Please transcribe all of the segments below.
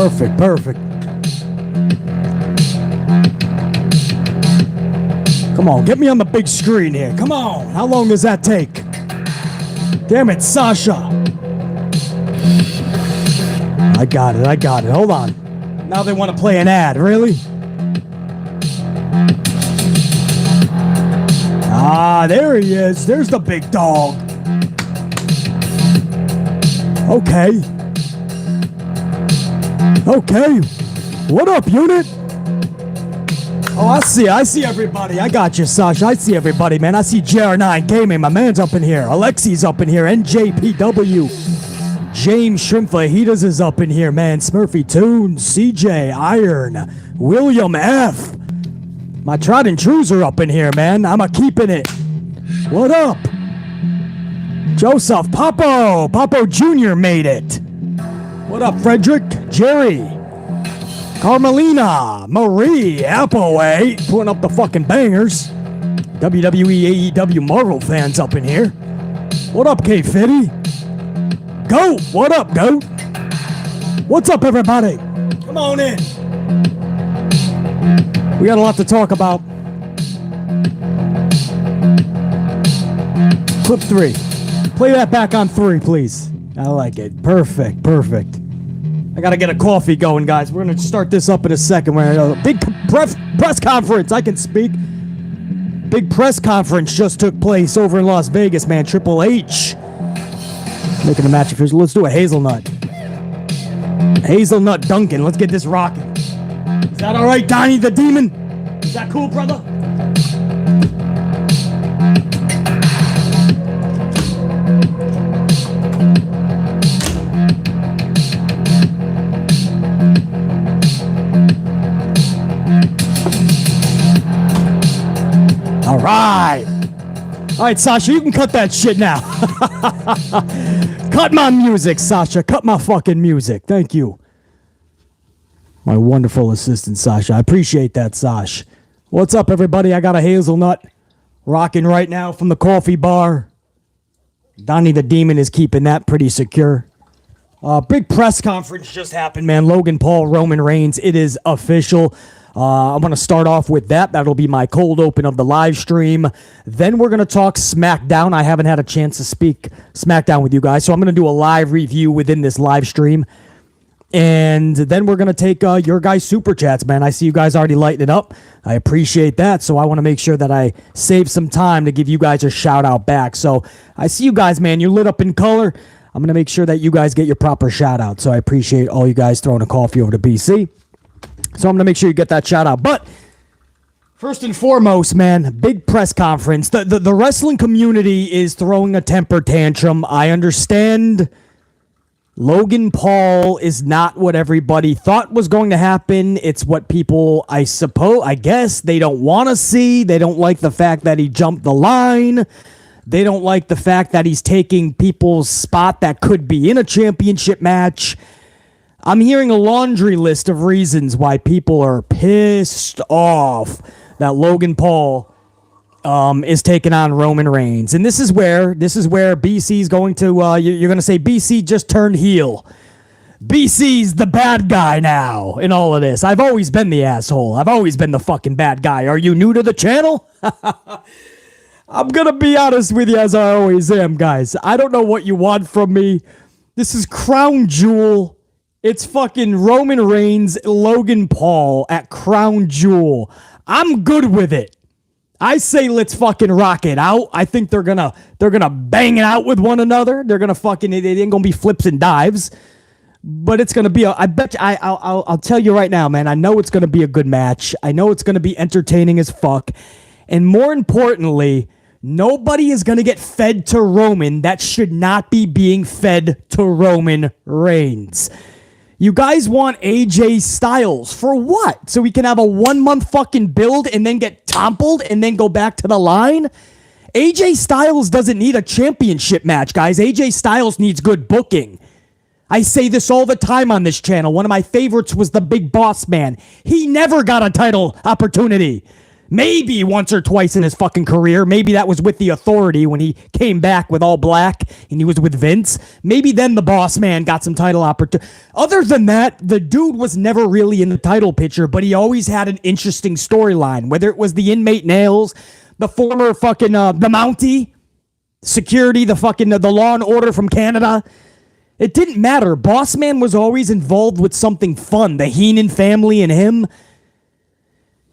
Perfect, perfect. Come on, get me on the big screen here. Come on. How long does that take? Damn it, Sasha. I got it. Hold on. Now they want to play an ad. Really? Ah, there he is. There's the big dog. Okay. What up, unit? Oh, I see everybody. I got you, Sasha. I see everybody, man. I see JR9 Gaming. My man's up in here. Alexi's up in here. NJPW. James Shrimp Fajitas is up in here, man. Smurfy Tunes. CJ Iron. William F. My tried and trues are up in here, man. I'm a-keeping it. What up? Joseph. Popo Jr. made it. What up, Frederick? Jerry. Carmelina, Marie, Appleway, putting up the fucking bangers. WWE, AEW Marvel fans up in here. What up, K-Fitty? Goat, what up, Goat? What's up, everybody? Come on in. We got a lot to talk about. Clip 3. Play that back on 3, please. I like it. Perfect. I gotta get a coffee going, guys. We're gonna start this up in a second. We're gonna big press conference. I can speak. Big press conference just took place over in Las Vegas, man. Triple H making a match official. Let's do a hazelnut. Hazelnut Duncan. Let's get this rocking. Is that all right, Donnie the Demon? Is that cool, brother? All right, Sasha, you can cut that shit now. Cut my music, Sasha. Cut my fucking music. Thank you. My wonderful assistant, Sasha. I appreciate that, Sash. What's up, everybody? I got a hazelnut rocking right now from the coffee bar. Donnie the Demon is keeping that pretty secure. Big press conference just happened, man. Logan Paul, Roman Reigns. It is official. I'm going to start off with that. That'll be my cold open of the live stream. Then we're going to talk SmackDown. I haven't had a chance to speak SmackDown with you guys, so I'm going to do a live review within this live stream. And then we're going to take your guys' super chats, man. I see you guys already lighting it up. I appreciate that, so I want to make sure that I save some time to give you guys a shout-out back. So I see you guys, man. You're lit up in color. I'm going to make sure that you guys get your proper shout-out. So I appreciate all you guys throwing a coffee over to BC. So I'm going to make sure you get that shout out. But first and foremost, man, big press conference. The wrestling community is throwing a temper tantrum. I understand Logan Paul is not what everybody thought was going to happen. It's what people, I guess, they don't want to see. They don't like the fact that he jumped the line. They don't like the fact that he's taking people's spot that could be in a championship match. I'm hearing a laundry list of reasons why people are pissed off that Logan Paul is taking on Roman Reigns. And this is where BC's going to, you're going to say BC just turned heel. BC's the bad guy now in all of this. I've always been the asshole. I've always been the fucking bad guy. Are you new to the channel? I'm going to be honest with you as I always am, guys. I don't know what you want from me. This is Crown Jewel. It's fucking Roman Reigns, Logan Paul at Crown Jewel. I'm good with it. I say let's fucking rock it out. I think they're gonna bang it out with one another. They're gonna fucking, it ain't gonna be flips and dives, but it's gonna be I'll tell you right now, man. I know it's gonna be a good match. I know it's gonna be entertaining as fuck, and more importantly, nobody is gonna get fed to Roman that should not be being fed to Roman Reigns. You guys want AJ Styles for what? So we can have a 1 month fucking build and then get toppled and then go back to the line? AJ Styles doesn't need a championship match, guys. AJ Styles needs good booking. I say this all the time on this channel. One of my favorites was the Big Boss Man. He never got a title opportunity Maybe once or twice in his fucking career. Maybe that was with the Authority when he came back with all black and he was with Vince. Maybe then the boss man got some title opportunity. Other than that, the dude was never really in the title picture, but he always had an interesting storyline. Whether it was the inmate nails, the former fucking, the Mountie, security, the Law and Order from Canada. It didn't matter. Boss man was always involved with something fun. The Heenan family and him.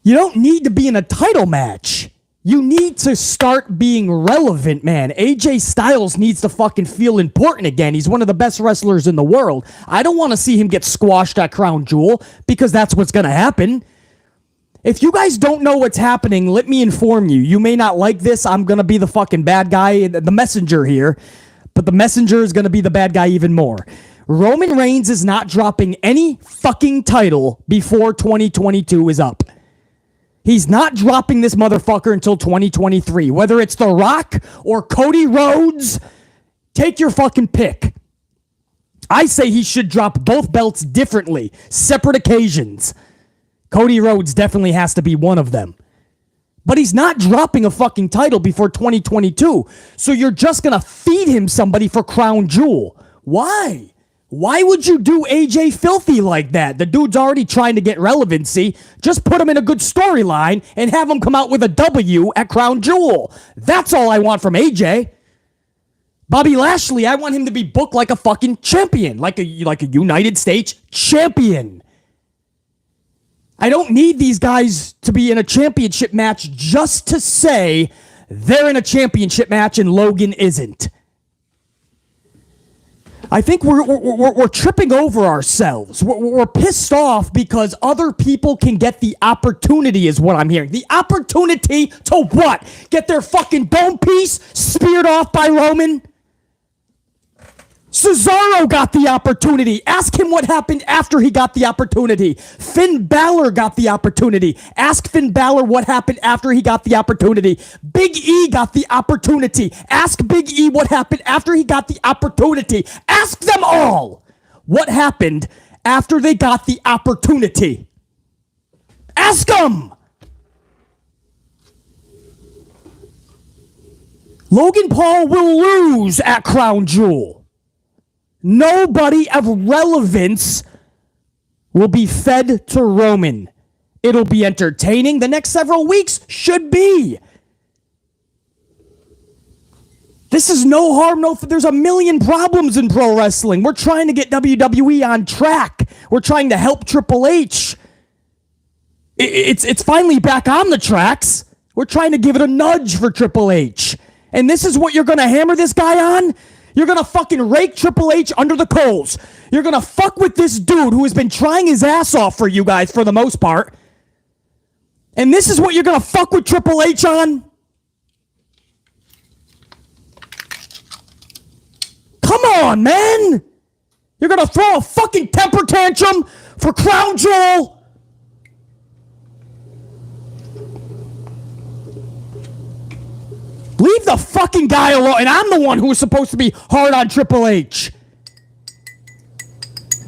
You don't need to be in a title match. You need to start being relevant, man. AJ Styles needs to fucking feel important again. He's one of the best wrestlers in the world. I don't want to see him get squashed at Crown Jewel because that's what's going to happen. If you guys don't know what's happening, let me inform you. You may not like this. I'm going to be the fucking bad guy, the messenger here. But the messenger is going to be the bad guy even more. Roman Reigns is not dropping any fucking title before 2022 is up. He's not dropping this motherfucker until 2023. Whether it's The Rock or Cody Rhodes, take your fucking pick. I say he should drop both belts differently, separate occasions. Cody Rhodes definitely has to be one of them. But he's not dropping a fucking title before 2022. So you're just going to feed him somebody for Crown Jewel. Why? Why would you do AJ filthy like that? The dude's already trying to get relevancy. Just put him in a good storyline and have him come out with a W at Crown Jewel. That's all I want from AJ. Bobby Lashley, I want him to be booked like a fucking champion. Like a United States champion. I don't need these guys to be in a championship match just to say they're in a championship match and Logan isn't. I think we're tripping over ourselves. We're pissed off because other people can get the opportunity is what I'm hearing. The opportunity to what? Get their fucking dome piece speared off by Roman? Cesaro got the opportunity. Ask him what happened after he got the opportunity. Finn Balor got the opportunity. Ask Finn Balor what happened after he got the opportunity. Big E got the opportunity. Ask Big E what happened after he got the opportunity. Ask them all what happened after they got the opportunity. Ask them. Logan Paul will lose at Crown Jewel. Nobody of relevance will be fed to Roman. It'll be entertaining. The next several weeks should be. This is no harm, there's a million problems in pro wrestling. We're trying to get WWE on track. We're trying to help Triple H. It's finally back on the tracks. We're trying to give it a nudge for Triple H. And this is what you're going to hammer this guy on? You're going to fucking rake Triple H under the coals. You're going to fuck with this dude who has been trying his ass off for you guys for the most part. And this is what you're going to fuck with Triple H on? Come on, man. You're going to throw a fucking temper tantrum for Crown Jewel? Leave the fucking guy alone. And I'm the one who was supposed to be hard on Triple H.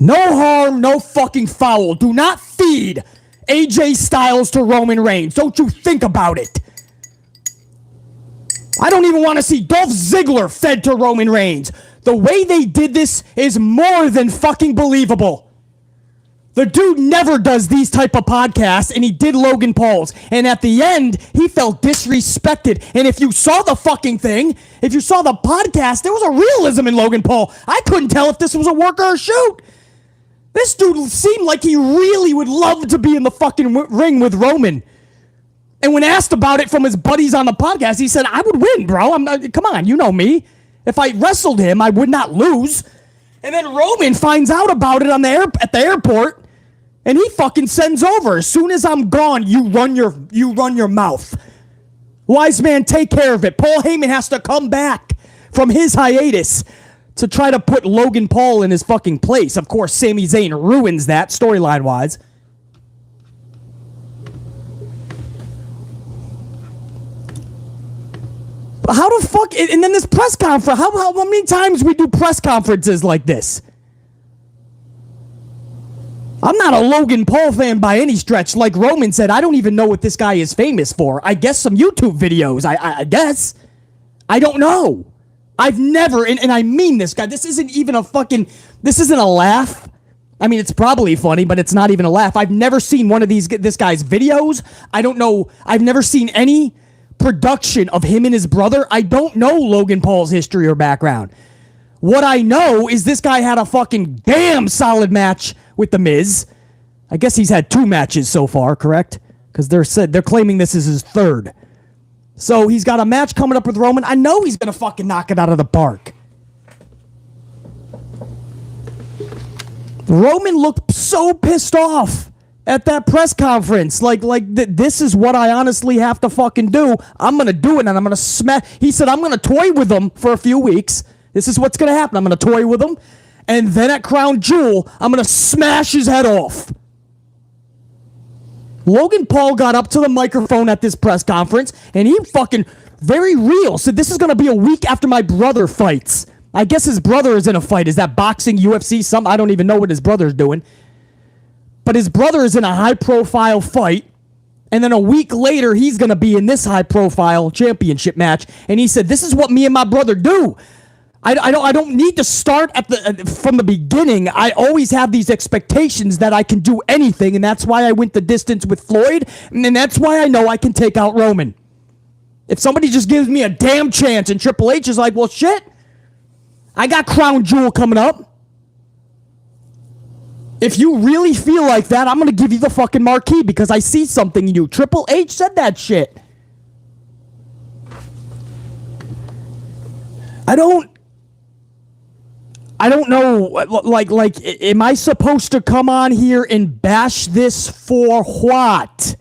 No harm, no fucking foul. Do not feed AJ Styles to Roman Reigns. Don't you think about it. I don't even want to see Dolph Ziggler fed to Roman Reigns. The way they did this is more than fucking believable. The dude never does these type of podcasts, and he did Logan Paul's. And at the end, he felt disrespected. And if you saw the fucking thing, if you saw the podcast, there was a realism in Logan Paul. I couldn't tell if this was a work or a shoot. This dude seemed like he really would love to be in the fucking ring with Roman. And when asked about it from his buddies on the podcast, he said, I would win, bro. Come on, you know me. If I wrestled him, I would not lose. And then Roman finds out about it at the airport, and he fucking sends over. As soon as I'm gone, you run your mouth. Wise man, take care of it. Paul Heyman has to come back from his hiatus to try to put Logan Paul in his fucking place. Of course, Sami Zayn ruins that storyline-wise. How the fuck? And then this press conference. How many times we do press conferences like this? I'm not a Logan Paul fan by any stretch. Like Roman said, I don't even know what this guy is famous for. I guess some YouTube videos, I guess. I don't know. I've never, and I mean this, guy, this isn't even this isn't a laugh. I mean, it's probably funny, but it's not even a laugh. I've never seen one of this guy's videos. I don't know. I've never seen any production of him and his brother. I don't know Logan Paul's history or background. What I know is this guy had a fucking damn solid match with The Miz. I guess he's had 2 matches so far, correct? Because they're claiming this is his 3rd. So he's got a match coming up with Roman. I know he's going to fucking knock it out of the park. Roman looked so pissed off at that press conference. This is what I honestly have to fucking do. I'm going to do it, and I'm going to smash. He said, I'm going to toy with him for a few weeks. This is what's going to happen. I'm going to toy with him, and then at Crown Jewel, I'm going to smash his head off. Logan Paul got up to the microphone at this press conference, and he fucking, very real, said this is going to be a week after my brother fights. I guess his brother is in a fight. Is that boxing, UFC, something? I don't even know what his brother's doing. But his brother is in a high-profile fight, and then a week later, he's going to be in this high-profile championship match. And he said, this is what me and my brother do. I don't need to start from the beginning. I always have these expectations that I can do anything, and that's why I went the distance with Floyd, and that's why I know I can take out Roman. If somebody just gives me a damn chance, and Triple H is like, well, shit, I got Crown Jewel coming up. If you really feel like that, I'm going to give you the fucking marquee because I see something in you. Triple H said that shit. I don't know, like, am I supposed to come on here and bash this for what?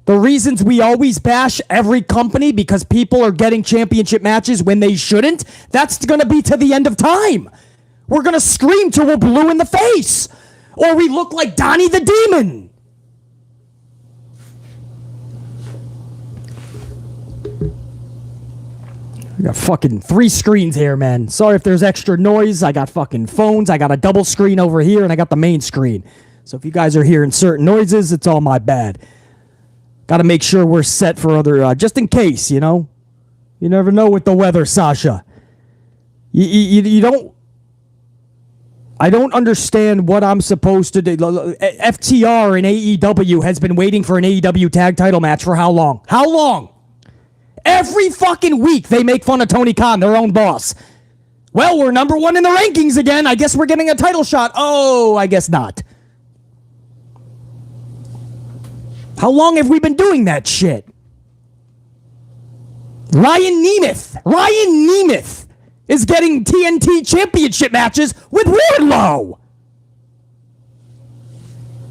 The reasons we always bash every company because people are getting championship matches when they shouldn't, that's going to be to the end of time. We're going to scream till we're blue in the face. Or we look like Donnie the Demon. I got fucking 3 screens here, man. Sorry if there's extra noise. I got fucking phones. I got a double screen over here, and I got the main screen. So if you guys are hearing certain noises, it's all my bad. Got to make sure we're set for other, just in case, you know? You never know with the weather, Sasha. You don't... I don't understand what I'm supposed to do. FTR and AEW has been waiting for an AEW tag title match for how long? How long? Every fucking week they make fun of Tony Khan, their own boss. Well, we're number 1 in the rankings again. I guess we're getting a title shot. Oh, I guess not. How long have we been doing that shit? Ryan Nemeth is getting TNT championship matches with Wardlow.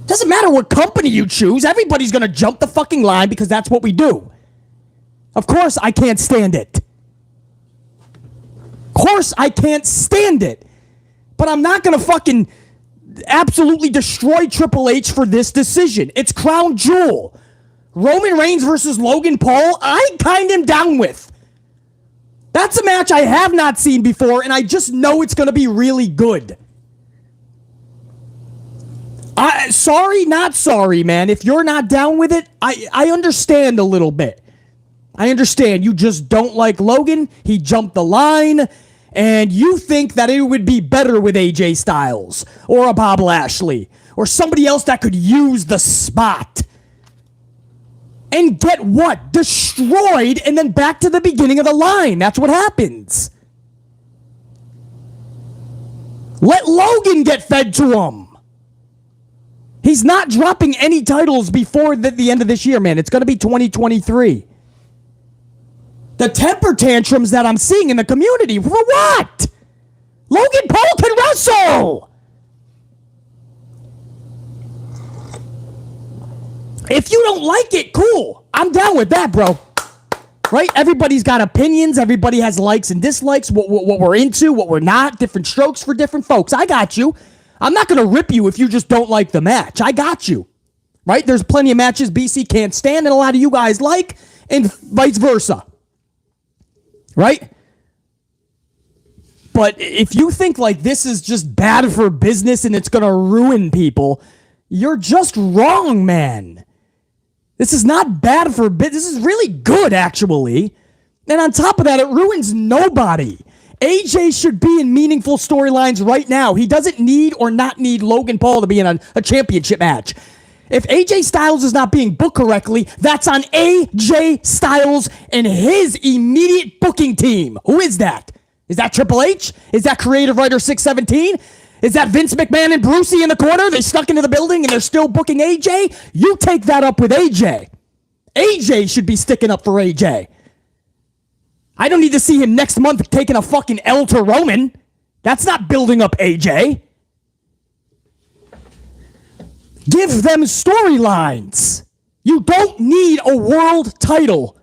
Doesn't matter what company you choose. Everybody's going to jump the fucking line because that's what we do. Of course I can't stand it. Of course I can't stand it. But I'm not going to fucking absolutely destroy Triple H for this decision. It's Crown Jewel. Roman Reigns versus Logan Paul, I kind of am down with. That's a match I have not seen before, and I just know it's going to be really good. Sorry, not sorry, man. If you're not down with it, I understand a little bit. I understand. You just don't like Logan. He jumped the line, and you think that it would be better with AJ Styles or a Bob Lashley or somebody else that could use the spot. And get what? Destroyed and then back to the beginning of the line. That's what happens. Let Logan get fed to him. He's not dropping any titles before the end of this year, man. It's going to be 2023. The temper tantrums that I'm seeing in the community, for what? Logan Paul can wrestle. If you don't like it, cool. I'm down with that, bro. Right? Everybody's got opinions. Everybody has likes and dislikes, what we're into, what we're not, different strokes for different folks. I got you. I'm not going to rip you if you just don't like the match. I got you. Right? There's plenty of matches BC can't stand and a lot of you guys like, and vice versa. Right? But if you think like this is just bad for business and it's going to ruin people, You're just wrong, man. This is not bad for a bit. This is really good, actually. And on top of that, it ruins nobody. AJ should be in meaningful storylines right now. He doesn't need or not need Logan Paul to be in a championship match. If AJ Styles is not being booked correctly, that's on AJ Styles and his immediate booking team. Who is that? Is that Triple H? Is that Creative Writer 617? Is that Vince McMahon and Brucey in the corner? They snuck into the building and they're still booking AJ? You take that up with AJ. AJ should be sticking up for AJ. I don't need to see him next month taking a fucking L to Roman. That's not building up AJ. Give them storylines. You don't need a world title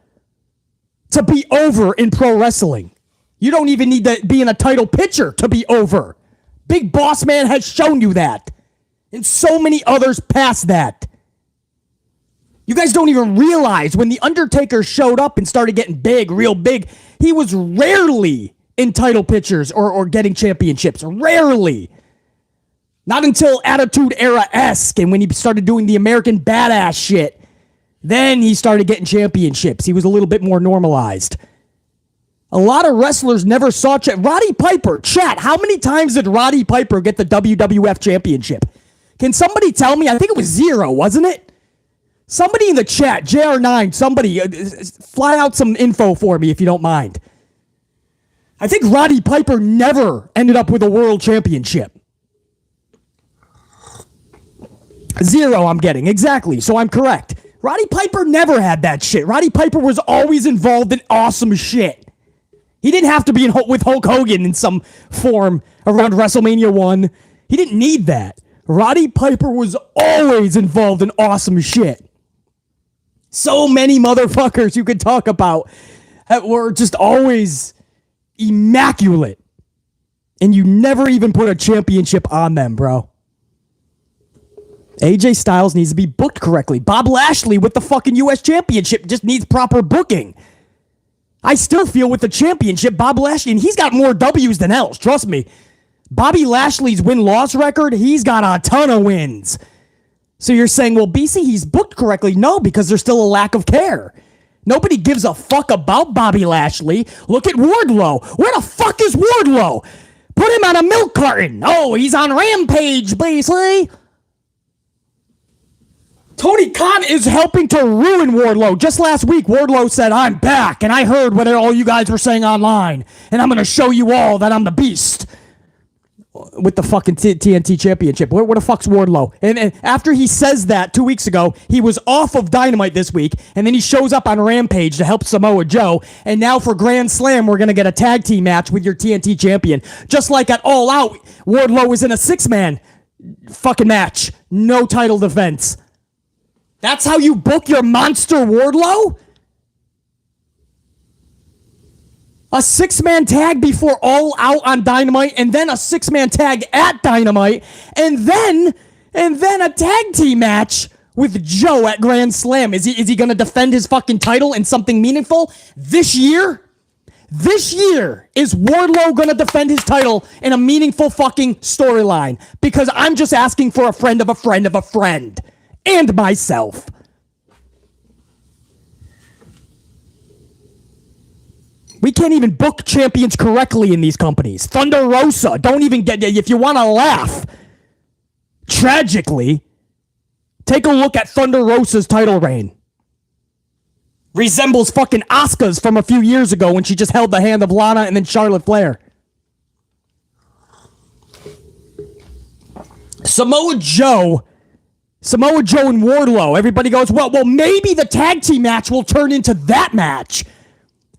to be over in pro wrestling. You don't even need to be in a title picture to be over. Big Boss Man has shown you that. And so many others past that. You guys don't even realize when The Undertaker showed up and started getting big, real big, he was rarely in title pictures or getting championships. Rarely. Not until Attitude Era-esque and when he started doing the American Badass shit. Then he started getting championships. He was a little bit more normalized. A lot of wrestlers never saw Roddy Piper. Chat, how many times did Roddy Piper get the WWF Championship? Can somebody tell me? I think it was 0, wasn't it? Somebody in the chat, JR9, somebody, fly out some info for me if you don't mind. I think Roddy Piper never ended up with a world championship. 0, I'm getting. Exactly, so I'm correct. Roddy Piper never had that shit. Roddy Piper was always involved in awesome shit. He didn't have to be with Hulk Hogan in some form around WrestleMania 1. He didn't need that. Roddy Piper was always involved in awesome shit. So many motherfuckers you could talk about that were just always immaculate. And you never even put a championship on them, bro. AJ Styles needs to be booked correctly. Bob Lashley with the fucking U.S. Championship just needs proper booking. I still feel with the championship, Bob Lashley, and he's got more W's than L's, trust me. Bobby Lashley's win-loss record, he's got a ton of wins. So you're saying, well, BC, he's booked correctly. No, because there's still a lack of care. Nobody gives a fuck about Bobby Lashley. Look at Wardlow. Where the fuck is Wardlow? Put him on a milk carton. Oh, he's on Rampage, basically. Tony Khan is helping to ruin Wardlow. Just last week, Wardlow said, I'm back, and I heard what all you guys were saying online, and I'm going to show you all that I'm the beast. With the fucking TNT Championship. Where the fuck's Wardlow? And after he says that 2 weeks ago, he was off of Dynamite this week, and then he shows up on Rampage to help Samoa Joe, and now for Grand Slam, we're going to get a tag team match with your TNT champion. Just like at All Out, Wardlow was in a 6-man fucking match. No title defense. That's how you book your monster Wardlow? A 6-man tag before All Out on Dynamite, and then a 6-man tag at Dynamite, and then a tag team match with Joe at Grand Slam. Is he going to defend his fucking title in something meaningful this year? This year, is Wardlow going to defend his title in a meaningful fucking storyline? Because I'm just asking for a friend of a friend of a friend. And myself. We can't even book champions correctly in these companies. Thunder Rosa, don't even get... If you want to laugh, tragically, take a look at Thunder Rosa's title reign. Resembles fucking Asuka's from a few years ago when she just held the hand of Lana and then Charlotte Flair. Samoa Joe and Wardlow. Everybody goes, well, maybe the tag team match will turn into that match.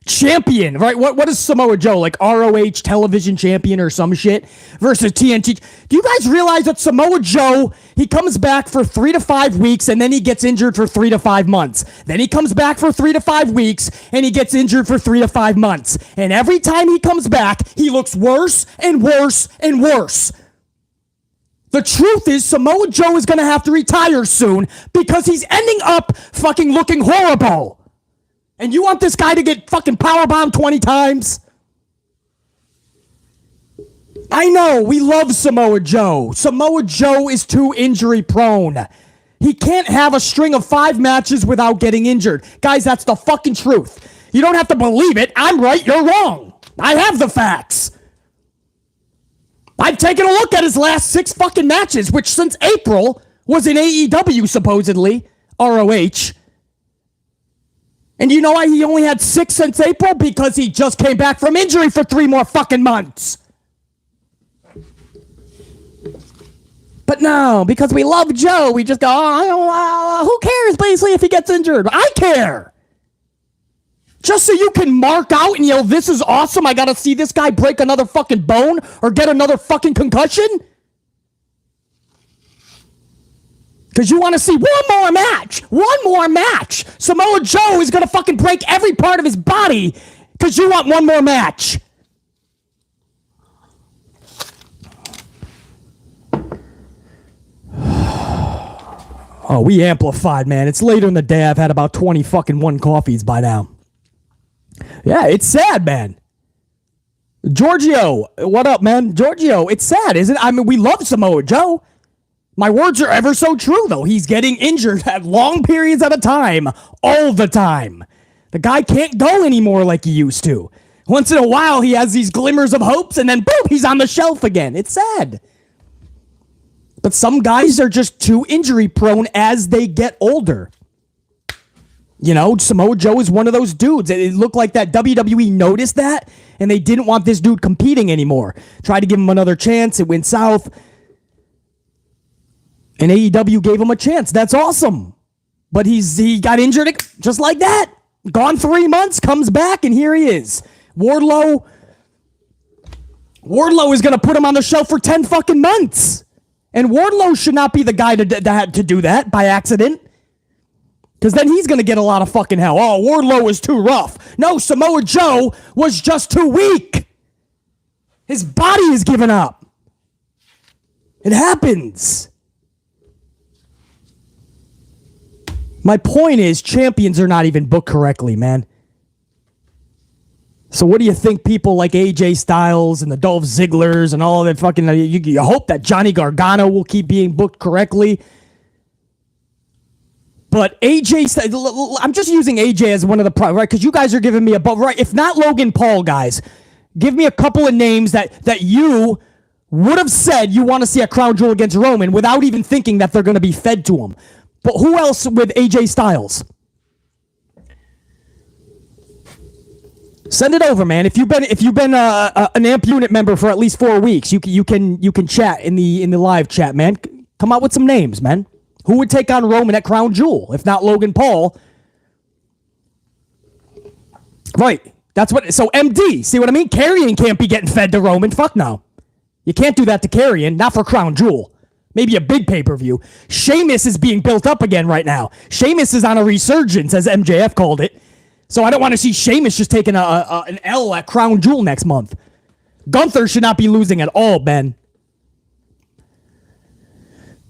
Champion, right? What is Samoa Joe? Like ROH television champion or some shit versus TNT. Do you guys realize that Samoa Joe, he comes back for 3 to 5 weeks and then he gets injured for 3 to 5 months. Then he comes back for 3 to 5 weeks and he gets injured for 3 to 5 months. And every time he comes back, he looks worse and worse and worse. The truth is Samoa Joe is going to have to retire soon because he's ending up fucking looking horrible. And you want this guy to get fucking powerbombed 20 times? I know, we love Samoa Joe. Samoa Joe is too injury prone. He can't have a string of 5 matches without getting injured. Guys, that's the fucking truth. You don't have to believe it. I'm right, you're wrong. I have the facts. I've taken a look at his last 6 fucking matches, which since April was in AEW, supposedly. ROH. And you know why he only had 6 since April? Because he just came back from injury for 3 more fucking months. But no, because we love Joe, we just go, who cares, basically, if he gets injured? I care. Just so you can mark out and yell, this is awesome, I gotta see this guy break another fucking bone or get another fucking concussion? Because you want to see one more match. One more match. Samoa Joe is gonna fucking break every part of his body because you want one more match. Oh, we amplified, man. It's later in the day. I've had about 20 fucking 1 coffees by now. Yeah, it's sad, man. Giorgio, what up, man? Giorgio, it's sad, isn't it? I mean, we love Samoa Joe. My words are ever so true, though. He's getting injured at long periods at a time, all the time. The guy can't go anymore like he used to. Once in a while, he has these glimmers of hopes, and then boom, he's on the shelf again. It's sad. But some guys are just too injury prone as they get older. You know, Samoa Joe is one of those dudes. It looked like that WWE noticed that, and they didn't want this dude competing anymore. Tried to give him another chance. It went south. And AEW gave him a chance. That's awesome. But he got injured just like that. Gone 3 months, comes back, and here he is. Wardlow is going to put him on the shelf for 10 fucking months. And Wardlow should not be the guy to do that by accident. Because then he's going to get a lot of fucking hell. Oh, Wardlow is too rough. No, Samoa Joe was just too weak. His body is giving up. It happens. My point is, champions are not even booked correctly, man. So what do you think people like AJ Styles and the Dolph Zigglers and all that fucking... You hope that Johnny Gargano will keep being booked correctly. But AJ... I'm just using AJ as one of the... Right, because you guys are giving me a... Right, if not Logan Paul, guys, give me a couple of names that you would have said you want to see a Crown Jewel against Roman without even thinking that they're going to be fed to him. But who else with AJ Styles? Send it over, man. If you've been an AMP unit member for at least 4 weeks, you can chat in the live chat, man. Come out with some names, man. Who would take on Roman at Crown Jewel if not Logan Paul? Right. That's what. So MD, see what I mean? Karrion can't be getting fed to Roman. Fuck no. You can't do that to Karrion. Not for Crown Jewel. Maybe a big pay-per-view. Sheamus is being built up again right now. Sheamus is on a resurgence, as MJF called it. So I don't want to see Sheamus just taking an L at Crown Jewel next month. Gunther should not be losing at all, Ben.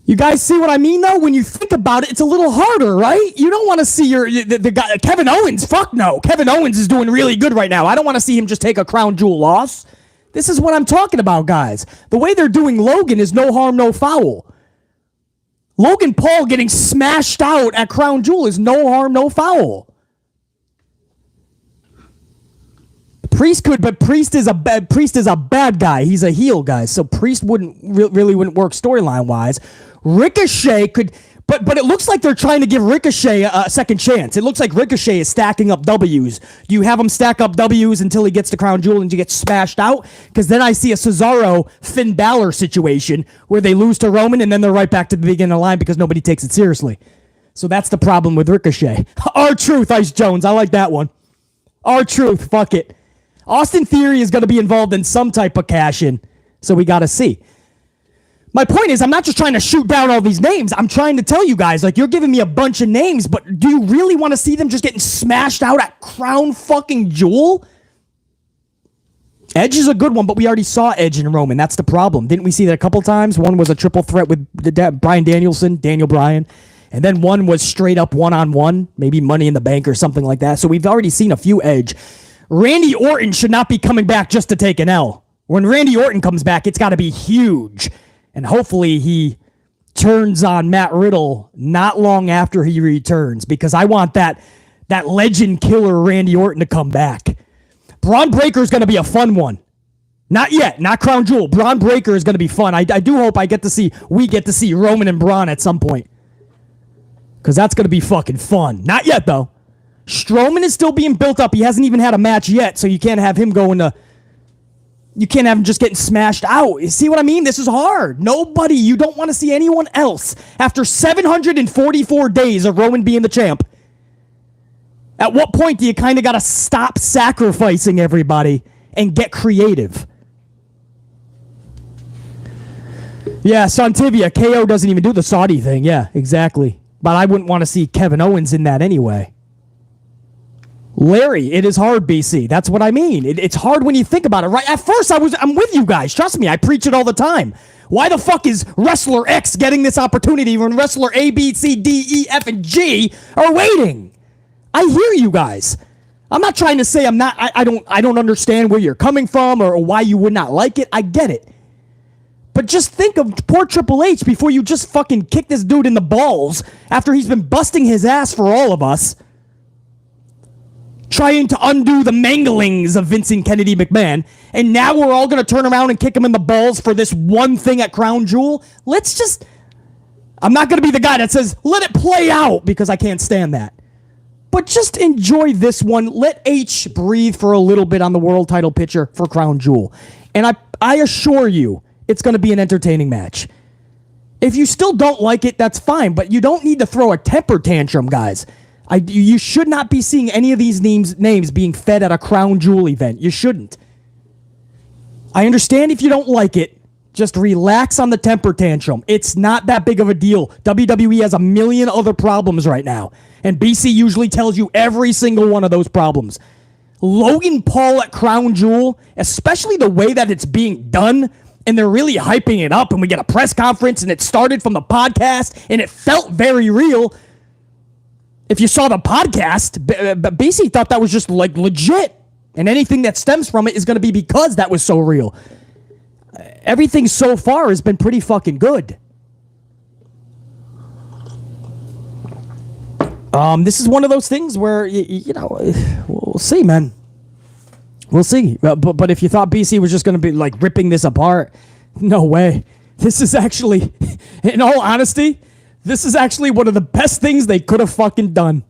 You guys see what I mean, though? When you think about it, it's a little harder, right? You don't want to see the guy... Kevin Owens, fuck no. Kevin Owens is doing really good right now. I don't want to see him just take a Crown Jewel loss. This is what I'm talking about, guys. The way they're doing Logan is no harm, no foul. Logan Paul getting smashed out at Crown Jewel is no harm, no foul. Priest could, but Priest is a bad guy. He's a heel, guys. So Priest really wouldn't work storyline wise. Ricochet could, but it looks like they're trying to give Ricochet a second chance. It looks like Ricochet is stacking up W's. Do you have him stack up W's until he gets to Crown Jewel and you get smashed out? Because then I see a Cesaro Finn Balor situation where they lose to Roman and then they're right back to the beginning of the line because nobody takes it seriously. So that's the problem with Ricochet. R-Truth, Ice Jones. I like that one. R-Truth, fuck it. Austin Theory is going to be involved in some type of cash-in, so we got to see. My point is, I'm not just trying to shoot down all these names. I'm trying to tell you guys, like, you're giving me a bunch of names, but do you really want to see them just getting smashed out at Crown fucking Jewel? Edge is a good one, but we already saw Edge and Roman. That's the problem. Didn't we see that a couple times? One was a triple threat with Bryan Danielson, Daniel Bryan, and then one was straight up one-on-one, maybe Money in the Bank or something like that. So we've already seen a few Edge. Randy Orton should not be coming back just to take an L. When Randy Orton comes back, it's got to be huge. And hopefully he turns on Matt Riddle not long after he returns, because I want that legend killer Randy Orton to come back. Braun Breaker is going to be a fun one. Not yet, not Crown Jewel. Braun Breaker is going to be fun. I do hope we get to see Roman and Braun at some point, because that's going to be fucking fun. Not yet, though. Strowman is still being built up. He hasn't even had a match yet, so you can't have him you can't have him just getting smashed out. You see what I mean? This is hard. You don't want to see anyone else after 744 days of Roman being the champ. At what point do you kind of got to stop sacrificing everybody and get creative? Yeah, Santivia, KO doesn't even do the Saudi thing. Yeah, exactly. But I wouldn't want to see Kevin Owens in that anyway. Larry, it is hard, BC. That's what I mean. It's hard when you think about it, right? At first, I'm with you guys. Trust me, I preach it all the time. Why the fuck is Wrestler X getting this opportunity when Wrestler A, B, C, D, E, F, and G are waiting? I hear you guys. I'm not trying to say I don't understand where you're coming from or why you would not like it. I get it. But just think of poor Triple H before you just fucking kick this dude in the balls after he's been busting his ass for all of us, trying to undo the manglings of Vincent Kennedy McMahon, and now we're all going to turn around and kick him in the balls for this one thing at Crown Jewel? I'm not going to be the guy that says, let it play out, because I can't stand that. But just enjoy this one. Let H breathe for a little bit on the world title picture for Crown Jewel. And I assure you, it's going to be an entertaining match. If you still don't like it, that's fine, but you don't need to throw a temper tantrum, guys. You should not be seeing any of these names being fed at a Crown Jewel event. You shouldn't. I understand if you don't like it. Just relax on the temper tantrum. It's not that big of a deal. WWE has a million other problems right now, and BC usually tells you every single one of those problems. Logan Paul at Crown Jewel, especially the way that it's being done, and they're really hyping it up, and we get a press conference, and it started from the podcast, and it felt very real. If you saw the podcast, BC thought that was just like legit. And anything that stems from it is going to be because that was so real. Everything so far has been pretty fucking good. This is one of those things where, we'll see, man. We'll see. But if you thought BC was just going to be like ripping this apart, no way. This is actually, in all honesty, this is actually one of the best things they could have fucking done.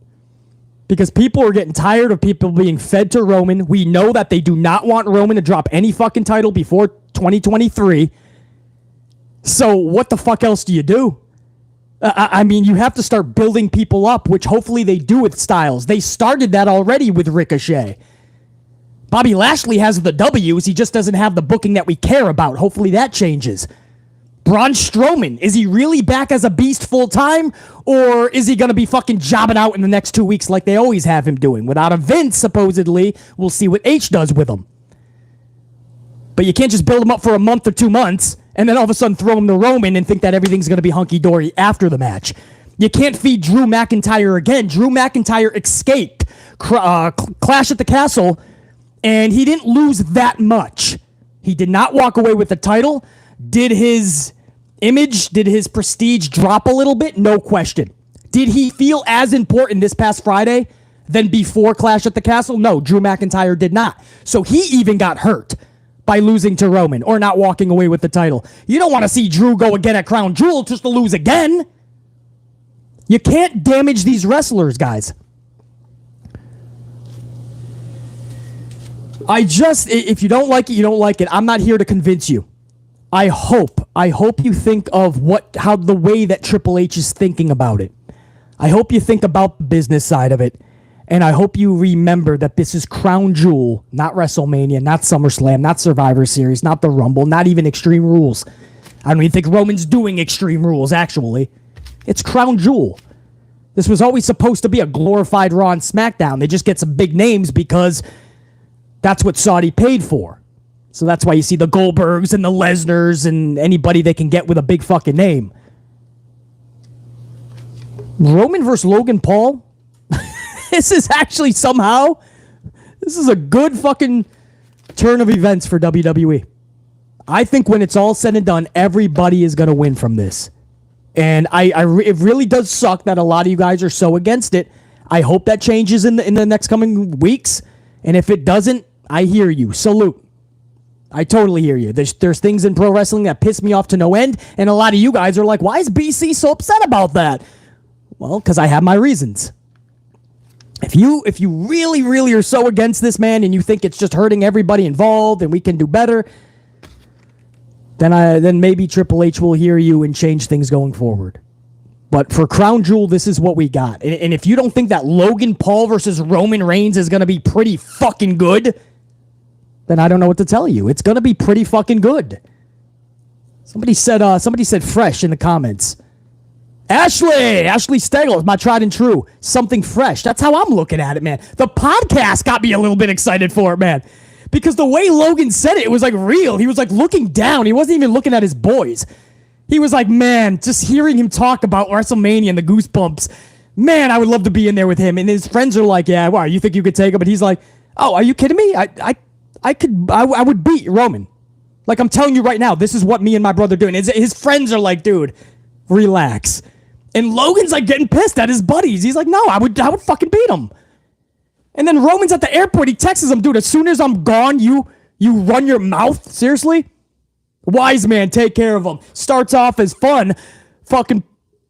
Because people are getting tired of people being fed to Roman. We know that they do not want Roman to drop any fucking title before 2023. So what the fuck else do you do? I mean, you have to start building people up, which hopefully they do with Styles. They started that already with Ricochet. Bobby Lashley has the W's. He just doesn't have the booking that we care about. Hopefully that changes. Braun Strowman, is he really back as a beast full time? Or is he going to be fucking jobbing out in the next 2 weeks like they always have him doing? Without a Vince, supposedly, we'll see what H does with him. But you can't just build him up for a month or 2 months and then all of a sudden throw him to Roman and think that everything's going to be hunky-dory after the match. You can't feed Drew McIntyre again. Drew McIntyre escaped Clash at the Castle, and he didn't lose that much. He did not walk away with the title. Did his image, did his prestige drop a little bit? No question. Did he feel as important this past Friday than before Clash at the Castle? No, Drew McIntyre did not. So he even got hurt by losing to Roman or not walking away with the title. You don't want to see Drew go again at Crown Jewel just to lose again. You can't damage these wrestlers, guys. If you don't like it, you don't like it. I'm not here to convince you. I hope you think of how the way that Triple H is thinking about it. I hope you think about the business side of it. And I hope you remember that this is Crown Jewel, not WrestleMania, not SummerSlam, not Survivor Series, not the Rumble, not even Extreme Rules. I don't even think Roman's doing Extreme Rules, actually. It's Crown Jewel. This was always supposed to be a glorified Raw and SmackDown. They just get some big names because that's what Saudi paid for. So that's why you see the Goldbergs and the Lesnars and anybody they can get with a big fucking name. Roman versus Logan Paul? This is actually this is a good fucking turn of events for WWE. I think when it's all said and done, everybody is going to win from this. And it really does suck that a lot of you guys are so against it. I hope that changes in the next coming weeks. And if it doesn't, I hear you. Salute. I totally hear you. There's things in pro wrestling that piss me off to no end. And a lot of you guys are like, why is BC so upset about that? Well, because I have my reasons. If you really, really are so against this, man, and you think it's just hurting everybody involved and we can do better, then maybe Triple H will hear you and change things going forward. But for Crown Jewel, this is what we got. And if you don't think that Logan Paul versus Roman Reigns is going to be pretty fucking good, then I don't know what to tell you. It's going to be pretty fucking good. Somebody said fresh in the comments. Ashley Stegel is my tried and true. Something fresh. That's how I'm looking at it, man. The podcast got me a little bit excited for it, man. Because the way Logan said it was like real. He was like looking down. He wasn't even looking at his boys. He was like, man, just hearing him talk about WrestleMania and the goosebumps, man, I would love to be in there with him. And his friends are like, yeah, wow, you think you could take him? But he's like, oh, are you kidding me? I would beat Roman. Like, I'm telling you right now, this is what me and my brother are doing. His friends are like, dude, relax. And Logan's like getting pissed at his buddies. He's like, no, I would fucking beat him. And then Roman's at the airport. He texts him, dude, as soon as I'm gone, you run your mouth? Seriously? Wise man, take care of him. Starts off as fun. Fucking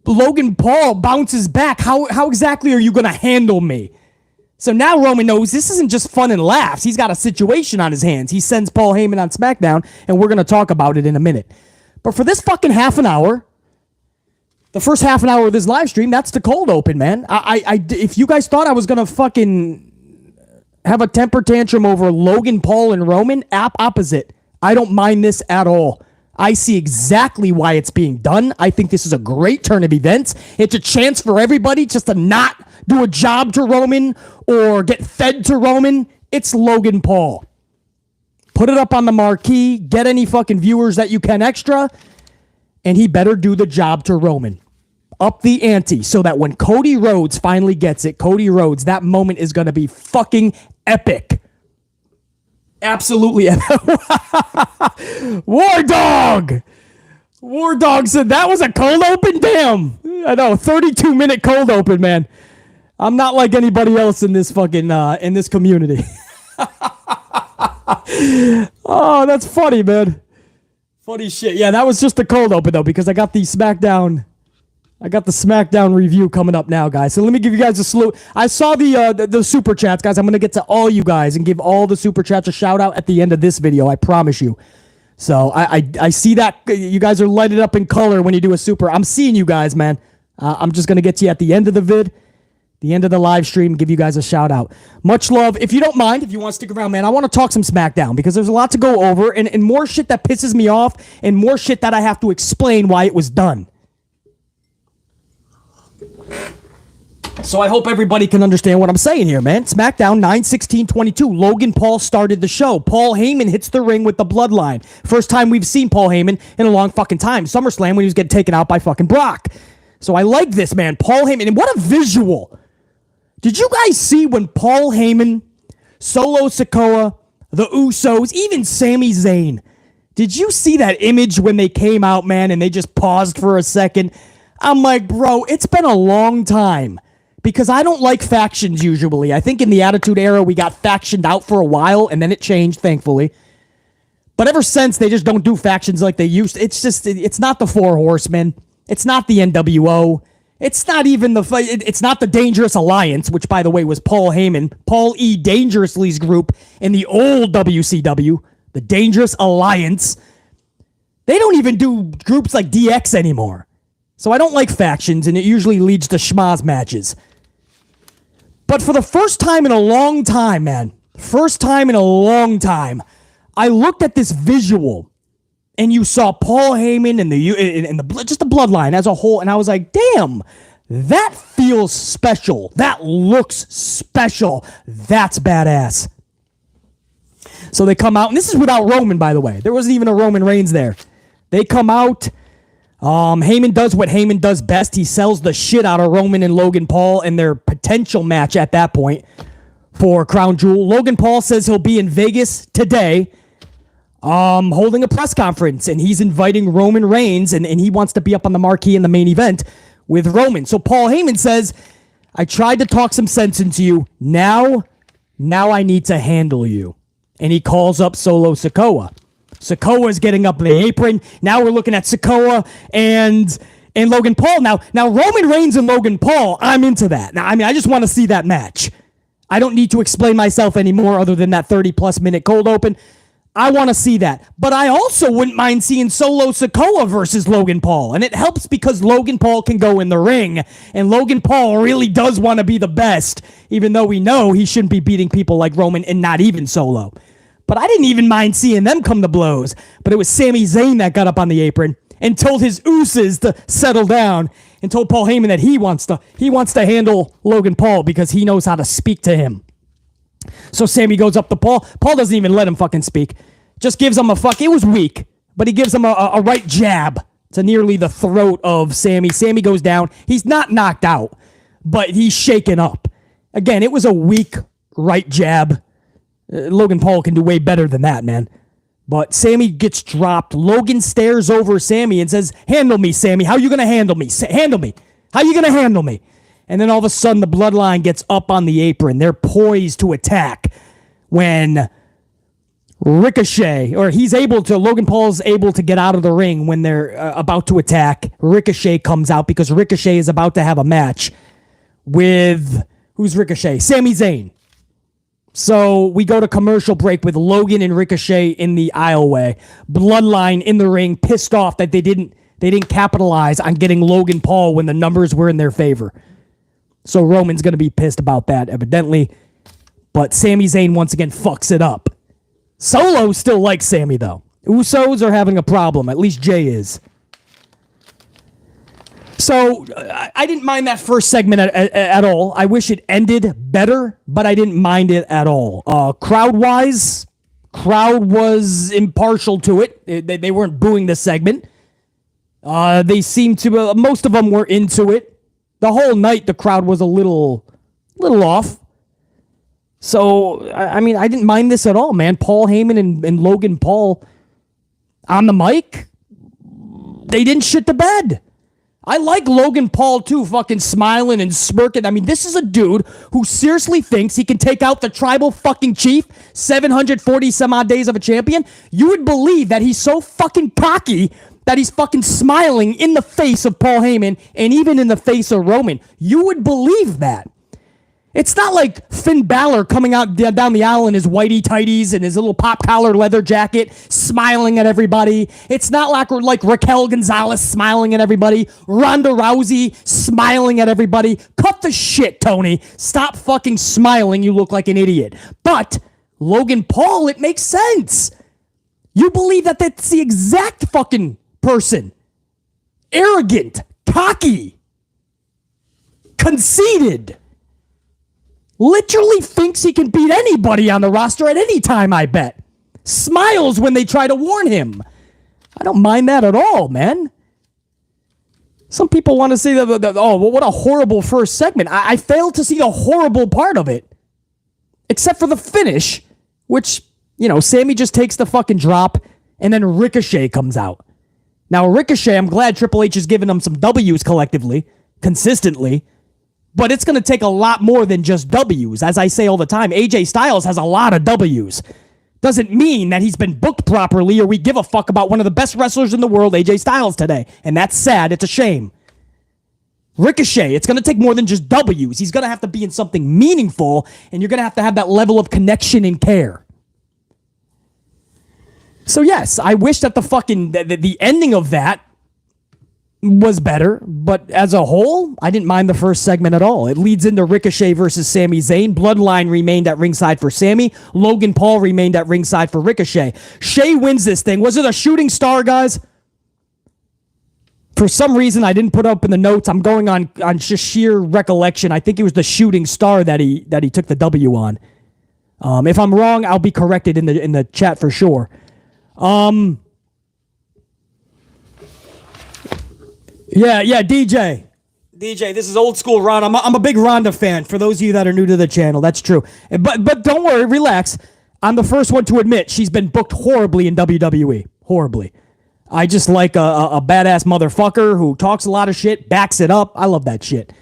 Logan Paul bounces back. How exactly are you going to handle me? So now Roman knows this isn't just fun and laughs. He's got a situation on his hands. He sends Paul Heyman on SmackDown, and we're going to talk about it in a minute. But for this fucking half an hour, the first half an hour of this live stream, that's the cold open, man. If you guys thought I was going to fucking have a temper tantrum over Logan Paul and Roman, opposite. I don't mind this at all. I see exactly why it's being done. I think this is a great turn of events. It's a chance for everybody just to not do a job to Roman or get fed to Roman. It's Logan Paul. Put it up on the marquee. Get any fucking viewers that you can extra. And he better do the job to Roman. Up the ante so that when Cody Rhodes finally gets it, Cody Rhodes, that moment is going to be fucking epic. Absolutely epic. War Dog said that was a cold open? Damn. I know, 32-minute cold open, man. I'm not like anybody else in this fucking, in this community. Oh, that's funny, man. Funny shit. Yeah, that was just the cold open, though, because I got the SmackDown review coming up now, guys. So let me give you guys a salute. I saw the super chats, guys. I'm going to get to all you guys and give all the super chats a shout out at the end of this video. I promise you. So I see that you guys are lighted up in color when you do a super. I'm seeing you guys, man. I'm just going to get to you at the end of the vid, the end of the live stream, give you guys a shout out. Much love. If you don't mind, if you want to stick around, man, I want to talk some SmackDown because there's a lot to go over and more shit that pisses me off and more shit that I have to explain why it was done. So I hope everybody can understand what I'm saying here, man. SmackDown 9/16/22. Logan Paul started the show. Paul Heyman hits the ring with the Bloodline. First time we've seen Paul Heyman in a long fucking time. SummerSlam when he was getting taken out by fucking Brock. So I like this, man. Paul Heyman. And what a visual. Did you guys see when Paul Heyman, Solo Sikoa, the Usos, even Sami Zayn, did you see that image when they came out, man, and they just paused for a second? I'm like, bro, it's been a long time because I don't like factions usually. I think in the Attitude Era, we got factioned out for a while and then it changed, thankfully. But ever since, they just don't do factions like they used to. It's not the Four Horsemen. It's not the NWO. It's not even it's not the Dangerous Alliance, which, by the way, was Paul Heyman, Paul E. Dangerously's group in the old WCW, the Dangerous Alliance. They don't even do groups like DX anymore. So I don't like factions, and it usually leads to shmoz matches. But for the first time in a long time, man, I looked at this visual, and you saw Paul Heyman and just the Bloodline as a whole, and I was like, damn, that feels special. That looks special. That's badass. So they come out, and this is without Roman, by the way. There wasn't even a Roman Reigns there. They come out. Heyman does what Heyman does best. He sells the shit out of Roman and Logan Paul and their potential match at that point for Crown Jewel. Logan Paul says he'll be in Vegas today. holding a press conference, and he's inviting Roman Reigns, and he wants to be up on the marquee in the main event with Roman. So Paul Heyman says, I tried to talk some sense into you. Now I need to handle you. And he calls up Solo Sikoa. Sikoa is getting up in the apron. Now we're looking at Sikoa and Logan Paul. Now Roman Reigns and Logan Paul, I'm into that. Now, I mean, I just want to see that match. I don't need to explain myself anymore other than that 30-plus minute cold open. I want to see that. But I also wouldn't mind seeing Solo Sikoa versus Logan Paul. And it helps because Logan Paul can go in the ring. And Logan Paul really does want to be the best, even though we know he shouldn't be beating people like Roman and not even Solo. But I didn't even mind seeing them come to blows. But it was Sami Zayn that got up on the apron and told his Usos to settle down and told Paul Heyman that he wants to handle Logan Paul because he knows how to speak to him. So Sami goes up to Paul. Paul doesn't even let him fucking speak. Just gives him it was weak, but he gives him a right jab to nearly the throat of Sami. Sami goes down. He's not knocked out, but he's shaken up. Again, it was a weak right jab. Logan Paul can do way better than that, man. But Sami gets dropped. Logan stares over Sami and says, handle me, Sami. How you going to handle me? Handle me. How you going to handle me? And then all of a sudden, the Bloodline gets up on the apron. They're poised to attack when Logan Paul's able to get out of the ring when they're about to attack. Ricochet comes out because Ricochet is about to have a match with, who's Ricochet? Sami Zayn. So we go to commercial break with Logan and Ricochet in the aisleway. Bloodline in the ring, pissed off that they didn't capitalize on getting Logan Paul when the numbers were in their favor. So Roman's going to be pissed about that, evidently. But Sami Zayn once again fucks it up. Solo still likes Sami, though. Usos are having a problem. At least Jay is. So I didn't mind that first segment at all. I wish it ended better, but I didn't mind it at all. Crowd-wise, crowd was impartial to it. They weren't booing this segment. They seemed to, most of them were into it. The whole night, the crowd was a little off. So, I mean, I didn't mind this at all, man. Paul Heyman and Logan Paul on the mic, they didn't shit the bed. I like Logan Paul, too, fucking smiling and smirking. I mean, this is a dude who seriously thinks he can take out the tribal fucking chief, 740 some odd days of a champion. You would believe that he's so fucking cocky that he's fucking smiling in the face of Paul Heyman and even in the face of Roman. You would believe that. It's not like Finn Balor coming out down the aisle in his whitey tighties and his little pop collar leather jacket, smiling at everybody. It's not like Raquel Gonzalez smiling at everybody. Ronda Rousey smiling at everybody. Cut the shit, Tony. Stop fucking smiling. You look like an idiot. But Logan Paul, it makes sense. You believe that that's the exact fucking person. Arrogant, cocky, conceited. Literally thinks he can beat anybody on the roster at any time, I bet. Smiles when they try to warn him. I don't mind that at all, man. Some people want to say, what a horrible first segment. I failed to see the horrible part of it. Except for the finish, which, Sami just takes the fucking drop, and then Ricochet comes out. Now, Ricochet, I'm glad Triple H is giving him some W's collectively, consistently. But it's going to take a lot more than just W's. As I say all the time, AJ Styles has a lot of W's. Doesn't mean that he's been booked properly or we give a fuck about one of the best wrestlers in the world, AJ Styles, today. And that's sad. It's a shame. Ricochet, it's going to take more than just W's. He's going to have to be in something meaningful, and you're going to have that level of connection and care. So yes, I wish that the ending of that was better, but as a whole, I didn't mind the first segment at all. It leads into Ricochet versus Sami Zayn. Bloodline remained at ringside for Sami. Logan Paul remained at ringside for Ricochet. Shay wins this thing. Was it a shooting star, guys? For some reason, I didn't put up in the notes. I'm going on just sheer recollection. I think it was the shooting star that he took the W on. If I'm wrong, I'll be corrected in the chat for sure. Yeah, DJ, this is old school Ron. I'm a big Ronda fan, for those of you that are new to the channel. That's true. But don't worry, relax. I'm the first one to admit she's been booked horribly in WWE. Horribly. I just like a badass motherfucker who talks a lot of shit, backs it up. I love that shit.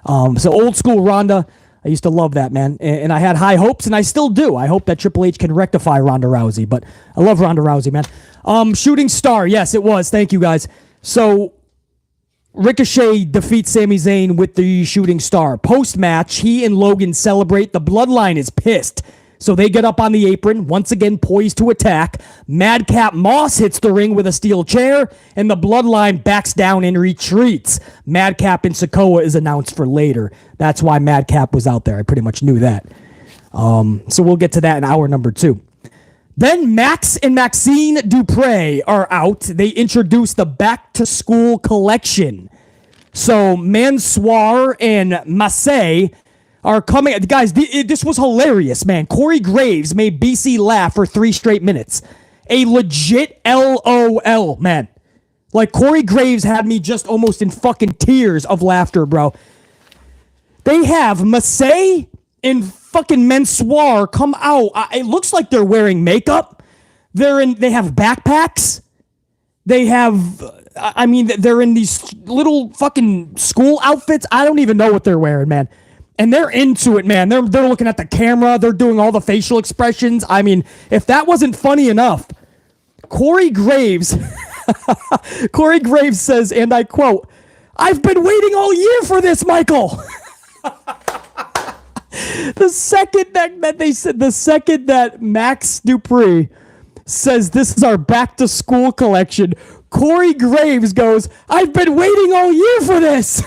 So old school Ronda, I used to love that, man. And I had high hopes, and I still do. I hope that Triple H can rectify Ronda Rousey, but I love Ronda Rousey, man. Shooting Star, yes, it was. Thank you, guys. So Ricochet defeats Sami Zayn with the Shooting Star. Post-match, he and Logan celebrate. The Bloodline is pissed. So they get up on the apron, once again poised to attack. Madcap Moss hits the ring with a steel chair, and the Bloodline backs down and retreats. Madcap and Sikoa is announced for later. That's why Madcap was out there. I pretty much knew that. So we'll get to that in hour number 2. Then Max and Maxine Dupre are out. They introduce the Back to School collection. So Mansoor and Massey are coming. Guys, this was hilarious, man. Corey Graves made BC laugh for 3 straight minutes. A legit LOL, man. Like, Corey Graves had me just almost in fucking tears of laughter, bro. They have Massey and fucking Mansoor come out. It looks like they're wearing makeup. They have backpacks. They have, they're in these little fucking school outfits. I don't even know what they're wearing, man. And they're into it, man. They're looking at the camera. They're doing all the facial expressions. I mean, if that wasn't funny enough, Corey Graves, Corey Graves says, and I quote, "I've been waiting all year for this, Michael." The second that Max Dupree says this is our back to school collection, Corey Graves goes, "I've been waiting all year for this."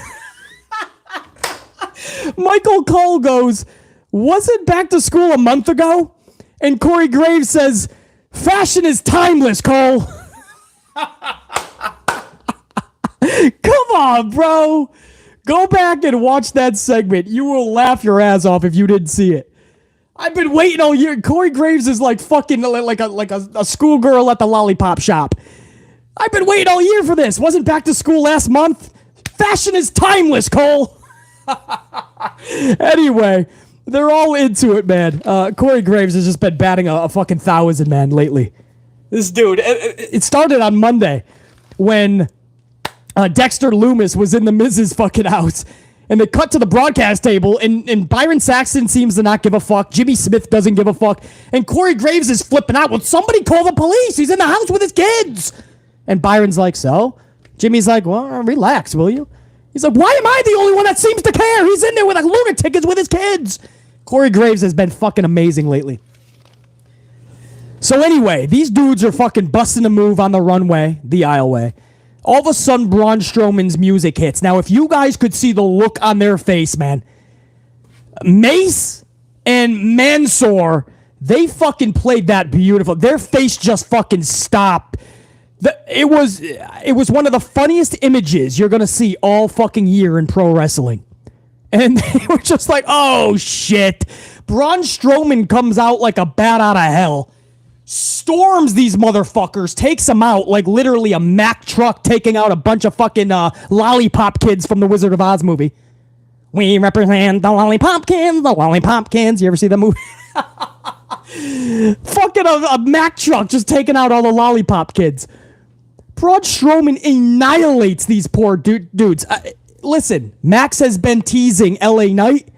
Michael Cole goes, "Wasn't back to school a month ago?" And Corey Graves says, "Fashion is timeless, Cole." Come on, bro. Go back and watch that segment. You will laugh your ass off if you didn't see it. I've been waiting all year. Corey Graves is like fucking like a schoolgirl at the lollipop shop. I've been waiting all year for this. Wasn't back to school last month? Fashion is timeless, Cole. Anyway, they're all into it, man. Corey Graves has just been batting a fucking 1,000, man, lately. This dude, it started on Monday when Dexter Loomis was in the Miz's fucking house, and they cut to the broadcast table, and Byron Saxton seems to not give a fuck. Jimmy Smith doesn't give a fuck, and Corey Graves is flipping out. Well, somebody call the police. He's in the house with his kids. And Byron's like, so? Jimmy's like, well, relax, will you? He's like, why am I the only one that seems to care? He's in there with a lunatic with his kids. Corey Graves has been fucking amazing lately. So anyway, these dudes are fucking busting a move on the runway, the aisleway. All of a sudden, Braun Strowman's music hits. Now, if you guys could see the look on their face, man. Mace and Mansoor, they fucking played that beautiful. Their face just fucking stopped. It was one of the funniest images you're going to see all fucking year in pro wrestling. And they were just like, oh, shit. Braun Strowman comes out like a bat out of hell. Storms these motherfuckers, takes them out like literally a Mack truck taking out a bunch of fucking lollipop kids from the Wizard of Oz movie. We represent the lollipop kids, the lollipop kids. You ever see that movie? Fucking a Mack truck just taking out all the lollipop kids. Braun Strowman annihilates these poor dudes. Listen, Max has been teasing LA Knight.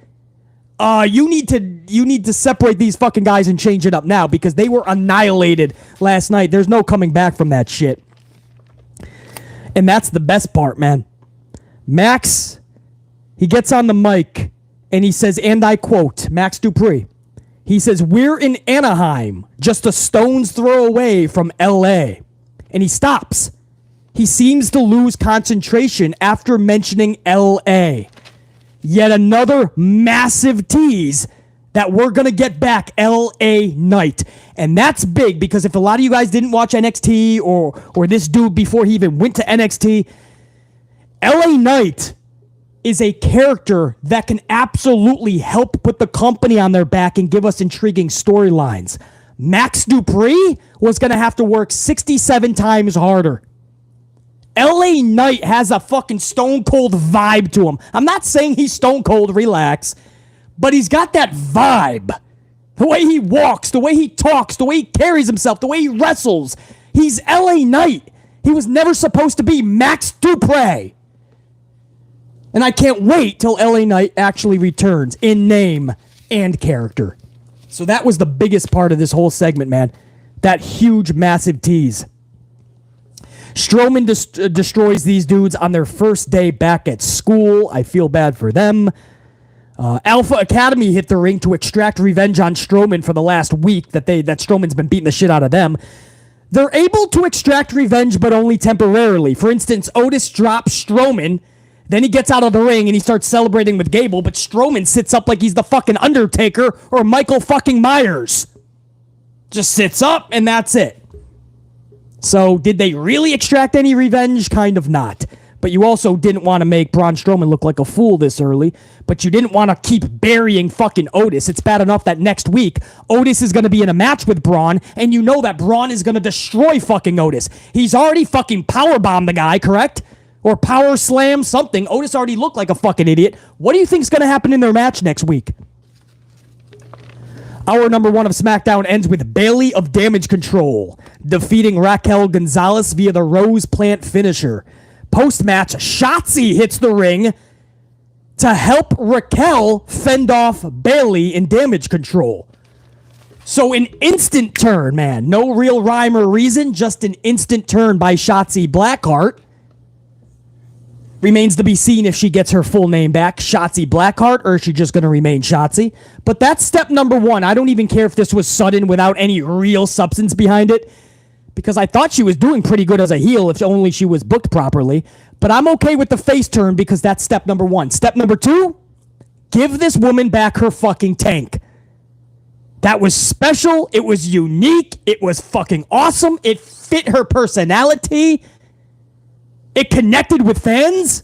You need to separate these fucking guys and change it up now because they were annihilated last night. There's no coming back from that shit. And that's the best part, man. Max, he gets on the mic and he says, and I quote, Max Dupree. He says, we're in Anaheim, just a stone's throw away from LA. And he stops. He seems to lose concentration after mentioning LA. Yet another massive tease that we're going to get back LA Knight. And that's big because if a lot of you guys didn't watch NXT or this dude before he even went to NXT, LA Knight is a character that can absolutely help put the company on their back and give us intriguing storylines. Max Dupree was going to have to work 67 times harder. LA Knight has a fucking stone cold vibe to him. I'm not saying he's stone cold, relax, but he's got that vibe. The way he walks, the way he talks, the way he carries himself, the way he wrestles. He's LA Knight. He was never supposed to be Max Dupre. And I can't wait till LA Knight actually returns in name and character. So that was the biggest part of this whole segment, man. That huge, massive tease. Strowman destroys these dudes on their first day back at school. I feel bad for them. Alpha Academy hit the ring to extract revenge on Strowman for the last week that Strowman's been beating the shit out of them. They're able to extract revenge, but only temporarily. For instance, Otis drops Strowman, then he gets out of the ring and he starts celebrating with Gable, but Strowman sits up like he's the fucking Undertaker or Michael fucking Myers. Just sits up and that's it. So, did they really extract any revenge? Kind of not. But you also didn't want to make Braun Strowman look like a fool this early. But you didn't want to keep burying fucking Otis. It's bad enough that next week, Otis is going to be in a match with Braun, and you know that Braun is going to destroy fucking Otis. He's already fucking powerbombed the guy, correct? Or power slam something. Otis already looked like a fucking idiot. What do you think is going to happen in their match next week? Hour number 1 of SmackDown ends with Bayley of Damage Control defeating Raquel Gonzalez via the Rose Plant finisher. Post-match, Shotzi hits the ring to help Raquel fend off Bayley in Damage Control. So an instant turn, man. No real rhyme or reason, just an instant turn by Shotzi Blackheart. Remains to be seen if she gets her full name back, Shotzi Blackheart, or is she just going to remain Shotzi? But that's step number 1. I don't even care if this was sudden without any real substance behind it, because I thought she was doing pretty good as a heel if only she was booked properly. But I'm okay with the face turn because that's step number 1. Step number 2, give this woman back her fucking tank. That was special. It was unique. It was fucking awesome. It fit her personality. It connected with fans.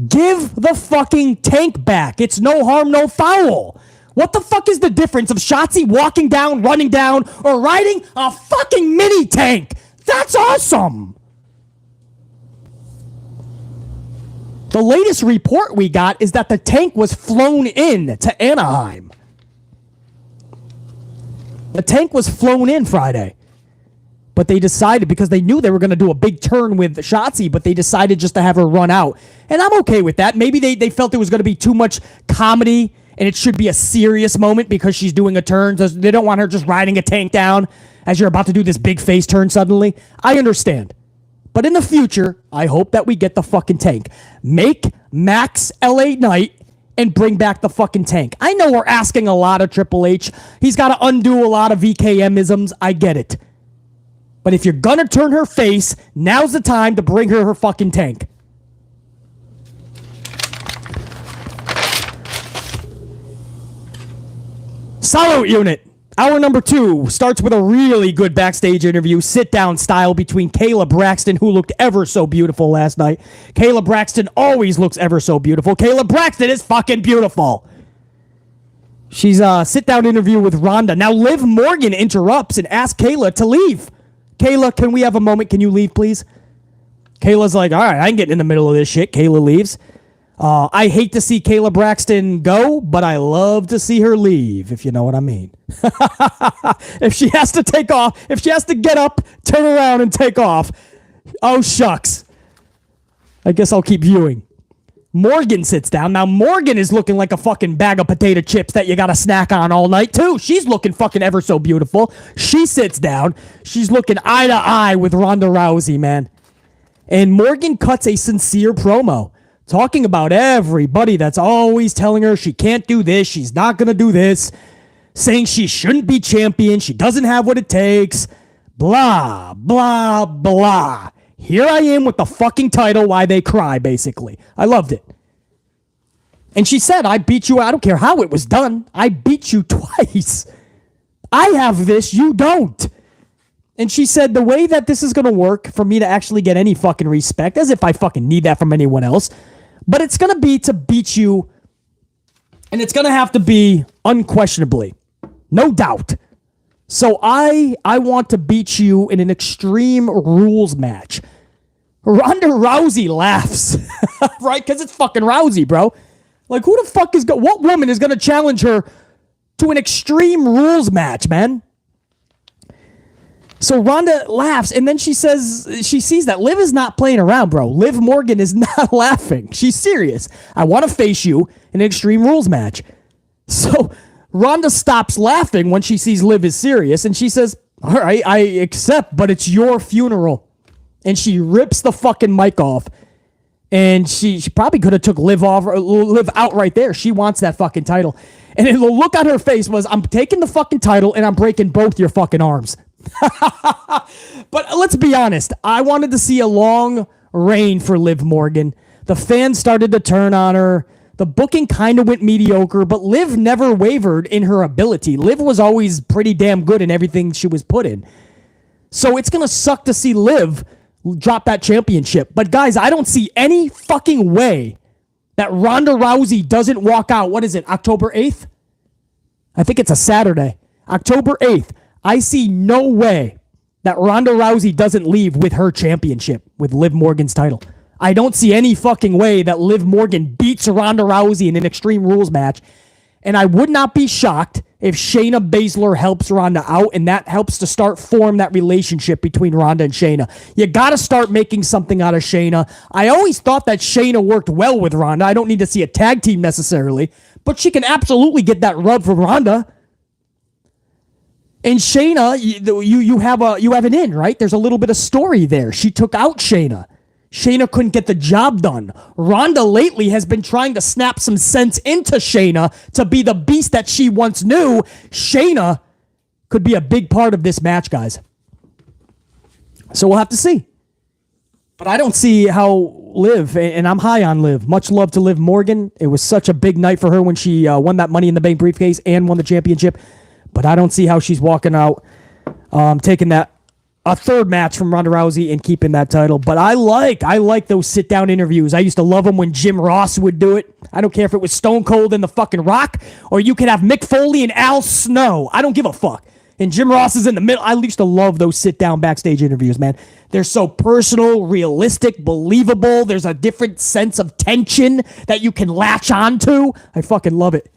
Give the fucking tank back. It's no harm, no foul. What the fuck is the difference of Shotzi walking down, running down, or riding a fucking mini tank? That's awesome. The latest report we got is that the tank was flown in to Anaheim. The tank was flown in Friday. But they decided, because they knew they were going to do a big turn with Shotzi, but they decided just to have her run out. And I'm okay with that. Maybe they felt there was going to be too much comedy and it should be a serious moment because she's doing a turn. They don't want her just riding a tank down as you're about to do this big face turn suddenly. I understand. But in the future, I hope that we get the fucking tank. Make Max LA Knight and bring back the fucking tank. I know we're asking a lot of Triple H. He's got to undo a lot of VKM-isms. I get it. But if you're gonna turn her face, now's the time to bring her fucking tank. Salute unit. Hour number 2 starts with a really good backstage interview, sit-down style between Kayla Braxton, who looked ever so beautiful last night. Kayla Braxton always looks ever so beautiful. Kayla Braxton is fucking beautiful. She's a sit-down interview with Ronda. Now Liv Morgan interrupts and asks Kayla to leave. Kayla, can we have a moment? Can you leave, please? Kayla's like, all right, I ain't getting in the middle of this shit. Kayla leaves. I hate to see Kayla Braxton go, but I love to see her leave, if you know what I mean. If she has to take off, if she has to get up, turn around, and take off, oh, shucks. I guess I'll keep viewing. Morgan sits down. Now, Morgan is looking like a fucking bag of potato chips that you got to snack on all night, too. She's looking fucking ever so beautiful. She sits down. She's looking eye to eye with Ronda Rousey, man. And Morgan cuts a sincere promo talking about everybody that's always telling her she can't do this, she's not going to do this, saying she shouldn't be champion, she doesn't have what it takes, blah, blah, blah. Here I am with the fucking title, why they cry, basically. I loved it. And she said, I beat you. I don't care how it was done. I beat you twice. I have this, you don't. And she said, the way that this is going to work for me to actually get any fucking respect, as if I fucking need that from anyone else, but it's going to be to beat you, and it's going to have to be unquestionably. No doubt. So I want to beat you in an Extreme Rules match. Ronda Rousey laughs, right? Because it's fucking Rousey, bro. Like, who the fuck what woman is going to challenge her to an Extreme Rules match, man. So Ronda laughs, and then she says she sees that Liv is not playing around, bro. Liv Morgan is not laughing. She's serious. I want to face you in an Extreme Rules match. So Ronda stops laughing when she sees Liv is serious, and she says, all right, I accept, but it's your funeral. And she rips the fucking mic off. And she probably could have took Liv out right there. She wants that fucking title. And the look on her face was, I'm taking the fucking title and I'm breaking both your fucking arms. But let's be honest. I wanted to see a long reign for Liv Morgan. The fans started to turn on her. The booking kind of went mediocre, but Liv never wavered in her ability. Liv was always pretty damn good in everything she was put in. So it's going to suck to see Liv drop that championship. But guys, I don't see any fucking way that Ronda Rousey doesn't walk out. What is it, October 8th? I think it's a Saturday. October 8th. I see no way that Ronda Rousey doesn't leave with her championship, with Liv Morgan's title. I don't see any fucking way that Liv Morgan beats Ronda Rousey in an Extreme Rules match. And I would not be shocked if Shayna Baszler helps Ronda out, and that helps to start form that relationship between Ronda and Shayna. You got to start making something out of Shayna. I always thought that Shayna worked well with Ronda. I don't need to see a tag team necessarily, but she can absolutely get that rub from Ronda. And Shayna, you have an in, right? There's a little bit of story there. She took out Shayna. Shayna couldn't get the job done. Ronda lately has been trying to snap some sense into Shayna to be the beast that she once knew. Shayna could be a big part of this match, guys. So we'll have to see. But I don't see how Liv, and I'm high on Liv. Much love to Liv Morgan. It was such a big night for her when she won that Money in the Bank briefcase and won the championship. But I don't see how she's walking out, taking that a third match from Ronda Rousey and keeping that title. But I like those sit-down interviews. I used to love them when Jim Ross would do it. I don't care if it was Stone Cold and the fucking Rock, or you could have Mick Foley and Al Snow. I don't give a fuck. And Jim Ross is in the middle. I used to love those sit-down backstage interviews, man. They're so personal, realistic, believable. There's a different sense of tension that you can latch onto. I fucking love it.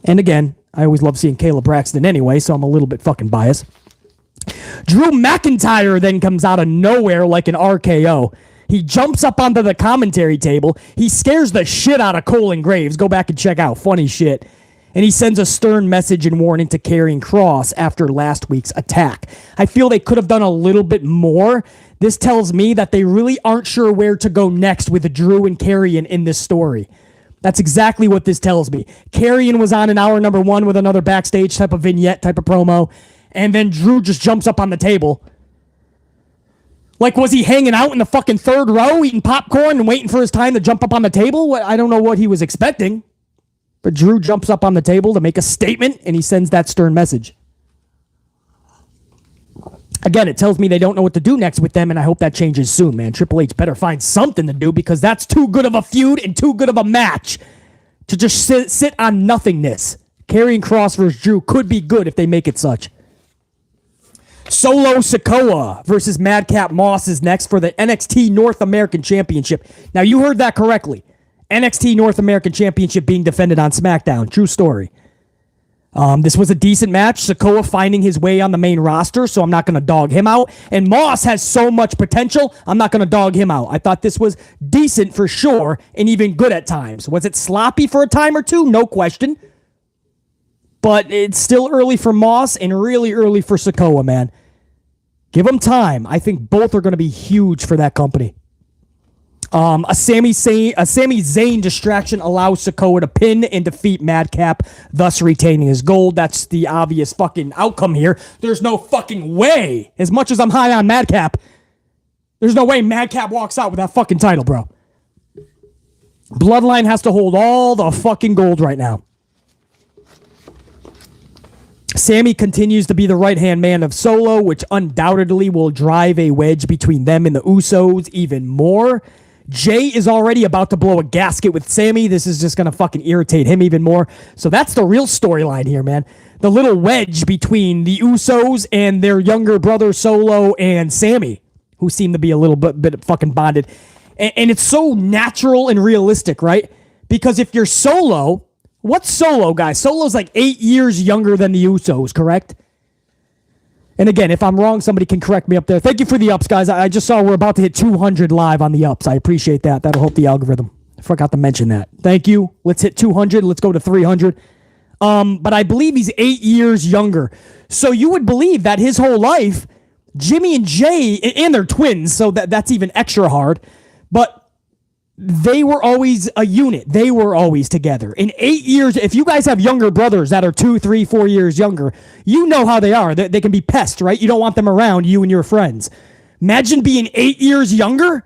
And again, I always love seeing Kayla Braxton anyway, so I'm a little bit fucking biased. Drew McIntyre then comes out of nowhere like an RKO. He jumps up onto the commentary table. He scares the shit out of Cole and Graves. Go back and check out. Funny shit. And he sends a stern message and warning to Karrion Kross after last week's attack. I feel they could have done a little bit more. This tells me that they really aren't sure where to go next with Drew and Karrion in this story. That's exactly what this tells me. Karrion was on in hour number 1 with another backstage type of vignette, type of promo. And then Drew just jumps up on the table. Like, was he hanging out in the fucking third row eating popcorn and waiting for his time to jump up on the table? I don't know what he was expecting. But Drew jumps up on the table to make a statement, and he sends that stern message. Again, it tells me they don't know what to do next with them, and I hope that changes soon, man. Triple H better find something to do, because that's too good of a feud and too good of a match to just sit on nothingness. Karrion Kross versus Drew could be good if they make it such. Solo Sikoa versus Madcap Moss is next for the NXT North American Championship. Now, you heard that correctly. NXT North American Championship being defended on SmackDown. True story. This was a decent match. Sikoa finding his way on the main roster, so I'm not going to dog him out. And Moss has so much potential, I'm not going to dog him out. I thought this was decent for sure, and even good at times. Was it sloppy for a time or two? No question. But it's still early for Moss and really early for Sikoa, man. Give them time. I think both are going to be huge for that company. A Sami Zayn distraction allows Sikoa to pin and defeat Madcap, thus retaining his gold. That's the obvious fucking outcome here. There's no fucking way, as much as I'm high on Madcap, there's no way Madcap walks out with that fucking title, bro. Bloodline has to hold all the fucking gold right now. Sami continues to be the right-hand man of Solo, which undoubtedly will drive a wedge between them and the Usos even more. Jay is already about to blow a gasket with Sami. This is just going to fucking irritate him even more. So that's the real storyline here, man. The little wedge between the Usos and their younger brother Solo and Sami, who seem to be a little bit fucking bonded. And it's so natural and realistic, right? Because if you're Solo, What's Solo, guys? Solo's like 8 years younger than the Usos, correct? And again, if I'm wrong, somebody can correct me up there. Thank you for the ups, guys. I just saw we're about to hit 200 live on the ups. I appreciate that. That'll help the algorithm. I forgot to mention that. Thank you. Let's hit 200. Let's go to 300. But I believe he's 8 years younger. So you would believe that his whole life, Jimmy and Jay, and they're twins, so that's even extra hard. But they were always a unit. They were always together. In 8 years, if you guys have younger brothers that are 2, 3, 4 years younger, you know how they are. They can be pests, right? You don't want them around, you and your friends. Imagine being 8 years younger.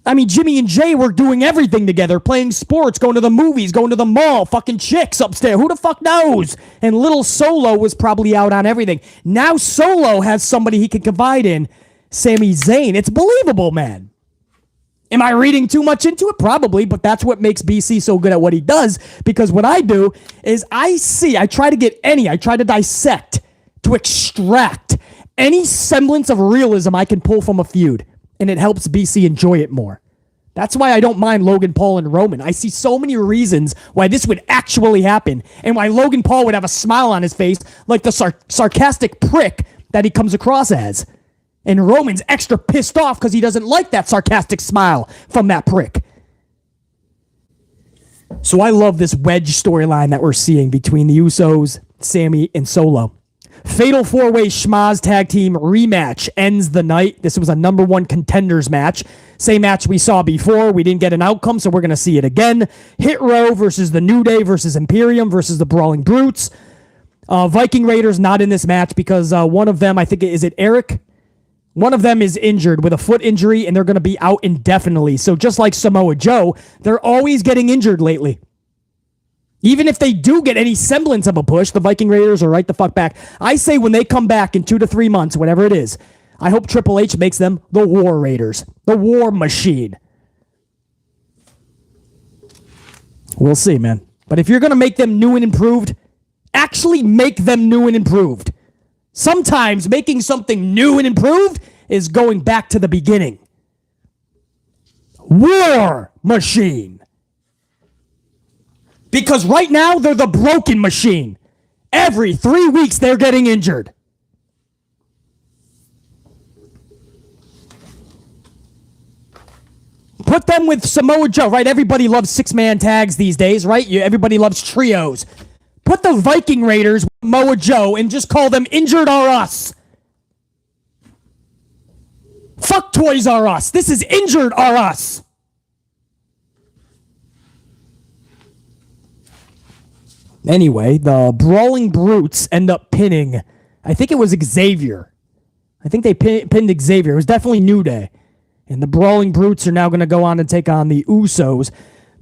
I mean, Jimmy and Jay were doing everything together, playing sports, going to the movies, going to the mall, fucking chicks upstairs. Who the fuck knows? And little Solo was probably out on everything. Now Solo has somebody he can confide in, Sami Zayn. It's believable, man. Am I reading too much into it? Probably, but that's what makes BC so good at what he does, because what I do is I try to dissect, to extract any semblance of realism I can pull from a feud, and it helps BC enjoy it more. That's why I don't mind Logan Paul and Roman. I see so many reasons why this would actually happen, and why Logan Paul would have a smile on his face like the sarcastic prick that he comes across as. And Roman's extra pissed off because he doesn't like that sarcastic smile from that prick. So I love this wedge storyline that we're seeing between the Usos, Sami, and Solo. Fatal 4-way shmoz tag team rematch ends the night. This was a number 1 contenders match. Same match we saw before. We didn't get an outcome, so we're going to see it again. Hit Row versus the New Day versus Imperium versus the Brawling Brutes. Viking Raiders not in this match because one of them, I think, is it Eric? One of them is injured with a foot injury, and they're going to be out indefinitely. So just like Samoa Joe, they're always getting injured lately. Even if they do get any semblance of a push, the Viking Raiders are right the fuck back. I say when they come back in 2 to 3 months, whatever it is, I hope Triple H makes them the War Raiders, the War Machine. We'll see, man. But if you're going to make them new and improved, actually make them new and improved. Sometimes making something new and improved is going back to the beginning. War Machine. Because right now, they're the broken machine. Every 3 weeks, they're getting injured. Put them with Samoa Joe, right? Everybody loves 6-man tags these days, right? Everybody loves trios. Put the Viking Raiders with Samoa Joe and just call them Injured R Us. Fuck Toys R Us. This is Injured R Us. Anyway, the Brawling Brutes end up pinning, I think it was Xavier. I think they pinned Xavier. It was definitely New Day. And the Brawling Brutes are now going to go on and take on the Usos.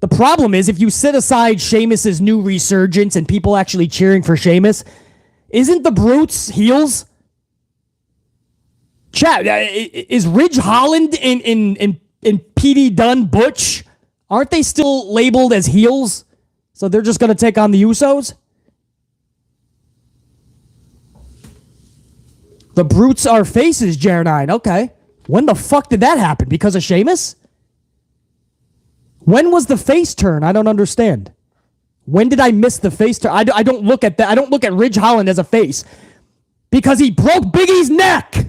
The problem is, if you set aside Sheamus's new resurgence and people actually cheering for Sheamus, isn't the Brutes heels? Chat, is Ridge Holland and PD Dunn Butch, aren't they still labeled as heels? So they're just going to take on the Usos? The Brutes are faces, Jer9. Okay. When the fuck did that happen? Because of Sheamus? When was the face turn? I don't understand. When did I miss the face turn? I don't look at that. I don't look at Ridge Holland as a face. Because he broke Big E's neck.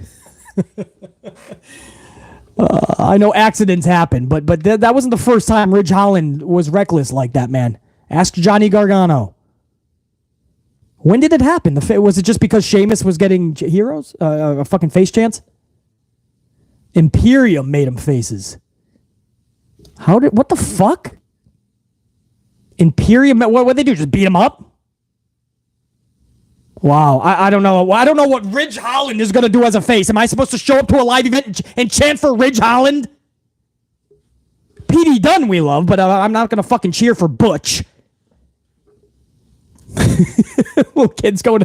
I know accidents happen, but that wasn't the first time Ridge Holland was reckless like that, man. Ask Johnny Gargano. When did it happen? Was it just because Sheamus was getting heroes? A fucking face chance? Imperium made him faces. What the fuck? Imperium, what'd they do? Just beat him up? Wow, I don't know. I don't know what Ridge Holland is going to do as a face. Am I supposed to show up to a live event and chant for Ridge Holland? PD Dunn we love, but I'm not going to fucking cheer for Butch. Little kids going,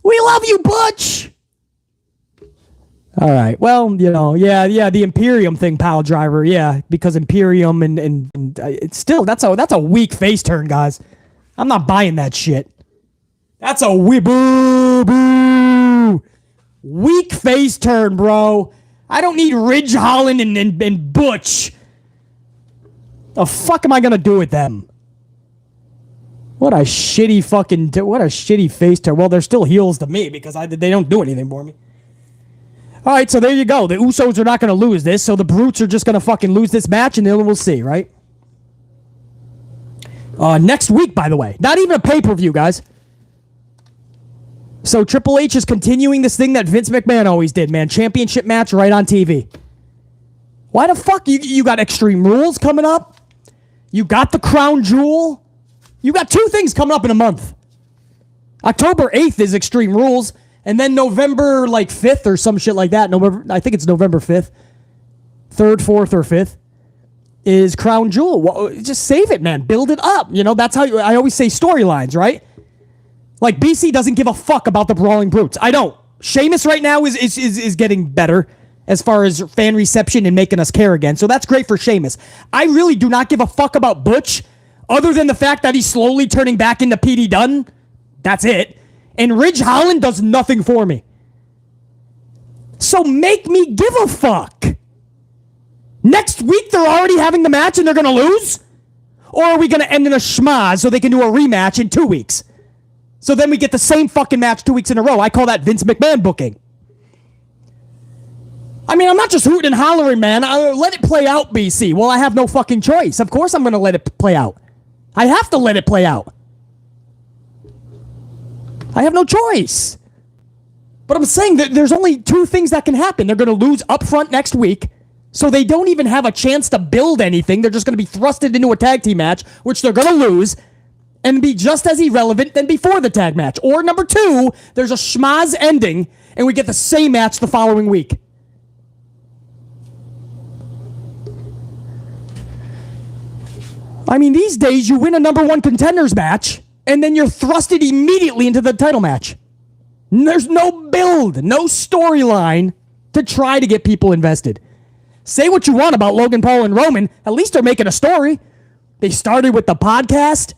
we love you, Butch! All right. Well, yeah, the Imperium thing, pile driver, yeah, because Imperium and it's still that's a weak face turn, guys. I'm not buying that shit. That's a weak face turn, bro. I don't need Ridge Holland and Butch The fuck am I going to do with them? What a shitty face turn. Well, they're still heels to me because they don't do anything for me. All right, so there you go. The Usos are not going to lose this, so the Brutes are just going to fucking lose this match, and then we'll see, right? Next week, by the way. Not even a pay-per-view, guys. So Triple H is continuing this thing that Vince McMahon always did, man. Championship match right on TV. Why the fuck? You got Extreme Rules coming up. You got the Crown Jewel. You got two things coming up in a month. October 8th is Extreme Rules, and then November, 5th or some shit like that. I think it's November 5th. 3rd, 4th, or 5th is Crown Jewel. Well, just save it, man. Build it up. That's how I always say storylines, right? Like, BC doesn't give a fuck about the Brawling Brutes. I don't. Sheamus right now is getting better as far as fan reception and making us care again. So that's great for Sheamus. I really do not give a fuck about Butch, other than the fact that he's slowly turning back into P.D. Dunne. That's it. And Ridge Holland does nothing for me. So make me give a fuck. Next week they're already having the match and they're going to lose? Or are we going to end in a shmoz so they can do a rematch in 2 weeks? So then we get the same fucking match 2 weeks in a row. I call that Vince McMahon booking. I mean, I'm not just hooting and hollering, man. Let it play out, BC. Well, I have no fucking choice. Of course I'm going to let it play out. I have to let it play out. I have no choice. But I'm saying that there's only two things that can happen. They're going to lose up front next week, so they don't even have a chance to build anything. They're just going to be thrusted into a tag team match, which they're going to lose, and be just as irrelevant than before the tag match. Or number two, there's a schmaz ending, and we get the same match the following week. I mean, these days, you win a number one contenders match, and then you're thrusted immediately into the title match. There's no build, no storyline to try to get people invested. Say what you want about Logan Paul and Roman, at least they're making a story. They started with the podcast.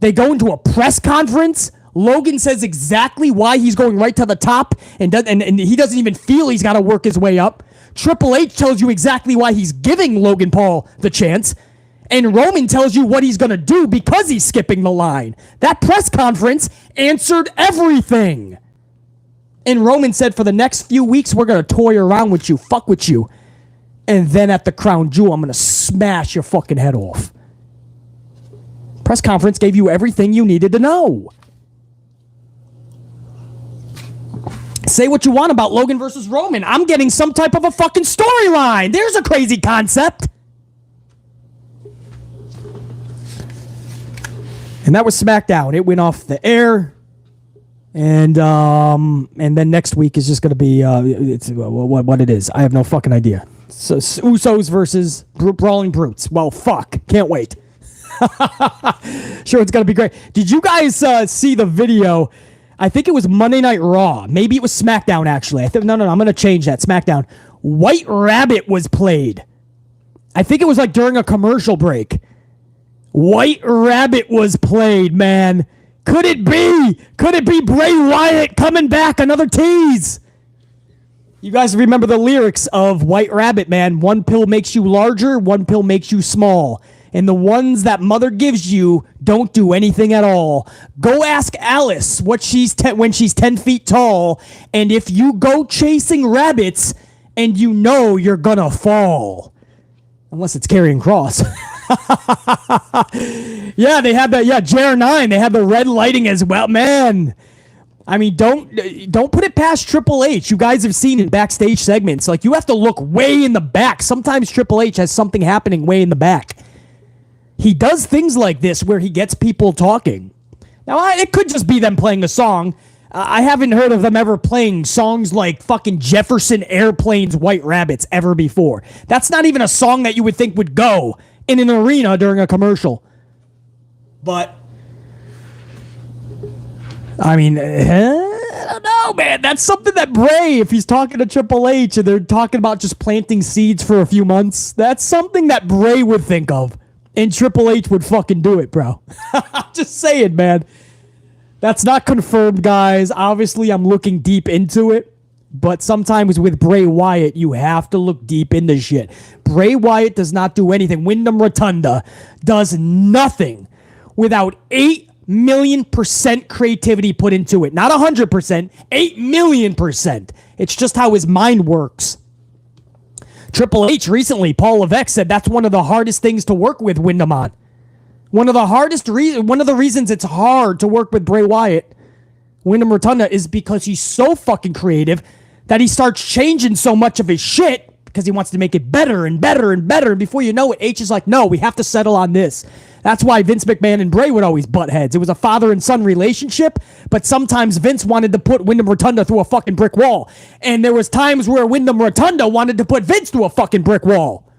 They go into a press conference. Logan says exactly why he's going right to the top, and he doesn't even feel he's got to work his way up. Triple H tells you exactly why he's giving Logan Paul the chance. And Roman tells you what he's going to do because he's skipping the line. That press conference answered everything. And Roman said, for the next few weeks, we're going to toy around with you, fuck with you. And then at the Crown Jewel, I'm going to smash your fucking head off. Press conference gave you everything you needed to know. Say what you want about Logan versus Roman. I'm getting some type of a fucking storyline. There's a crazy concept. And that was SmackDown. It went off the air, and then next week is just going to be it's what it is. I have no fucking idea. So Usos versus Brawling Brutes. Well, fuck, can't wait. Sure, it's going to be great. Did you guys see the video? I think it was Monday Night Raw. Maybe it was SmackDown actually. No, I'm going to change that. SmackDown. White Rabbit was played. I think it was like during a commercial break. White Rabbit was played, man. Could it be? Could it be Bray Wyatt coming back? Another tease. You guys remember the lyrics of White Rabbit, man. One pill makes you larger, one pill makes you small. And the ones that mother gives you don't do anything at all. Go ask Alice what when she's 10 feet tall. And if you go chasing rabbits and you know you're gonna fall. Unless it's Karrion Kross. Yeah, they had that. Yeah, JR9. They had the red lighting as well, man. I mean, don't put it past Triple H. You guys have seen in backstage segments, like you have to look way in the back. Sometimes Triple H has something happening way in the back. He does things like this where he gets people talking. Now, it could just be them playing a song. I haven't heard of them ever playing songs like fucking Jefferson Airplane's White Rabbits ever before. That's not even a song that you would think would go in an arena during a commercial. But, I mean, I don't know, man. That's something that Bray, if he's talking to Triple H and they're talking about just planting seeds for a few months, that's something that Bray would think of. And Triple H would fucking do it, bro. Just saying, man. That's not confirmed, guys. Obviously, I'm looking deep into it. but sometimes with Bray Wyatt, you have to look deep into shit. Bray Wyatt does not do anything. Wyndham Rotunda does nothing without 8,000,000% creativity put into it. Not 100%, 8,000,000%. It's just how his mind works. Triple H recently, Paul Levesque said that's one of the hardest things to work with Wyndham on. One of the reasons it's hard to work with Bray Wyatt, Wyndham Rotunda, is because he's so fucking creative that he starts changing so much of his shit because he wants to make it better and better and better. And before you know it, H is like, no, we have to settle on this. That's why Vince McMahon and Bray would always butt heads. It was a father and son relationship, but sometimes Vince wanted to put Wyndham Rotunda through a fucking brick wall. And there was times where Wyndham Rotunda wanted to put Vince through a fucking brick wall.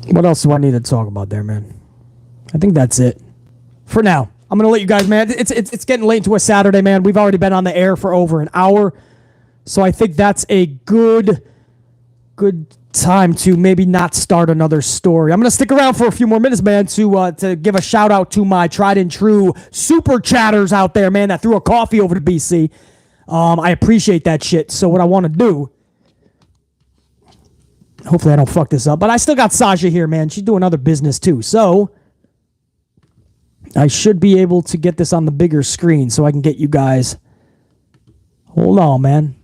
What else do I need to talk about there, man? I think that's it. For now. I'm going to let you guys, man. It's getting late into a Saturday, man. We've already been on the air for over an hour. So I think that's a good time to maybe not start another story. I'm going to stick around for a few more minutes, man, to give a shout out to my tried and true super chatters out there, man, that threw a coffee over to BC. I appreciate that shit. So what I want to do, hopefully I don't fuck this up, but I still got Sasha here, man. She's doing other business too. So I should be able to get this on the bigger screen so I can get you guys. Hold on, man.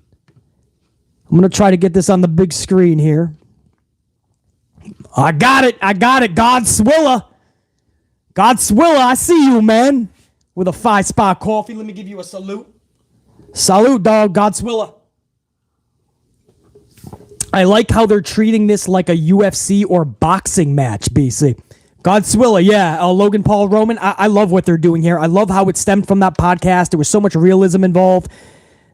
I'm going to try to get this on the big screen here. I got it. Godswilla, I see you, man. With a 5-spot coffee. Let me give you a salute. Salute, dog. Godswilla. I like how they're treating this like a UFC or boxing match, BC. Godswilla, yeah. Logan Paul, Roman. I love what they're doing here. I love how it stemmed from that podcast. There was so much realism involved.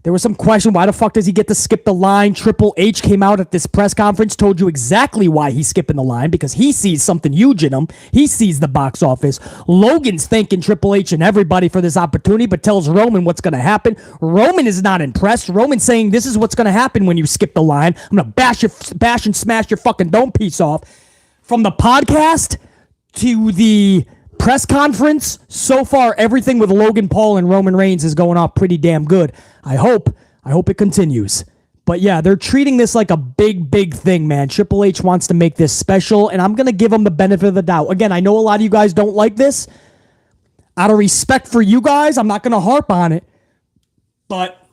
There was some question, why the fuck does he get to skip the line? Triple H came out at this press conference, told you exactly why he's skipping the line, because he sees something huge in him. He sees the box office. Logan's thanking Triple H and everybody for this opportunity, but tells Roman what's going to happen. Roman is not impressed. Roman's saying, this is what's going to happen when you skip the line. I'm going to bash and smash your fucking dome piece off. From the podcast to the press conference, so far everything with Logan Paul and Roman Reigns is going off pretty damn good. I hope it continues. But yeah, they're treating this like a big thing, man. Triple H wants to make this special, and I'm going to give him the benefit of the doubt. Again, I know a lot of you guys don't like this. Out of respect for you guys, I'm not going to harp on it. But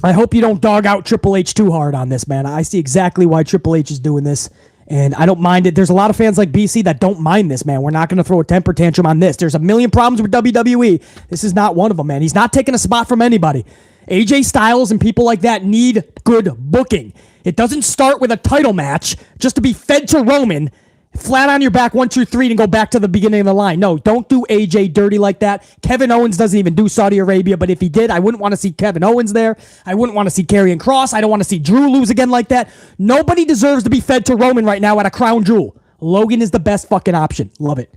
I hope you don't dog out Triple H too hard on this, man. I see exactly why Triple H is doing this. And I don't mind it. There's a lot of fans like BC that don't mind this, man. We're not going to throw a temper tantrum on this. There's a million problems with WWE. This is not one of them, man. He's not taking a spot from anybody. AJ Styles and people like that need good booking. It doesn't start with a title match just to be fed to Roman, flat on your back, 1, 2, 3, and go back to the beginning of the line. No, don't do AJ dirty like that. Kevin Owens doesn't even do Saudi Arabia, but if he did, I wouldn't want to see Kevin Owens there. I wouldn't want to see Karrion Kross. I don't want to see Drew lose again like that. Nobody deserves to be fed to Roman right now at a Crown Jewel. Logan is the best fucking option. Love it.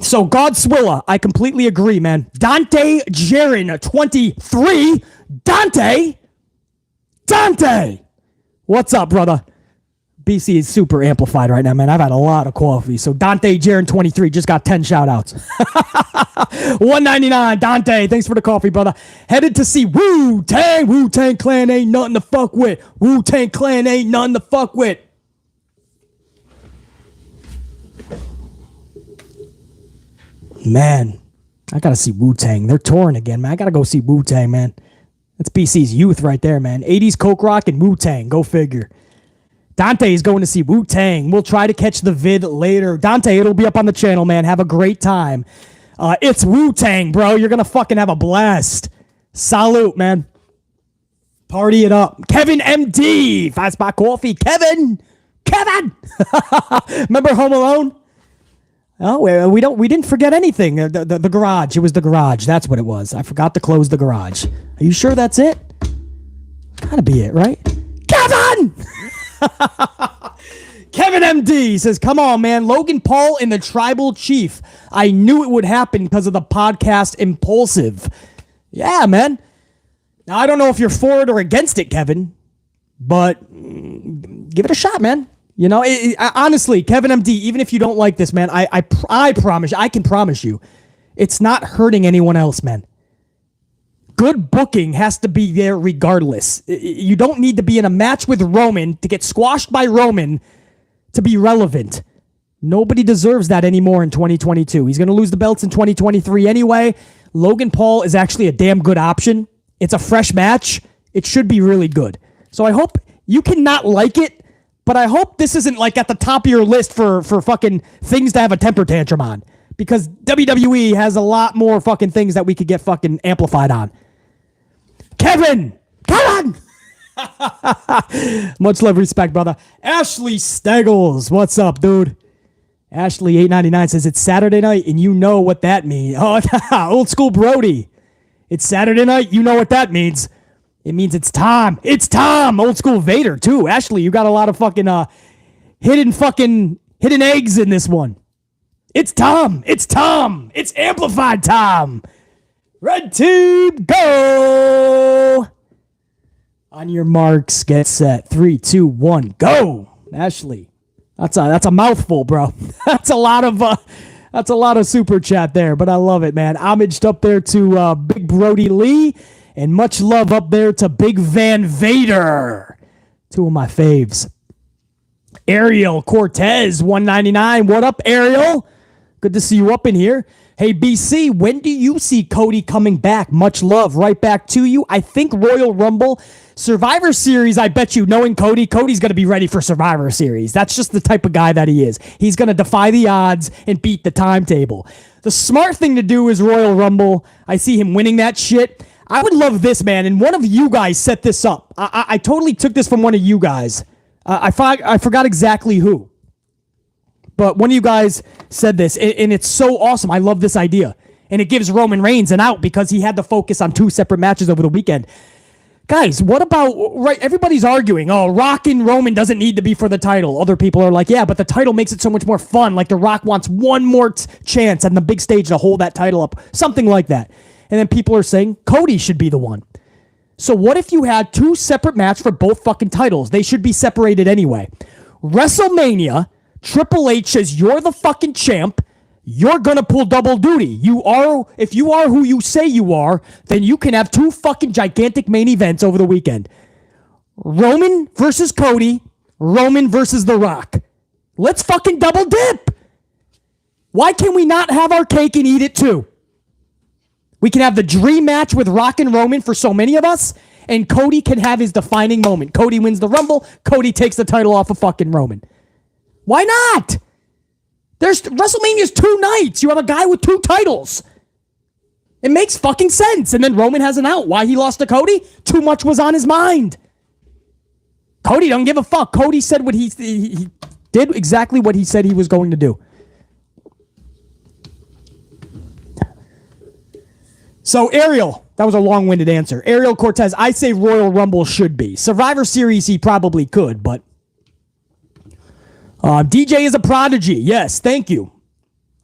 So, Godswilla, I completely agree, man. Dante Jaron, 23. Dante! What's up, brother? BC is super amplified right now, man. I've had a lot of coffee. So Dante Jaron 23 just got 10 shout outs. $1.99. Dante, thanks for the coffee, brother. Headed to see Wu-Tang. Wu-Tang Clan ain't nothing to fuck with. Wu-Tang Clan ain't nothing to fuck with. Man, I gotta see Wu-Tang. They're touring again, man. I gotta go see Wu-Tang, man. That's BC's youth right there, man. 80s Coke Rock and Wu-Tang. Go figure. Dante is going to see Wu-Tang. We'll try to catch the vid later. Dante, it'll be up on the channel, man. Have a great time. It's Wu-Tang, bro. You're going to fucking have a blast. Salute, man. Party it up. Kevin MD. 5-spot coffee. Kevin. Remember Home Alone? Oh, we didn't forget anything. The garage. It was the garage. That's what it was. I forgot to close the garage. Are you sure that's it? Gotta be it, right? Kevin! Kevin MD says, come on, man. Logan Paul and the Tribal Chief. I knew it would happen because of the podcast Impulsive. Yeah, man. Now, I don't know if you're for it or against it, Kevin, but give it a shot, man. You know, honestly, Kevin MD, even if you don't like this, man, I promise you, I can promise you, it's not hurting anyone else, man. Good booking has to be there regardless. You don't need to be in a match with Roman to get squashed by Roman to be relevant. Nobody deserves that anymore in 2022. He's going to lose the belts in 2023 anyway. Logan Paul is actually a damn good option. It's a fresh match. It should be really good. So I hope you cannot like it, but I hope this isn't like at the top of your list for fucking things to have a temper tantrum on. Because WWE has a lot more fucking things that we could get fucking amplified on. Kevin! Come on! Much love, respect, brother. Ashley Steggles, what's up, dude? Ashley 899 says it's Saturday night and you know what that means. Oh, old school Brody. It's Saturday night, you know what that means. It means it's time. It's time. Old school Vader, too. Ashley, you got a lot of fucking hidden eggs in this one. It's Tom. It's Tom. It's amplified Tom. Red team, go. On your marks, get set. 3, 2, 1, go. Ashley, that's a mouthful, bro. That's a lot of super chat there, but I love it, man. Homaged up there to Big Brody Lee. And much love up there to Big Van Vader. Two of my faves. Ariel Cortez, 199. What up, Ariel? Good to see you up in here. Hey, BC, when do you see Cody coming back? Much love. Right back to you. I think Royal Rumble. Survivor Series, I bet you, knowing Cody, Cody's going to be ready for Survivor Series. That's just the type of guy that he is. He's going to defy the odds and beat the timetable. The smart thing to do is Royal Rumble. I see him winning that shit. I would love this, man, and one of you guys set this up. I totally took this from one of you guys. I forgot exactly who. But one of you guys said this, and it's so awesome. I love this idea. And it gives Roman Reigns an out because he had to focus on 2 separate matches over the weekend. Guys, what about, right, everybody's arguing, oh, Rock and Roman doesn't need to be for the title. Other people are like, yeah, but the title makes it so much more fun. Like The Rock wants one more chance on the big stage to hold that title up. Something like that. And then people are saying Cody should be the one. So what if you had 2 separate matches for both fucking titles? They should be separated anyway. WrestleMania, Triple H says you're the fucking champ. You're going to pull double duty. If you are who you say you are, then you can have 2 fucking gigantic main events over the weekend. Roman versus Cody, Roman versus The Rock. Let's fucking double dip. Why can we not have our cake and eat it too? We can have the dream match with Rock and Roman for so many of us, and Cody can have his defining moment. Cody wins the Rumble. Cody takes the title off of fucking Roman. Why not? WrestleMania's 2 nights. You have a guy with 2 titles. It makes fucking sense. And then Roman has an out. Why he lost to Cody? Too much was on his mind. Cody don't give a fuck. Cody said what he did exactly what he said he was going to do. So, Ariel, that was a long-winded answer. Ariel Cortez, I say Royal Rumble should be. Survivor Series, he probably could, but... DJ is a prodigy. Yes, thank you.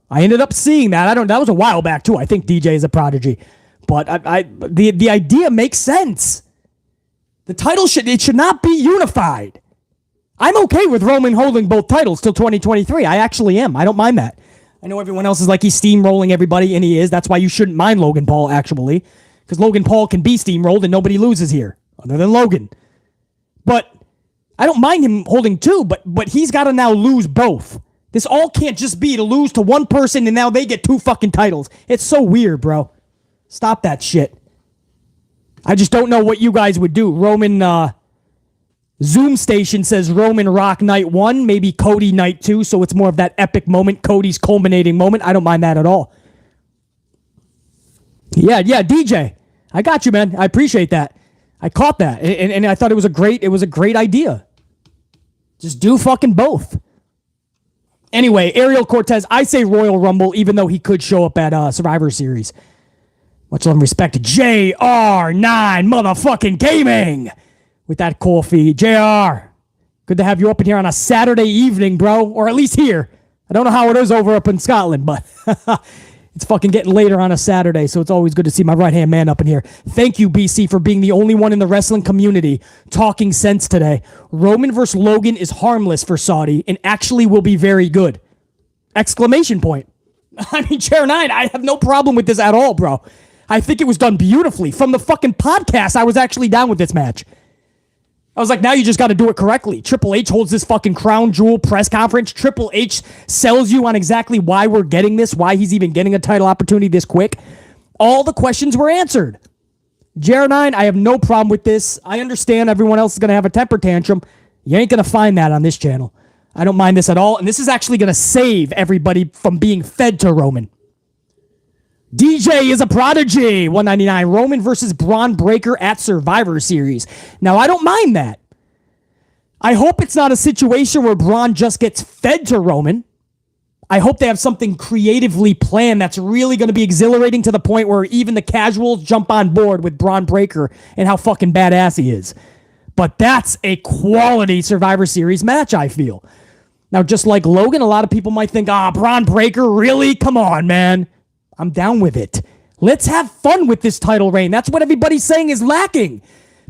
I ended up seeing that. That was a while back, too. I think DJ is a prodigy. But the idea makes sense. The title should not be unified. I'm okay with Roman holding both titles till 2023. I actually am. I don't mind that. I know everyone else is like he's steamrolling everybody, and he is. That's why you shouldn't mind Logan Paul, actually. Because Logan Paul can be steamrolled, and nobody loses here, other than Logan. But I don't mind him holding 2, but he's got to now lose both. This all can't just be to lose to one person, and now they get 2 fucking titles. It's so weird, bro. Stop that shit. I just don't know what you guys would do. Roman, Zoom Station says Roman Rock night 1, maybe Cody night 2, so it's more of that epic moment, Cody's culminating moment. I don't mind that at all. Yeah, DJ. I got you, man. I appreciate that. I caught that, and I thought it was a great idea. Just do fucking both. Anyway, Ariel Cortez, I say Royal Rumble, even though he could show up at Survivor Series. Much love and respect to JR9 motherfucking gaming. With that coffee. JR, good to have you up in here on a Saturday evening, bro. Or at least here. I don't know how it is over up in Scotland, but It's fucking getting later on a Saturday, so it's always good to see my right-hand man up in here. Thank you, BC, for being the only one in the wrestling community talking sense today. Roman versus Logan is harmless for Saudi and actually will be very good. Exclamation point. I mean, Chair 9, I have no problem with this at all, bro. I think it was done beautifully. From the fucking podcast, I was actually down with this match. I was like, now you just got to do it correctly. Triple H holds this fucking Crown Jewel press conference. Triple H sells you on exactly why we're getting this, why he's even getting a title opportunity this quick. All the questions were answered. JR9, I have no problem with this. I understand everyone else is going to have a temper tantrum. You ain't going to find that on this channel. I don't mind this at all. And this is actually going to save everybody from being fed to Roman. DJ is a prodigy. 199. Roman versus Braun Breaker at Survivor Series. Now, I don't mind that. I hope it's not a situation where Braun just gets fed to Roman. I hope they have something creatively planned that's really going to be exhilarating to the point where even the casuals jump on board with Braun Breaker and how fucking badass he is. But that's a quality Survivor Series match, I feel. Now, just like Logan, a lot of people might think, Braun Breaker, really? Come on, man. I'm down with it. Let's have fun with this title reign. That's what everybody's saying is lacking.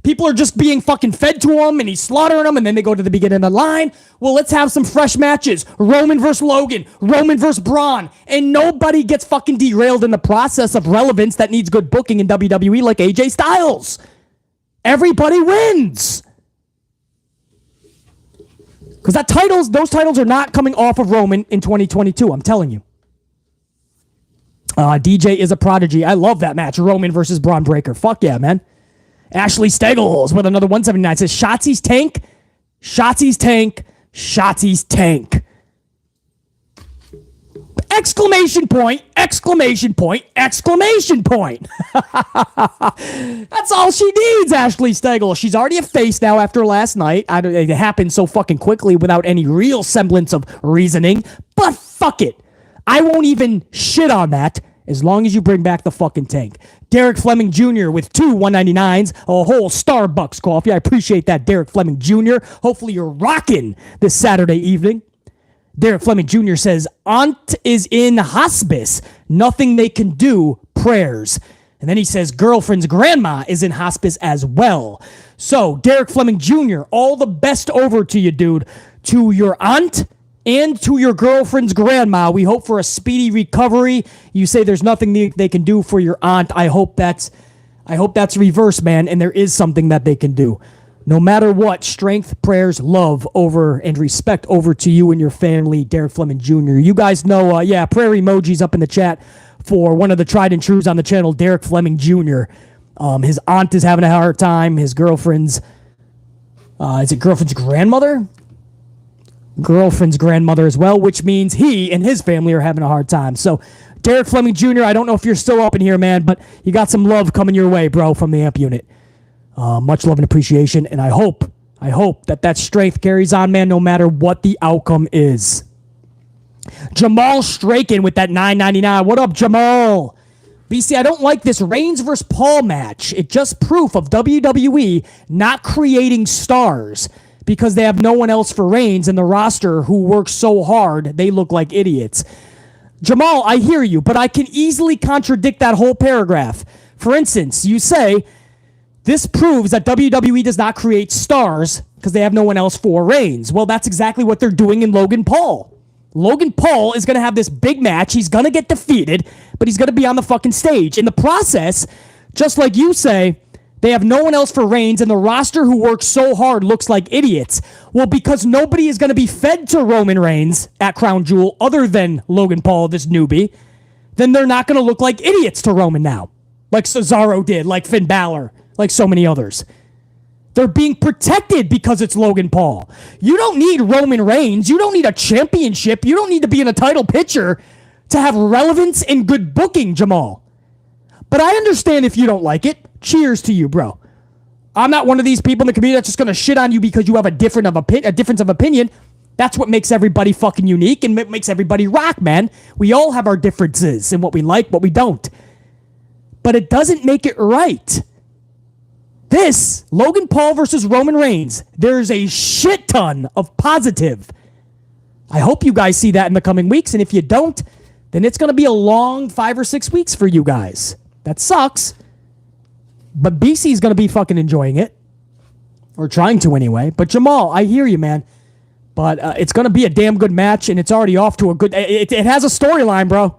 People are just being fucking fed to him and he's slaughtering them and then they go to the beginning of the line. Well, let's have some fresh matches. Roman versus Logan. Roman versus Braun. And nobody gets fucking derailed in the process of relevance that needs good booking in WWE like AJ Styles. Everybody wins. Because those titles are not coming off of Roman in 2022. I'm telling you. DJ is a prodigy. I love that match. Roman versus Braun Breaker. Fuck yeah, man. Ashley Steggles with another 179 says, Shotzi's tank. Shotzi's tank. Shotzi's tank. Exclamation point. Exclamation point. Exclamation point. That's all she needs, Ashley Steggles. She's already a face now after last night. It happened so fucking quickly without any real semblance of reasoning. But fuck it. I won't even shit on that as long as you bring back the fucking tank. Derek Fleming Jr. with 2 199s, a whole Starbucks coffee. I appreciate that, Derek Fleming Jr. Hopefully you're rocking this Saturday evening. Derek Fleming Jr. says, Aunt is in hospice. Nothing they can do. Prayers. And then he says, girlfriend's grandma is in hospice as well. So, Derek Fleming Jr., all the best over to you, dude. To your aunt and to your girlfriend's grandma, we hope for a speedy recovery. You say there's nothing they can do for your aunt. I hope that's reverse, man, and there is something that they can do. No matter what, strength, prayers, love over and respect over to you and your family, Derek Fleming Jr. You guys know, prayer emojis up in the chat for one of the tried and trues on the channel, Derek Fleming Jr. His aunt is having a hard time. His girlfriend's, is it girlfriend's grandmother? Girlfriend's grandmother as well, which means he and his family are having a hard time. So, Derek Fleming Jr., I don't know if you're still up in here, man, but you got some love coming your way, bro, from the AMP unit. Much love and appreciation, and I hope that strength carries on, man, no matter what the outcome is. Jamal Straken with that $9.99. What up, Jamal? BC, I don't like this Reigns versus Paul match. It's just proof of WWE not creating stars because they have no one else for Reigns in the roster who works so hard, they look like idiots. Jamal, I hear you, but I can easily contradict that whole paragraph. For instance, you say, this proves that WWE does not create stars because they have no one else for Reigns. Well, that's exactly what they're doing in Logan Paul. Logan Paul is going to have this big match. He's going to get defeated, but he's going to be on the fucking stage. In the process, just like you say, they have no one else for Reigns, and the roster who works so hard looks like idiots. Well, because nobody is going to be fed to Roman Reigns at Crown Jewel other than Logan Paul, this newbie, then they're not going to look like idiots to Roman now. Like Cesaro did, like Finn Balor, like so many others. They're being protected because it's Logan Paul. You don't need Roman Reigns. You don't need a championship. You don't need to be in a title picture to have relevance and good booking, Jamal. But I understand if you don't like it. Cheers to you, bro. I'm not one of these people in the community that's just going to shit on you because you have a difference of opinion. That's what makes everybody fucking unique and makes everybody rock, man. We all have our differences in what we like, what we don't. But it doesn't make it right. This, Logan Paul versus Roman Reigns, there's a shit ton of positive. I hope you guys see that in the coming weeks, and if you don't, then it's going to be a long 5 or 6 weeks for you guys. That sucks. But BC is going to be fucking enjoying it. Or trying to anyway. But Jamal, I hear you, man. But it's going to be a damn good match, and it's already off to a good... It has a storyline, bro.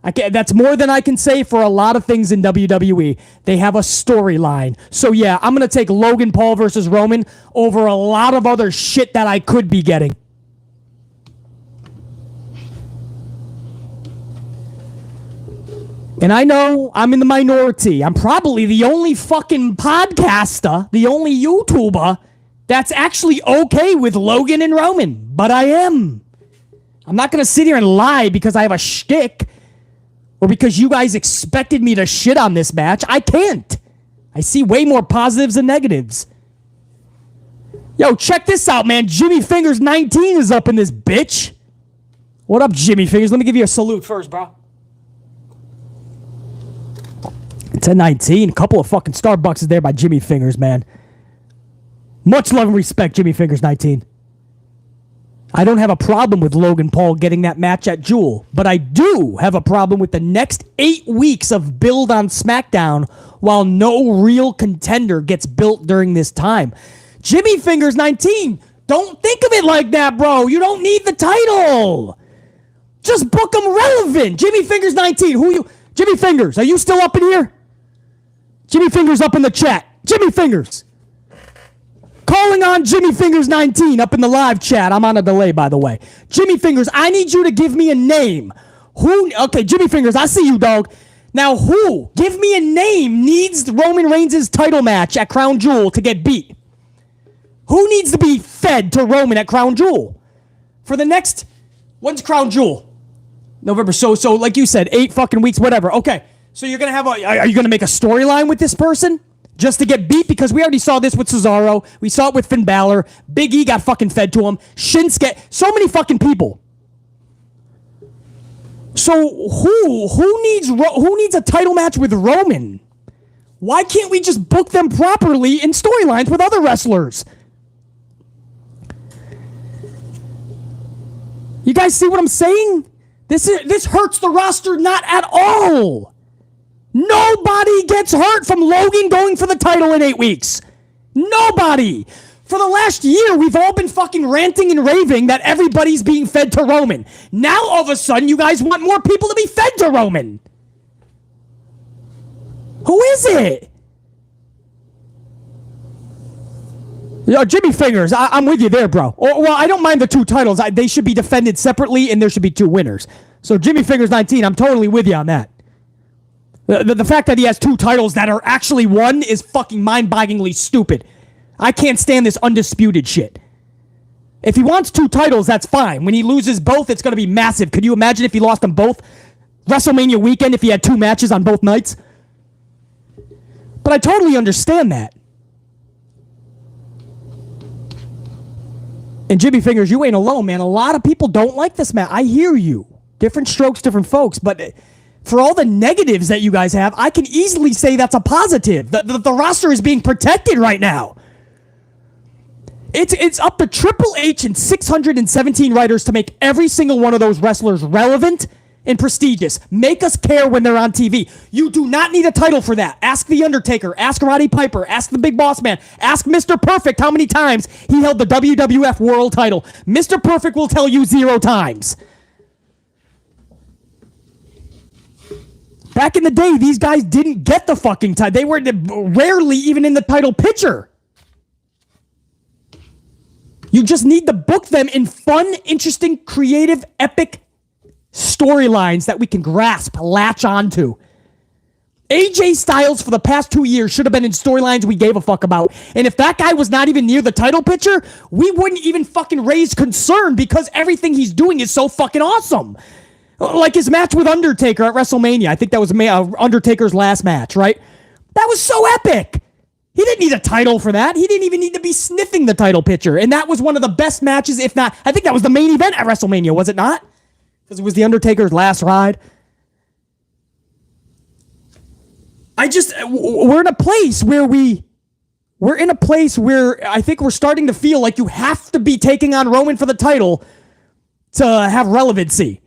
That's more than I can say for a lot of things in WWE. They have a storyline. So yeah, I'm going to take Logan Paul versus Roman over a lot of other shit that I could be getting. And I know I'm in the minority. I'm probably the only fucking podcaster, the only YouTuber that's actually okay with Logan and Roman. But I am. I'm not going to sit here and lie because I have a shtick or because you guys expected me to shit on this match. I can't. I see way more positives than negatives. Yo, check this out, man. Jimmy Fingers 19 is up in this bitch. What up, Jimmy Fingers? Let me give you a salute first, bro. 10-19, a couple of fucking Starbucks is there by Jimmy Fingers, man. Much love and respect, Jimmy Fingers 19. I don't have a problem with Logan Paul getting that match at Jewel, but I do have a problem with the next 8 weeks of build on SmackDown while no real contender gets built during this time. Jimmy Fingers 19, don't think of it like that, bro. You don't need the title. Just book them relevant. Jimmy Fingers 19, who you... Jimmy Fingers, are you still up in here? Jimmy Fingers up in the chat. Jimmy Fingers. Calling on Jimmy Fingers 19 up in the live chat. I'm on a delay, by the way. Jimmy Fingers, I need you to give me a name. Who? Okay, Jimmy Fingers, I see you, dog. Now, who? Give me a name needs Roman Reigns' title match at Crown Jewel to get beat. Who needs to be fed to Roman at Crown Jewel? For the next... When's Crown Jewel? November. So like you said, 8 fucking weeks, whatever. Okay. So you're going to have are you going to make a storyline with this person just to get beat? Because we already saw this with Cesaro. We saw it with Finn Balor. Big E got fucking fed to him. Shinsuke. So many fucking people. So who needs a title match with Roman? Why can't we just book them properly in storylines with other wrestlers? You guys see what I'm saying? This hurts the roster not at all. Nobody gets hurt from Logan going for the title in 8 weeks. Nobody. For the last year, we've all been fucking ranting and raving that everybody's being fed to Roman. Now, all of a sudden, you guys want more people to be fed to Roman. Who is it? Yo, Jimmy Fingers, I'm with you there, bro. Well, I don't mind the 2 titles. They should be defended separately, and there should be 2 winners. So Jimmy Fingers 19, I'm totally with you on that. The fact that he has 2 titles that are actually won is fucking mind-bogglingly stupid. I can't stand this undisputed shit. If he wants 2 titles, that's fine. When he loses both, it's going to be massive. Could you imagine if he lost them both? WrestleMania weekend, if he had 2 matches on both nights? But I totally understand that. And Jimmy Fingers, you ain't alone, man. A lot of people don't like this match. I hear you. Different strokes, different folks. But for all the negatives that you guys have, I can easily say that's a positive. The roster is being protected right now. It's up to Triple H and 617 writers to make every single one of those wrestlers relevant and prestigious. Make us care when they're on TV. You do not need a title for that. Ask The Undertaker. Ask Roddy Piper. Ask the Big Boss Man. Ask Mr. Perfect how many times he held the WWF World title. Mr. Perfect will tell you 0 times. Back in the day, these guys didn't get the fucking title. They were rarely even in the title picture. You just need to book them in fun, interesting, creative, epic storylines that we can grasp, latch onto. AJ Styles for the past 2 years should have been in storylines we gave a fuck about. And if that guy was not even near the title picture, we wouldn't even fucking raise concern because everything he's doing is so fucking awesome. Like his match with Undertaker at WrestleMania. I think that was Undertaker's last match, right? That was so epic. He didn't need a title for that. He didn't even need to be sniffing the title picture. And that was one of the best matches, if not, I think that was the main event at WrestleMania, was it not? Because it was the Undertaker's last ride. We're in a place where I think we're starting to feel like you have to be taking on Roman for the title to have relevancy.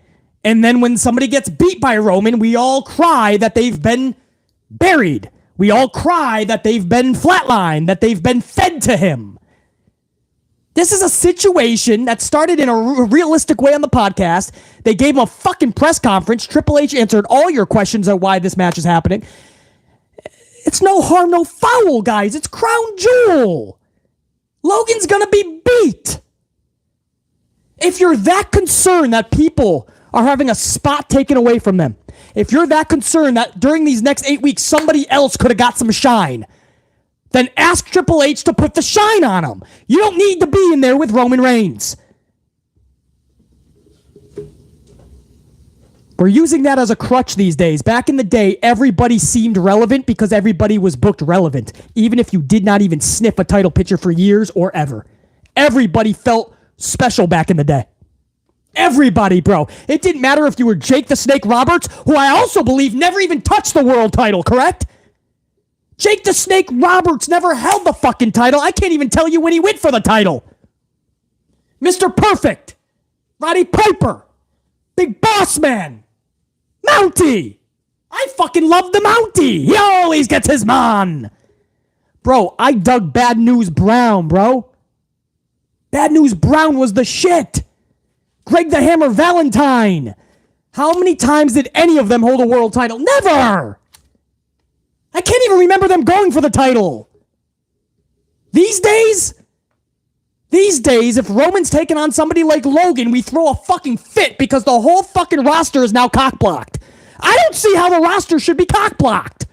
And then when somebody gets beat by Roman, we all cry that they've been buried. We all cry that they've been flatlined, that they've been fed to him. This is a situation that started in a realistic way on the podcast. They gave him a fucking press conference. Triple H answered all your questions on why this match is happening. It's no harm, no foul, guys. It's Crown Jewel. Logan's gonna be beat. If you're that concerned that people are having a spot taken away from them, if you're that concerned that during these next 8 weeks somebody else could have got some shine, then ask Triple H to put the shine on him. You don't need to be in there with Roman Reigns. We're using that as a crutch these days. Back in the day, everybody seemed relevant because everybody was booked relevant, even if you did not even sniff a title picture for years or ever. Everybody felt special back in the day. Everybody, bro. It didn't matter if you were Jake the Snake Roberts, who I also believe never even touched the world title, correct? Jake the Snake Roberts never held the fucking title. I can't even tell you when he went for the title. Mr. Perfect. Roddy Piper. Big Boss Man. Mountie. I fucking love the Mountie. He always gets his man. Bro, I dug Bad News Brown, bro. Bad News Brown was the shit. Greg the Hammer Valentine. How many times did any of them hold a world title? Never! I can't even remember them going for the title. These days, if Roman's taking on somebody like Logan, we throw a fucking fit because the whole fucking roster is now cock-blocked. I don't see how the roster should be cock-blocked.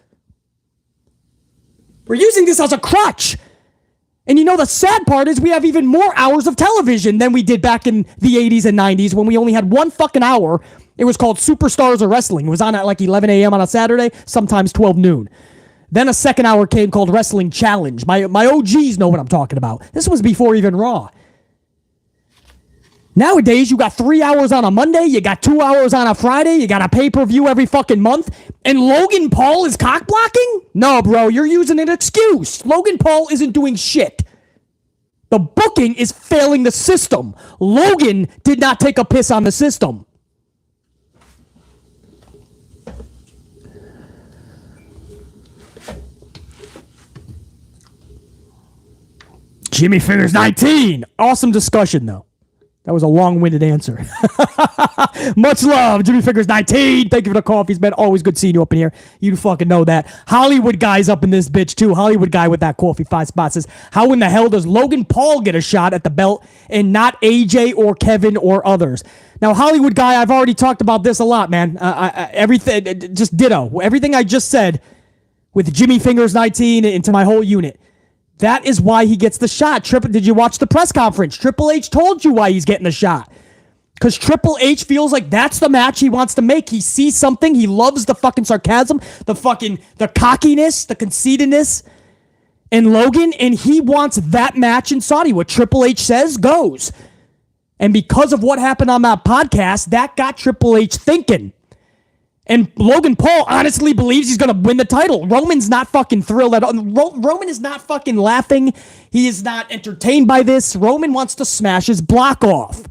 We're using this as a crutch. And you know the sad part is we have even more hours of television than we did back in the 80s and 90s when we only had one fucking hour. It was called Superstars of Wrestling. It was on at like 11 a.m. on a Saturday, sometimes 12 noon. Then a second hour came called Wrestling Challenge. My OGs know what I'm talking about. This was before even Raw. Nowadays, you got 3 hours on a Monday, you got 2 hours on a Friday, you got a pay-per-view every fucking month, and Logan Paul is cock-blocking? No, bro, you're using an excuse. Logan Paul isn't doing shit. The booking is failing the system. Logan did not take a piss on the system. Jimmy Fingers 19. Awesome discussion, though. That was a long-winded answer. Much love, Jimmy Fingers 19. Thank you for the coffees, man. Always good seeing you up in here. You fucking know that. Hollywood guy's up in this bitch, too. Hollywood guy with that coffee 5 spots says, how in the hell does Logan Paul get a shot at the belt and not AJ or Kevin or others? Now, Hollywood guy, I've already talked about this a lot, man. Everything, just ditto. Everything I just said with Jimmy Fingers 19 into my whole unit. That is why he gets the shot. Did you watch the press conference? Triple H told you why he's getting the shot. Because Triple H feels like that's the match he wants to make. He sees something. He loves the fucking sarcasm, the cockiness, the conceitedness in Logan, and he wants that match in Saudi. What Triple H says goes. And because of what happened on that podcast, that got Triple H thinking. And Logan Paul honestly believes he's going to win the title. Roman's not fucking thrilled at all. Roman is not fucking laughing. He is not entertained by this. Roman wants to smash his block off.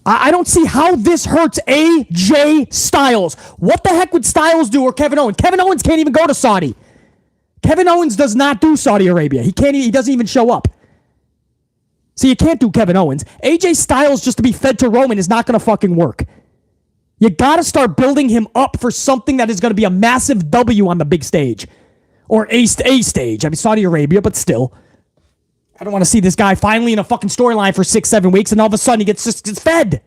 I don't see how this hurts AJ Styles. What the heck would Styles do or Kevin Owens? Kevin Owens can't even go to Saudi. Kevin Owens does not do Saudi Arabia. He doesn't even show up. So you can't do Kevin Owens. AJ Styles just to be fed to Roman is not going to fucking work. You got to start building him up for something that is going to be a massive W on the big stage. Or A stage. I mean, Saudi Arabia, but still. I don't want to see this guy finally in a fucking storyline for 6-7 weeks and all of a sudden he gets fed.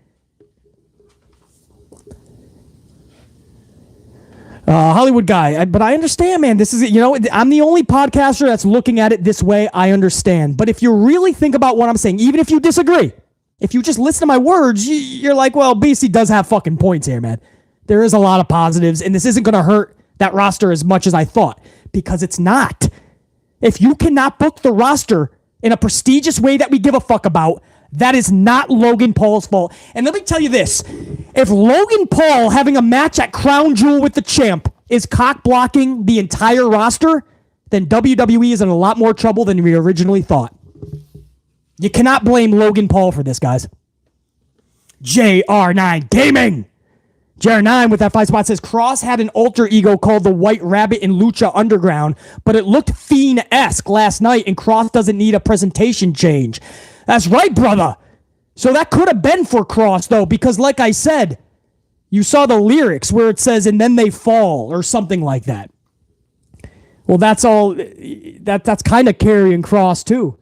Hollywood guy. But I understand, man. This is, I'm the only podcaster that's looking at it this way. I understand. But if you really think about what I'm saying, even if you disagree, if you just listen to my words, you're like, well, BC does have fucking points here, man. There is a lot of positives, and this isn't going to hurt that roster as much as I thought, because it's not. If you cannot book the roster in a prestigious way that we give a fuck about, that is not Logan Paul's fault. And let me tell you this. If Logan Paul having a match at Crown Jewel with the champ is cock-blocking the entire roster, then WWE is in a lot more trouble than we originally thought. You cannot blame Logan Paul for this, guys. JR9 Gaming. JR9 with that 5 spot says Kross had an alter ego called the White Rabbit in Lucha Underground, but it looked Fiend-esque last night, and Kross doesn't need a presentation change. That's right, brother. So that could have been for Kross, though, because like I said, you saw the lyrics where it says, and then they fall, or something like that. Well, that's all. That's kind of Karrion Kross, too.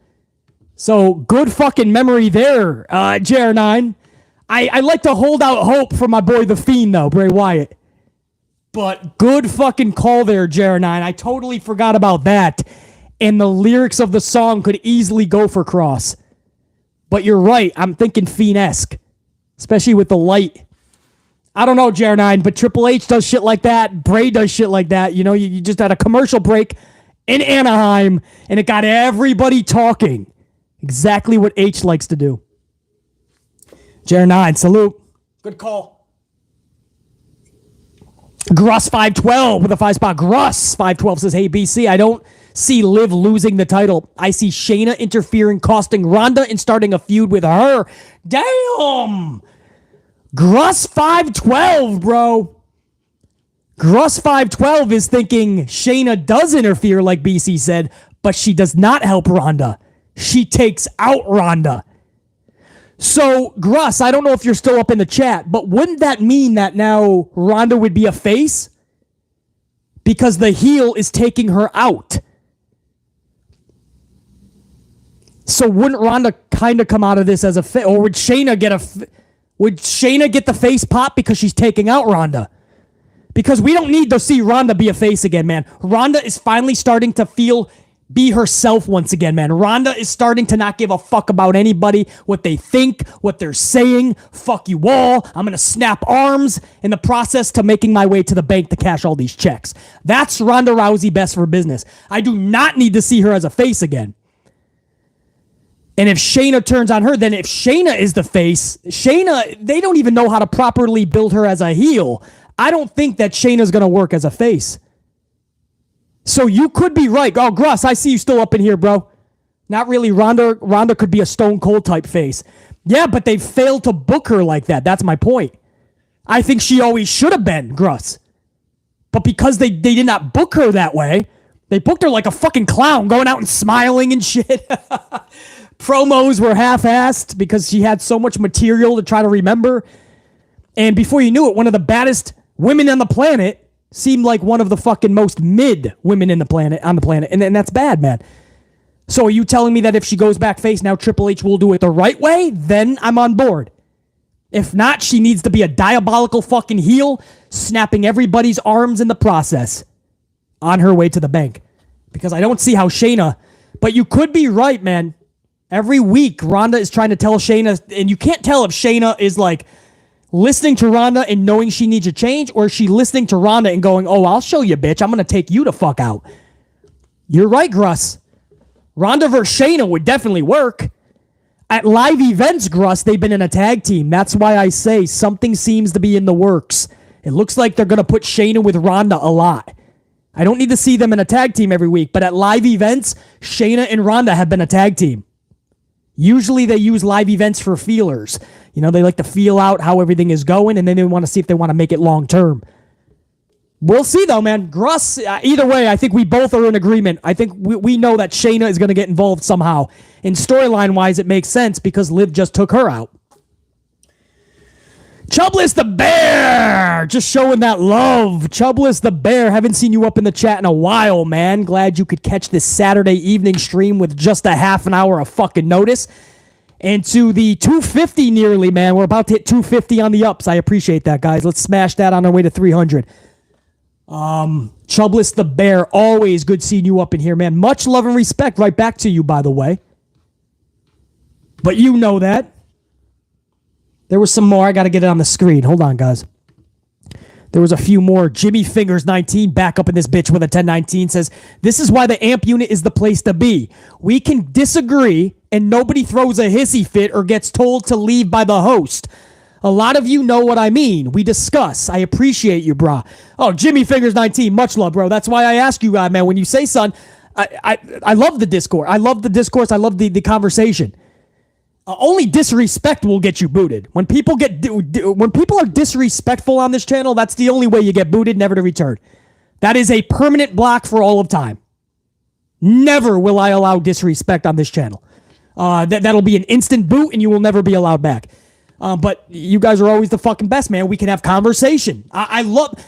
So good fucking memory there, JR9. I like to hold out hope for my boy The Fiend, though, Bray Wyatt. But good fucking call there, JR9. I totally forgot about that. And the lyrics of the song could easily go for Kross. But you're right. I'm thinking Fiend-esque. Especially with the light. I don't know, JR9, but Triple H does shit like that. Bray does shit like that. You know, you just had a commercial break in Anaheim, and it got everybody talking. Exactly what H likes to do. JR9, salute. Good call. Gruss512 with a 5 spot. Gruss512 says, hey, BC, I don't see Liv losing the title. I see Shayna interfering, costing Ronda, and starting a feud with her. Damn! Gruss512, bro. Gruss512 is thinking Shayna does interfere, like BC said, but she does not help Ronda. She takes out Ronda. So, Gruss, I don't know if you're still up in the chat, but wouldn't that mean that now Ronda would be a face? Because the heel is taking her out. So wouldn't Ronda kind of come out of this as a face? Or would Shayna get the face pop because she's taking out Ronda? Because we don't need to see Ronda be a face again, man. Ronda is finally starting to be herself once again, man. Ronda is starting to not give a fuck about anybody, what they think, what they're saying. Fuck you all. I'm going to snap arms in the process to making my way to the bank to cash all these checks. That's Ronda Rousey best for business. I do not need to see her as a face again. And if Shayna turns on her, then if Shayna is the face, they don't even know how to properly build her as a heel. I don't think that Shayna's going to work as a face. So you could be right. Oh, Gruss, I see you still up in here, bro. Not really. Ronda could be a Stone Cold type face. Yeah, but they failed to book her like that. That's my point. I think she always should have been, Gruss. But because they did not book her that way, they booked her like a fucking clown, going out and smiling and shit. Promos were half-assed because she had so much material to try to remember. And before you knew it, one of the baddest women on the planet seemed like one of the fucking most mid women on the planet. And that's bad, man. So are you telling me that if she goes back face, now Triple H will do it the right way? Then I'm on board. If not, she needs to be a diabolical fucking heel, snapping everybody's arms in the process on her way to the bank. Because I don't see how Shayna... But you could be right, man. Every week, Ronda is trying to tell Shayna... And you can't tell if Shayna is like... listening to Ronda and knowing she needs a change, or is she listening to Ronda and going, oh, I'll show you, bitch. I'm going to take you the fuck out. You're right, Gruss. Ronda versus Shayna would definitely work. At live events, Gruss, they've been in a tag team. That's why I say something seems to be in the works. It looks like they're going to put Shayna with Ronda a lot. I don't need to see them in a tag team every week, but at live events, Shayna and Ronda have been a tag team. Usually they use live events for feelers. You know, they like to feel out how everything is going, and then they want to see if they want to make it long term. We'll see, though, man. Gruss, either way, I think we both are in agreement. I think we know that Shayna is going to get involved somehow. And storyline-wise, it makes sense because Liv just took her out. Chubless the Bear! Just showing that love. Chubless the Bear. Haven't seen you up in the chat in a while, man. Glad you could catch this Saturday evening stream with just a half an hour of fucking notice. And to the 250 nearly, man. We're about to hit 250 on the ups. I appreciate that, guys. Let's smash that on our way to 300. Chubless the Bear. Always good seeing you up in here, man. Much love and respect right back to you, by the way. But you know that. There was some more. I got to get it on the screen. Hold on, guys. There was a few more. Jimmy Fingers 19 back up in this bitch with a 1019 says, this is why the amp unit is the place to be. We can disagree and nobody throws a hissy fit or gets told to leave by the host. A lot of you know what I mean. We discuss. I appreciate you, brah. Oh, Jimmy Fingers 19. Much love, bro. That's why I ask you, man, when you say son, I love the Discord. I love the discourse. I love the conversation. Only disrespect will get you booted. When people are disrespectful on this channel, that's the only way you get booted, never to return. That is a permanent block for all of time. Never will I allow disrespect on this channel. That'll be an instant boot, and you will never be allowed back. But you guys are always the fucking best, man. We can have conversation. I love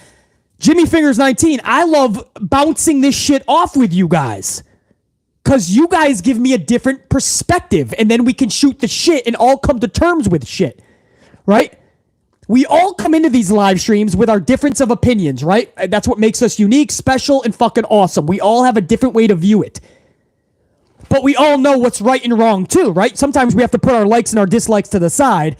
Jimmy Fingers 19. I love bouncing this shit off with you guys. Because you guys give me a different perspective, and then we can shoot the shit and all come to terms with shit, right? We all come into these live streams with our difference of opinions, right? That's what makes us unique, special, and fucking awesome. We all have a different way to view it. But we all know what's right and wrong too, right? Sometimes we have to put our likes and our dislikes to the side.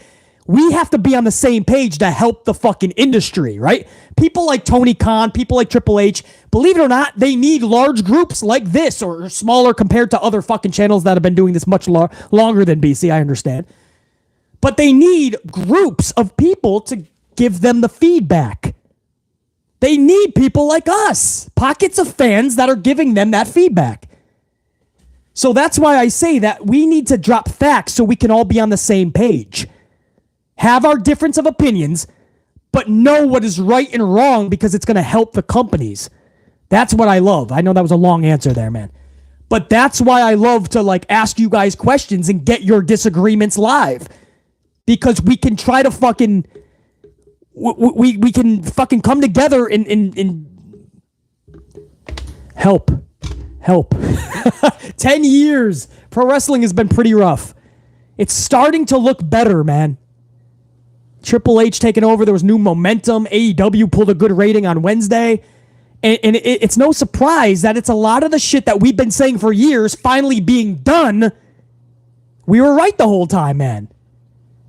We have to be on the same page to help the fucking industry, right? People like Tony Khan, people like Triple H, believe it or not, they need large groups like this, or smaller compared to other fucking channels that have been doing this much longer than BC, I understand. But they need groups of people to give them the feedback. They need people like us, pockets of fans that are giving them that feedback. So that's why I say that we need to drop facts so we can all be on the same page. Have our difference of opinions, but know what is right and wrong because it's going to help the companies. That's what I love. I know that was a long answer there, man. But that's why I love to like ask you guys questions and get your disagreements live. Because we can try to fucking... We can fucking come together and help. 10 years. Pro wrestling has been pretty rough. It's starting to look better, man. Triple H taking over. There was new momentum. AEW pulled a good rating on Wednesday. And it's no surprise that it's a lot of the shit that we've been saying for years finally being done. We were right the whole time, man.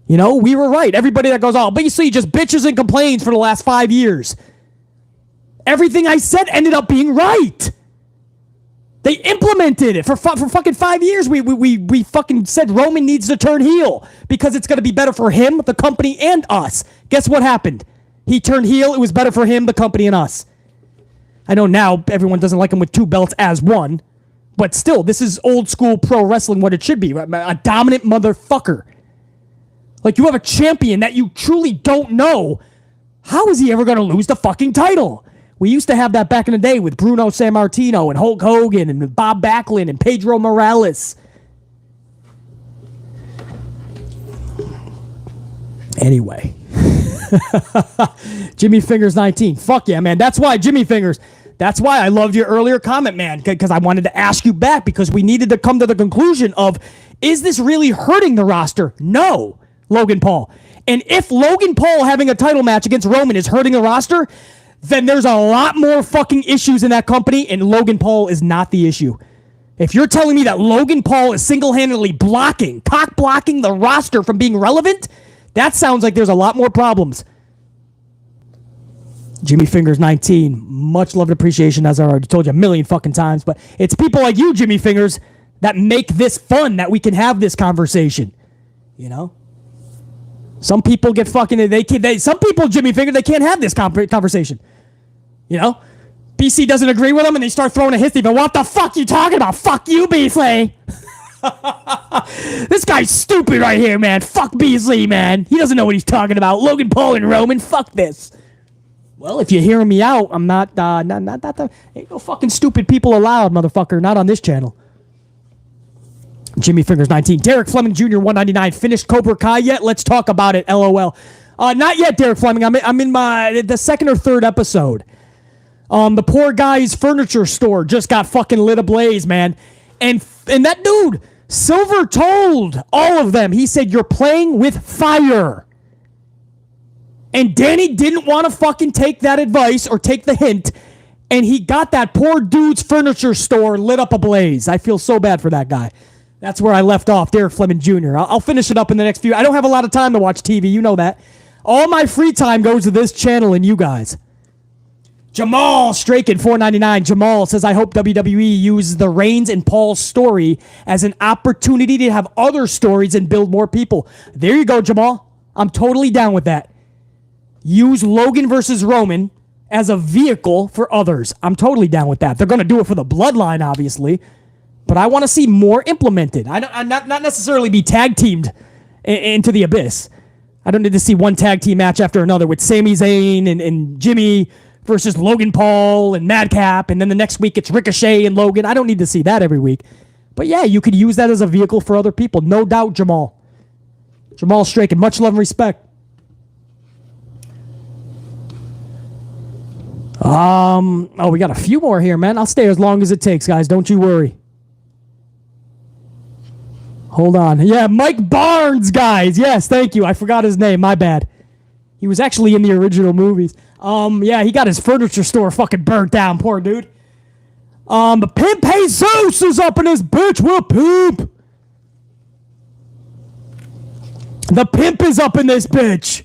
You know, we were right. Everybody that goes, oh, but you see, just bitches and complains for the last 5 years. Everything I said ended up being right. They implemented it for fucking 5 years. We fucking said Roman needs to turn heel because it's going to be better for him, the company, and us. Guess what happened? He turned heel. It was better for him, the company, and us. I know now everyone doesn't like him with 2 belts as one, but still, this is old school pro wrestling, what it should be. A dominant motherfucker. Like, you have a champion that you truly don't know. How is he ever going to lose the fucking title? We used to have that back in the day with Bruno Sammartino and Hulk Hogan and Bob Backlund and Pedro Morales. Anyway. Jimmy Fingers 19. Fuck yeah, man. That's why, Jimmy Fingers. That's why I loved your earlier comment, man. Because I wanted to ask you back because we needed to come to the conclusion of, is this really hurting the roster? No, Logan Paul. And if Logan Paul having a title match against Roman is hurting the roster, then there's a lot more fucking issues in that company, and Logan Paul is not the issue. If you're telling me that Logan Paul is single-handedly cock-blocking the roster from being relevant, that sounds like there's a lot more problems. Jimmy Fingers 19, much love and appreciation, as I already told you a million fucking times, but it's people like you, Jimmy Fingers, that make this fun, that we can have this conversation. You know? Some people get fucking... some people, Jimmy Fingers, they can't have this conversation. You know? BC doesn't agree with them, and they start throwing a hissy, but what the fuck you talking about? Fuck you, Beasley! This guy's stupid right here, man. Fuck Beasley, man. He doesn't know what he's talking about. Logan Paul and Roman, fuck this. Well, if you're hearing me out, I'm not ain't no fucking stupid people allowed, motherfucker. Not on this channel. Jimmy Fingers 19. Derek Fleming Jr. 199. Finished Cobra Kai yet? Let's talk about it. LOL. Not yet, Derek Fleming. I'm in the second or third episode. The poor guy's furniture store just got fucking lit ablaze, man. And that dude, Silver, told all of them. He said, "You're playing with fire." And Danny didn't want to fucking take that advice or take the hint. And he got that poor dude's furniture store lit up ablaze. I feel so bad for that guy. That's where I left off, Derek Fleming Jr. I'll finish it up in the next few. I don't have a lot of time to watch TV. You know that. All my free time goes to this channel and you guys. Jamal Straken, 499. Jamal says, I hope WWE uses the Reigns and Paul story as an opportunity to have other stories and build more people. There you go, Jamal. I'm totally down with that. Use Logan versus Roman as a vehicle for others. I'm totally down with that. They're going to do it for the Bloodline, obviously. But I want to see more implemented. I'm not necessarily be tag teamed into the abyss. I don't need to see one tag team match after another with Sami Zayn and Jimmy versus Logan Paul and Madcap, and then the next week it's Ricochet and Logan. I don't need to see that every week. But yeah, you could use that as a vehicle for other people. No doubt, Jamal. Jamal Straken, much love and respect. Oh, we got a few more here, man. I'll stay as long as it takes, guys. Don't you worry. Hold on. Yeah, Mike Barnes, guys. Yes, thank you. I forgot his name. My bad. He was actually in the original movies. Yeah, he got his furniture store fucking burnt down. Poor dude. Pimp Jesus is up in this bitch. What pimp? The pimp is up in this bitch.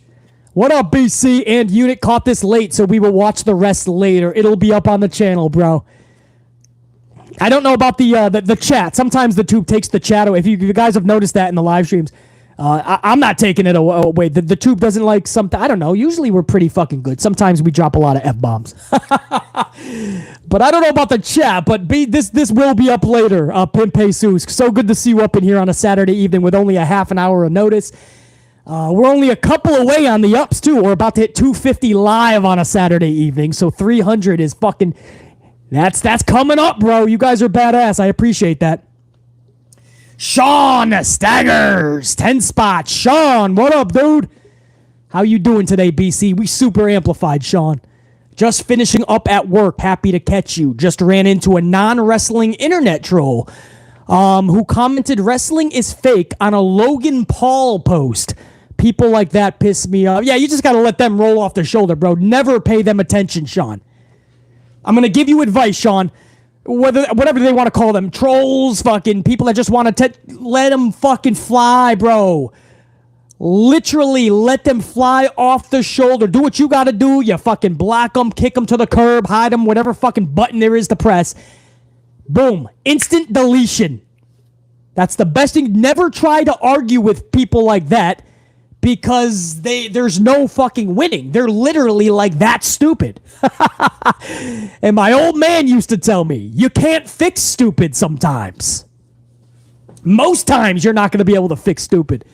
What up, BC? And Unit caught this late, so we will watch the rest later. It'll be up on the channel, bro. I don't know about the chat. Sometimes the tube takes the chat away. If you guys have noticed that in the live streams, I'm not taking it away. The tube doesn't like something. I don't know. Usually we're pretty fucking good. Sometimes we drop a lot of F-bombs. But I don't know about the chat, but this will be up later. Pimp Jesus. So good to see you up in here on a Saturday evening with only a half an hour of notice. We're only a couple away on the ups, too. We're about to hit 250 live on a Saturday evening, so 300 is fucking... That's coming up, bro. You guys are badass. I appreciate that. Sean Staggers, 10 spots. Sean, what up, dude? How you doing today, BC? We super amplified, Sean. Just finishing up at work. Happy to catch you. Just ran into a non-wrestling internet troll who commented wrestling is fake on a Logan Paul post. People like that piss me off. Yeah, you just got to let them roll off their shoulder, bro. Never pay them attention, Sean. I'm going to give you advice, Sean. Whatever they want to call them. Trolls, fucking people that just want to let them fucking fly, bro. Literally let them fly off the shoulder. Do what you got to do. You fucking block them, kick them to the curb, hide them, whatever fucking button there is to press. Boom. Instant deletion. That's the best thing. Never try to argue with people like that because there's no fucking winning. They're literally like that stupid. And my old man used to tell me, you can't fix stupid sometimes. Most times you're not going to be able to fix stupid.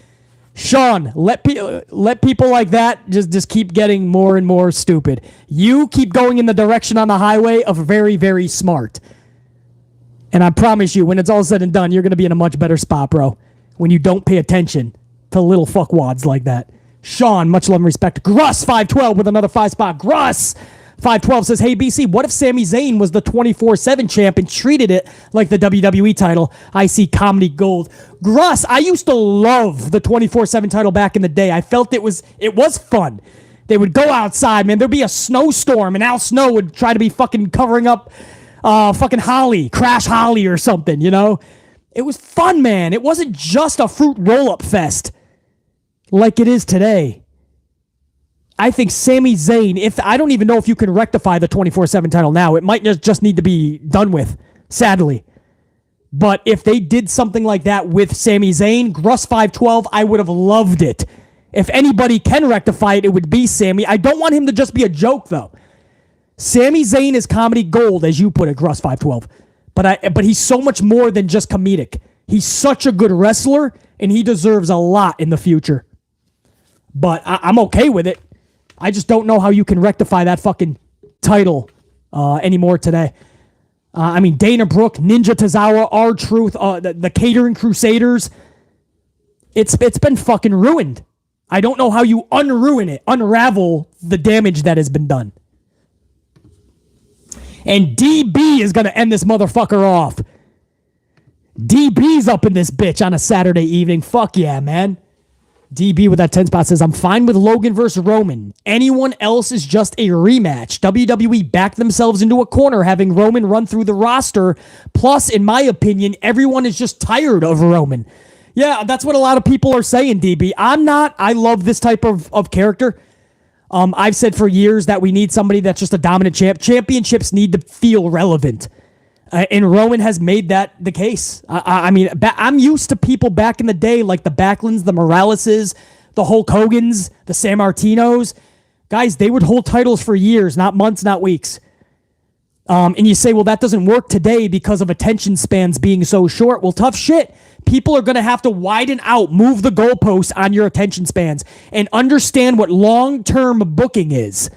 Sean, let people like that just keep getting more and more stupid. You keep going in the direction on the highway of very, very smart. And I promise you, when it's all said and done, you're going to be in a much better spot, bro. When you don't pay attention to little fuckwads like that. Sean, much love and respect. Gruss, 512 with another 5-spot. Gruss, 512 says, hey, BC, what if Sami Zayn was the 24/7 champ and treated it like the WWE title? I see comedy gold. Gruss, I used to love the 24/7 title back in the day. I felt it was fun. They would go outside, man. There'd be a snowstorm, and Al Snow would try to be fucking covering up fucking Holly, Crash Holly or something, you know? It was fun, man. It wasn't just a fruit roll-up fest like it is today. I think Sami Zayn, I don't even know if you can rectify the 24/7 title now. It might just need to be done with, sadly. But if they did something like that with Sami Zayn, Gruss 512, I would have loved it. If anybody can rectify it, it would be Sami. I don't want him to just be a joke, though. Sami Zayn is comedy gold, as you put it, Gruss 512. But he's so much more than just comedic. He's such a good wrestler, and he deserves a lot in the future. But I'm okay with it. I just don't know how you can rectify that fucking title anymore today. I mean, Dana Brooke, Ninja Tozawa, R-Truth, the Catering Crusaders. It's been fucking ruined. I don't know how you unravel the damage that has been done. And DB is going to end this motherfucker off. DB's up in this bitch on a Saturday evening. Fuck yeah, man. DB with that 10 spot says, I'm fine with Logan versus Roman. Anyone else is just a rematch. WWE backed themselves into a corner having Roman run through the roster. Plus, in my opinion, everyone is just tired of Roman. Yeah, that's what a lot of people are saying, DB. I'm not. I love this type of character. I've said for years that we need somebody that's just a dominant champ. Championships need to feel relevant. And Roman has made that the case. I mean, I'm used to people back in the day like the Backlunds, the Moraleses, the Hulk Hogans, the San Martinos. Guys, they would hold titles for years, not months, not weeks. And you say, well, that doesn't work today because of attention spans being so short. Well, tough shit. People are going to have to widen out, move the goalposts on your attention spans, and understand what long-term booking is.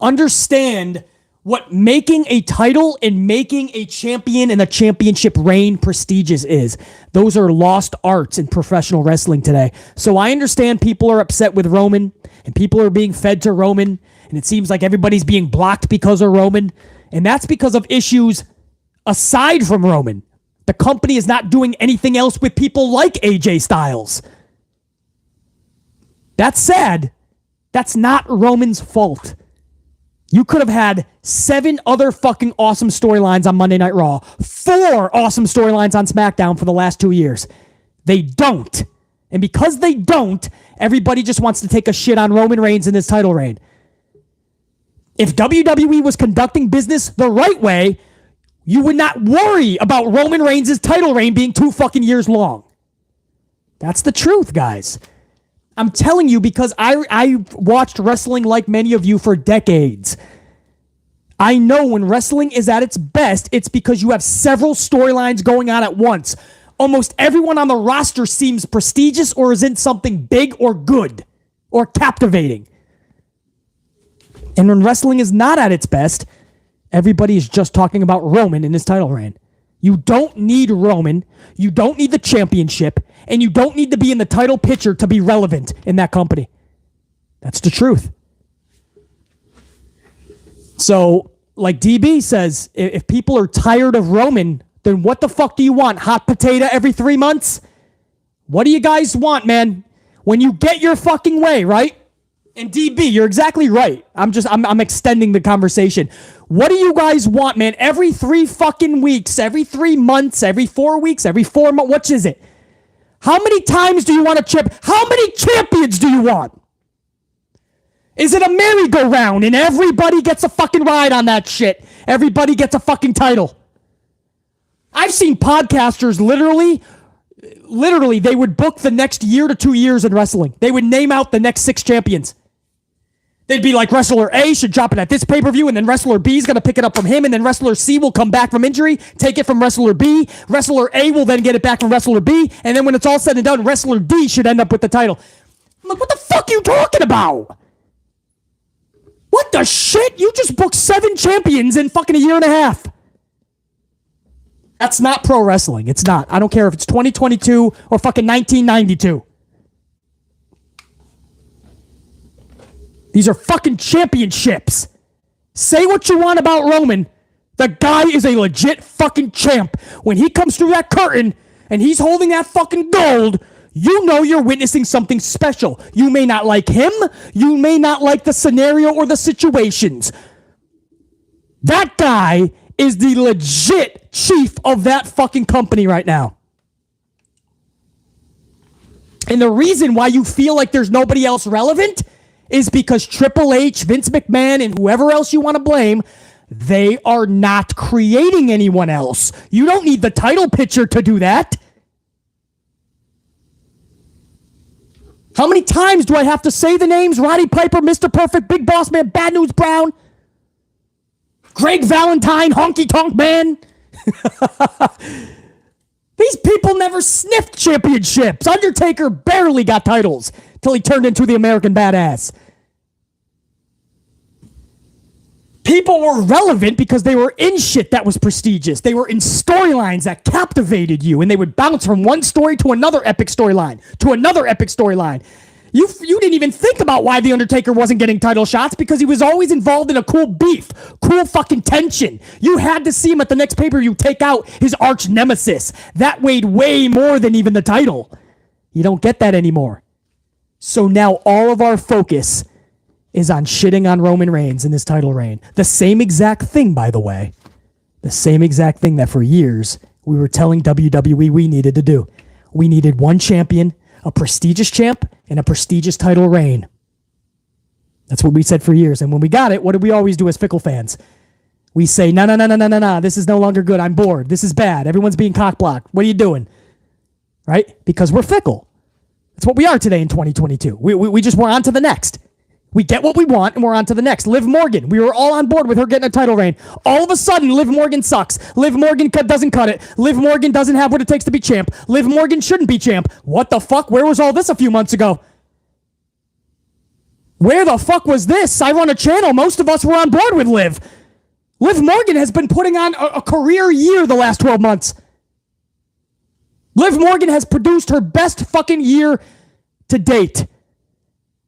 Understand what making a title and making a champion and a championship reign prestigious is. Those are lost arts in professional wrestling today. So I understand people are upset with Roman, and people are being fed to Roman, and it seems like everybody's being blocked because of Roman. And that's because of issues aside from Roman. The company is not doing anything else with people like AJ Styles. That's sad. That's not Roman's fault. You could have had 7 other fucking awesome storylines on Monday Night Raw. 4 awesome storylines on SmackDown for the last 2 years. They don't. And because they don't, everybody just wants to take a shit on Roman Reigns in his title reign. If WWE was conducting business the right way, you would not worry about Roman Reigns' title reign being 2 fucking years long. That's the truth, guys. I'm telling you because I watched wrestling like many of you for decades. I know when wrestling is at its best, it's because you have several storylines going on at once. Almost everyone on the roster seems prestigious or is in something big or good or captivating. And when wrestling is not at its best, everybody is just talking about Roman in his title reign. You don't need Roman. You don't need the championship. And you don't need to be in the title picture to be relevant in that company. That's the truth. So, like DB says, if people are tired of Roman, then what the fuck do you want? Hot potato every 3 months? What do you guys want, man? When you get your fucking way, right? And DB, you're exactly right. I'm extending the conversation. What do you guys want, man? Every 3 fucking weeks, every 3 months, every 4 weeks, every 4 months, what is it? How many times do you want a chip? How many champions do you want? Is it a merry-go-round and everybody gets a fucking ride on that shit? Everybody gets a fucking title. I've seen podcasters literally, they would book the next year to 2 years in wrestling. They would name out the next 6 champions. They'd be like, wrestler A should drop it at this pay-per-view, and then wrestler B is going to pick it up from him, and then wrestler C will come back from injury, take it from wrestler B. Wrestler A will then get it back from wrestler B, and then when it's all said and done, wrestler D should end up with the title. I'm like, what the fuck are you talking about? What the shit? You just booked 7 champions in fucking a year and a half. That's not pro wrestling. It's not. I don't care if it's 2022 or fucking 1992. These are fucking championships. Say what you want about Roman. The guy is a legit fucking champ. When he comes through that curtain and he's holding that fucking gold, you know you're witnessing something special. You may not like him. You may not like the scenario or the situations. That guy is the legit chief of that fucking company right now. And the reason why you feel like there's nobody else relevant is because Triple H, Vince McMahon, and whoever else you want to blame, they are not creating anyone else. You don't need the title picture to do that. How many times do I have to say the names? Roddy Piper, Mr. Perfect, Big Boss Man, Bad News Brown, Greg Valentine, Honky Tonk Man. These people never sniffed championships. Undertaker barely got titles till he turned into the American Badass. People were relevant because they were in shit that was prestigious. They were in storylines that captivated you, and they would bounce from one story to another epic storyline, to another epic storyline. You didn't even think about why The Undertaker wasn't getting title shots because he was always involved in a cool beef, cool fucking tension. You had to see him at the next pay-per-view take out his arch nemesis. That weighed way more than even the title. You don't get that anymore. So now all of our focus is on shitting on Roman Reigns in his title reign. The same exact thing, by the way. The same exact thing that for years we were telling WWE we needed to do. We needed one champion, a prestigious champ, and a prestigious title reign. That's what we said for years. And when we got it, what did we always do as fickle fans? We say, no, this is no longer good. I'm bored. This is bad. Everyone's being cock-blocked. What are you doing? Right? Because we're fickle. That's what we are today in 2022. We just were on to the next. We get what we want, and we're on to the next. Liv Morgan. We were all on board with her getting a title reign. All of a sudden, Liv Morgan sucks. Liv Morgan doesn't cut it. Liv Morgan doesn't have what it takes to be champ. Liv Morgan shouldn't be champ. What the fuck? Where was all this a few months ago? Where the fuck was this? I run a channel. Most of us were on board with Liv. Liv Morgan has been putting on a career year the last 12 months. Liv Morgan has produced her best fucking year to date.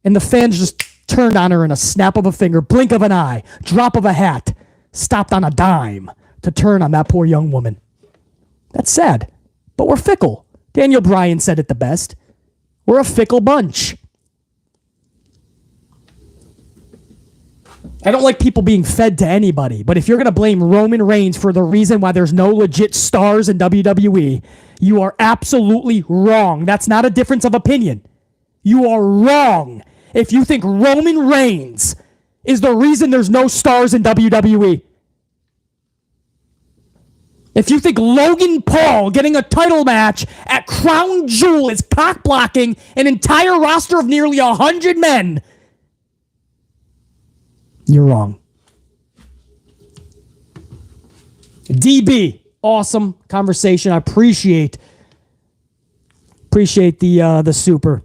And the fans just turned on her in a snap of a finger, blink of an eye, drop of a hat, stopped on a dime to turn on that poor young woman. That's sad, but we're fickle. Daniel Bryan said it the best. We're a fickle bunch. I don't like people being fed to anybody, but if you're going to blame Roman Reigns for the reason why there's no legit stars in WWE, you are absolutely wrong. That's not a difference of opinion. You are wrong if you think Roman Reigns is the reason there's no stars in WWE. If you think Logan Paul getting a title match at Crown Jewel is cock-blocking an entire roster of nearly 100 men, you're wrong. DB, awesome conversation. I appreciate the super.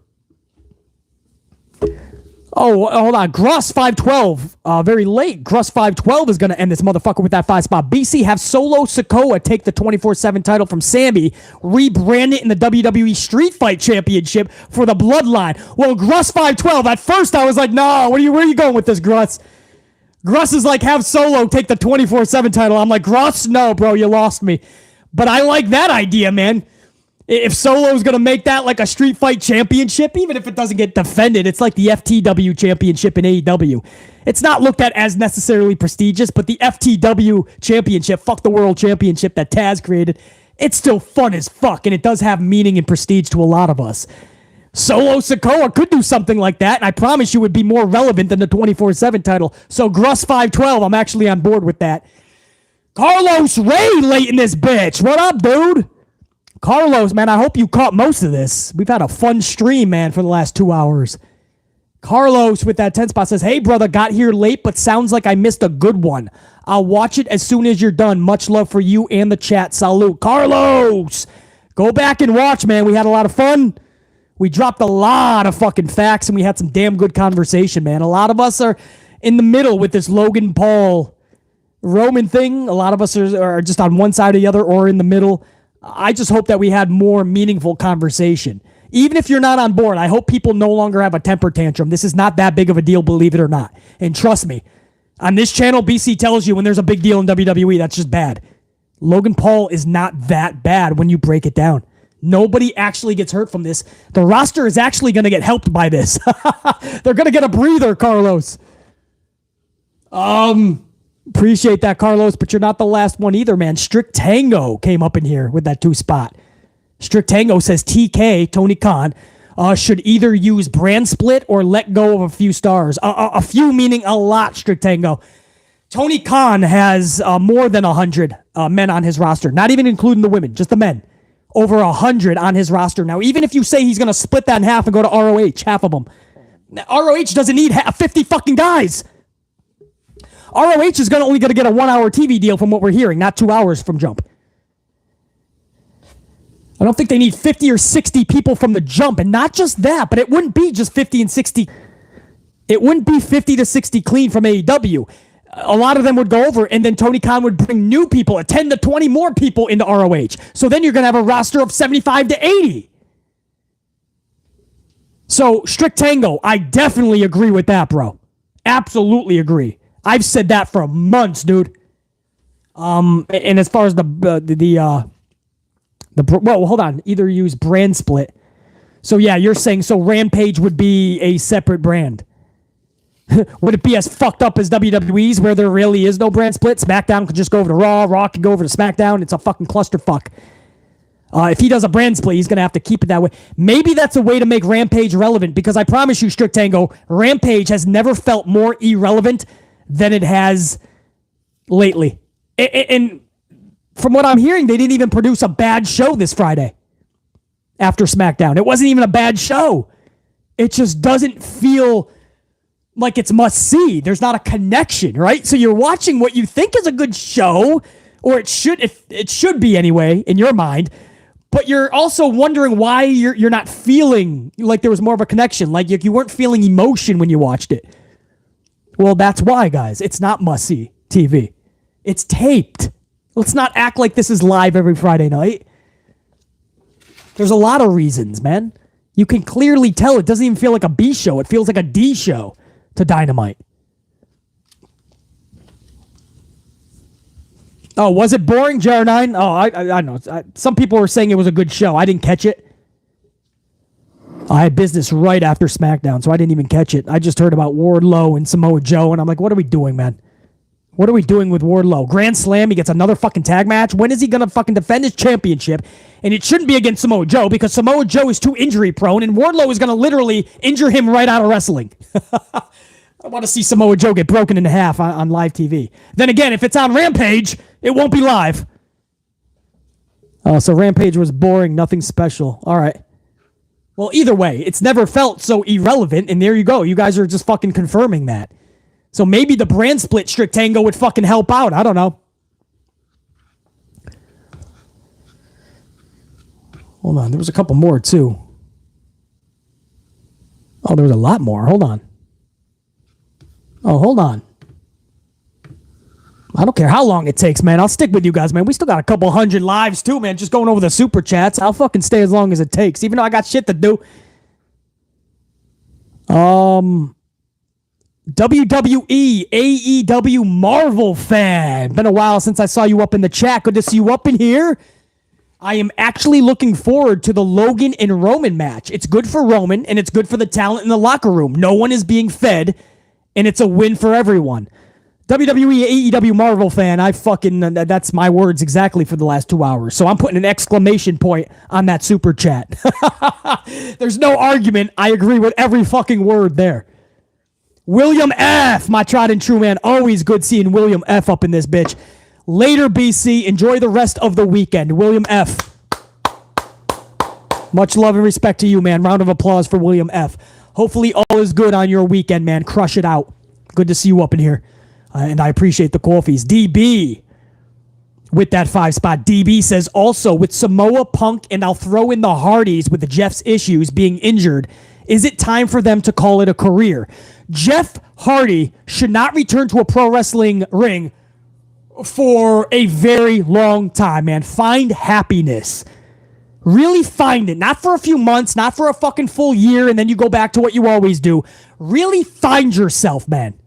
Oh, hold on. Gruss 512. Very late. Gruss 512 is going to end this motherfucker with that 5 spot. BC have Solo Sikoa take the 24/7 title from Sami, rebrand it in the WWE Street Fight Championship for the Bloodline. Well, Gruss 512, at first I was like, no, where are you going with this, Gruss? Gruss is like, have Solo take the 24/7 title. I'm like, Gruss, no, bro, you lost me. But I like that idea, man. If Solo's going to make that like a street fight championship, even if it doesn't get defended, it's like the FTW championship in AEW. It's not looked at as necessarily prestigious, but the FTW championship, fuck the world championship that Taz created, it's still fun as fuck, and it does have meaning and prestige to a lot of us. Solo Sikoa could do something like that, and I promise you it would be more relevant than the 24/7 title. So Gruss 512, I'm actually on board with that. Carlos Ray late in this bitch. What up, dude? Carlos, man, I hope you caught most of this. We've had a fun stream, man, for the last 2 hours. Carlos with that 10 spot says, hey, brother, got here late, but sounds like I missed a good one. I'll watch it as soon as you're done. Much love for you and the chat. Salute. Carlos! Go back and watch, man. We had a lot of fun. We dropped a lot of fucking facts, and we had some damn good conversation, man. A lot of us are in the middle with this Logan Paul Roman thing. A lot of us are just on one side or the other or in the middle. I just hope that we had more meaningful conversation. Even if you're not on board, I hope people no longer have a temper tantrum. This is not that big of a deal, believe it or not. And trust me, on this channel, BC tells you when there's a big deal in WWE, that's just bad. Logan Paul is not that bad when you break it down. Nobody actually gets hurt from this. The roster is actually going to get helped by this. They're going to get a breather, Carlos. Appreciate that, Carlos, but you're not the last one either, man. Strict Tango came up in here with that 2 spot. Strict Tango says TK, Tony Khan, should either use brand split or let go of a few stars. A few meaning a lot, Strict Tango. Tony Khan has more than 100 men on his roster, not even including the women, just the men. Over 100 on his roster. Now, even if you say he's going to split that in half and go to ROH, half of them. ROH doesn't need 50 fucking guys. ROH is only going to get a 1-hour TV deal from what we're hearing, not 2 hours from jump. I don't think they need 50 or 60 people from the jump. And not just that, but it wouldn't be just 50 and 60. It wouldn't be 50 to 60 clean from AEW. A lot of them would go over, and then Tony Khan would bring new people, 10 to 20 more people into ROH. So then you're going to have a roster of 75 to 80. So, Strict Tango, I definitely agree with that, bro. Absolutely agree. I've said that for months, dude. And as far as well, hold on. Either use brand split. So yeah, you're saying so Rampage would be a separate brand. Would it be as fucked up as WWE's where there really is no brand split? SmackDown could just go over to Raw. Raw could go over to SmackDown. It's a fucking clusterfuck. If he does a brand split, he's going to have to keep it that way. Maybe that's a way to make Rampage relevant, because I promise you, Strict Tango, Rampage has never felt more irrelevant than it has lately. And from what I'm hearing, they didn't even produce a bad show this Friday after SmackDown. It wasn't even a bad show. It just doesn't feel like it's must see. There's not a connection, right? So you're watching what you think is a good show, or it should be anyway in your mind, but you're also wondering why you're not feeling like there was more of a connection, like you weren't feeling emotion when you watched it. Well, that's why, guys. It's not must see TV. It's taped. Let's not act like this is live every Friday night. There's a lot of reasons, man. You can clearly tell it doesn't even feel like a B show. It feels like a D show to Dynamite. Oh, was it boring, Jar9? Oh, I know. Some people were saying it was a good show. I didn't catch it. I had business right after SmackDown, so I didn't even catch it. I just heard about Wardlow and Samoa Joe, and I'm like, what are we doing, man? What are we doing with Wardlow? Grand Slam, he gets another fucking tag match? When is he going to fucking defend his championship? And it shouldn't be against Samoa Joe because Samoa Joe is too injury prone and Wardlow is going to literally injure him right out of wrestling. I want to see Samoa Joe get broken in half on live TV. Then again, if it's on Rampage, it won't be live. Oh, so Rampage was boring, nothing special. All right. Well, either way, it's never felt so irrelevant, and there you go. You guys are just fucking confirming that. So maybe the brand split strict tango would fucking help out. I don't know. Hold on. There was a couple more, too. Oh, there was a lot more. Hold on. Oh, hold on. I don't care how long it takes, man. I'll stick with you guys, man. We still got a couple hundred lives, too, man. Just going over the super chats. I'll fucking stay as long as it takes, even though I got shit to do. WWE, AEW Marvel fan. Been a while since I saw you up in the chat. Good to see you up in here. I am actually looking forward to the Logan and Roman match. It's good for Roman, and it's good for the talent in the locker room. No one is being fed, and it's a win for everyone. WWE, AEW Marvel fan, that's my words exactly for the last 2 hours. So I'm putting an exclamation point on that super chat. There's no argument. I agree with every fucking word there. William F., my tried and true man. Always good seeing William F. up in this bitch. Later, BC. Enjoy the rest of the weekend. William F. Much love and respect to you, man. Round of applause for William F. Hopefully all is good on your weekend, man. Crush it out. Good to see you up in here. And I appreciate the coffees. DB with that 5 spot. DB says also with Samoa, Punk, and I'll throw in the Hardys with the Jeff's issues being injured, is it time for them to call it a career? Jeff Hardy should not return to a pro wrestling ring for a very long time, man. Find happiness. Really find it. Not for a few months, not for a fucking full year, and then you go back to what you always do. Really find yourself, man.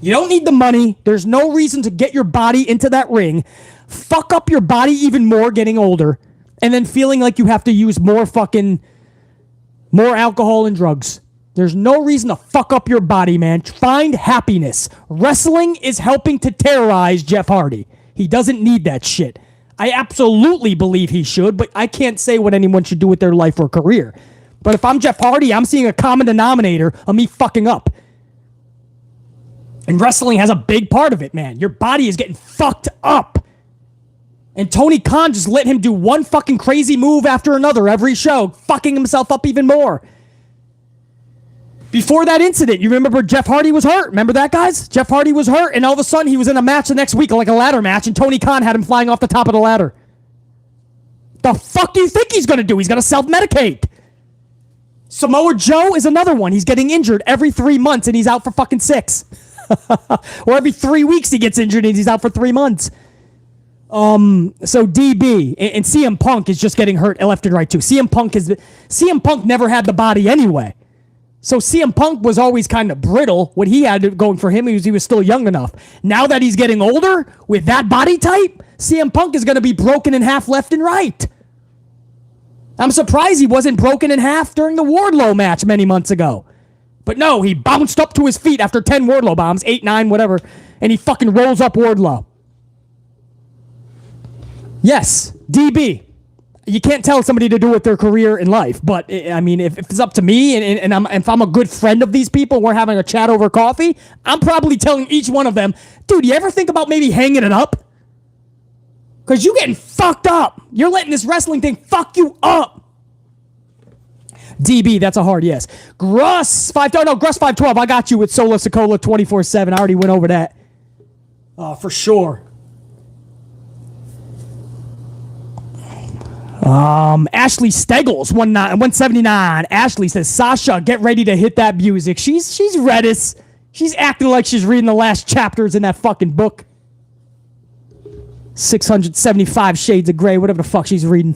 You don't need the money. There's no reason to get your body into that ring, fuck up your body even more getting older, and then feeling like you have to use more alcohol and drugs. There's no reason to fuck up your body, man. Find happiness. Wrestling is helping to terrorize Jeff Hardy. He doesn't need that shit. I absolutely believe he should, but I can't say what anyone should do with their life or career. But if I'm Jeff Hardy, I'm seeing a common denominator of me fucking up. And wrestling has a big part of it, man. Your body is getting fucked up. And Tony Khan just let him do one fucking crazy move after another every show, fucking himself up even more. Before that incident, you remember Jeff Hardy was hurt? Remember that, guys? Jeff Hardy was hurt, and all of a sudden he was in a match the next week, like a ladder match, and Tony Khan had him flying off the top of the ladder. The fuck do you think he's going to do? He's going to self-medicate. Samoa Joe is another one. He's getting injured every 3 months, and he's out for fucking 6. Or every 3 weeks he gets injured, and he's out for 3 months. So DB and CM Punk is just getting hurt left and right, too. CM Punk never had the body anyway. So CM Punk was always kind of brittle. What he had going for him, he was still young enough. Now that he's getting older, with that body type, CM Punk is going to be broken in half left and right. I'm surprised he wasn't broken in half during the Wardlow match many months ago. But no, he bounced up to his feet after 10 Wardlow bombs, 8, 9, whatever, and he fucking rolls up Wardlow. Yes, DB. You can't tell somebody to do with their career in life, but I mean, if it's up to me and if I'm a good friend of these people, we're having a chat over coffee, I'm probably telling each one of them, dude, you ever think about maybe hanging it up? Because you're getting fucked up. You're letting this wrestling thing fuck you up. DB, that's a hard yes. Gruss 512. I got you with Sola Sikoa 24/7. I already went over that. For sure. Ashley Steggles 179. Ashley says, Sasha, get ready to hit that music. She's Redis. She's acting like she's reading the last chapters in that fucking book. 675 Shades of Grey, whatever the fuck she's reading.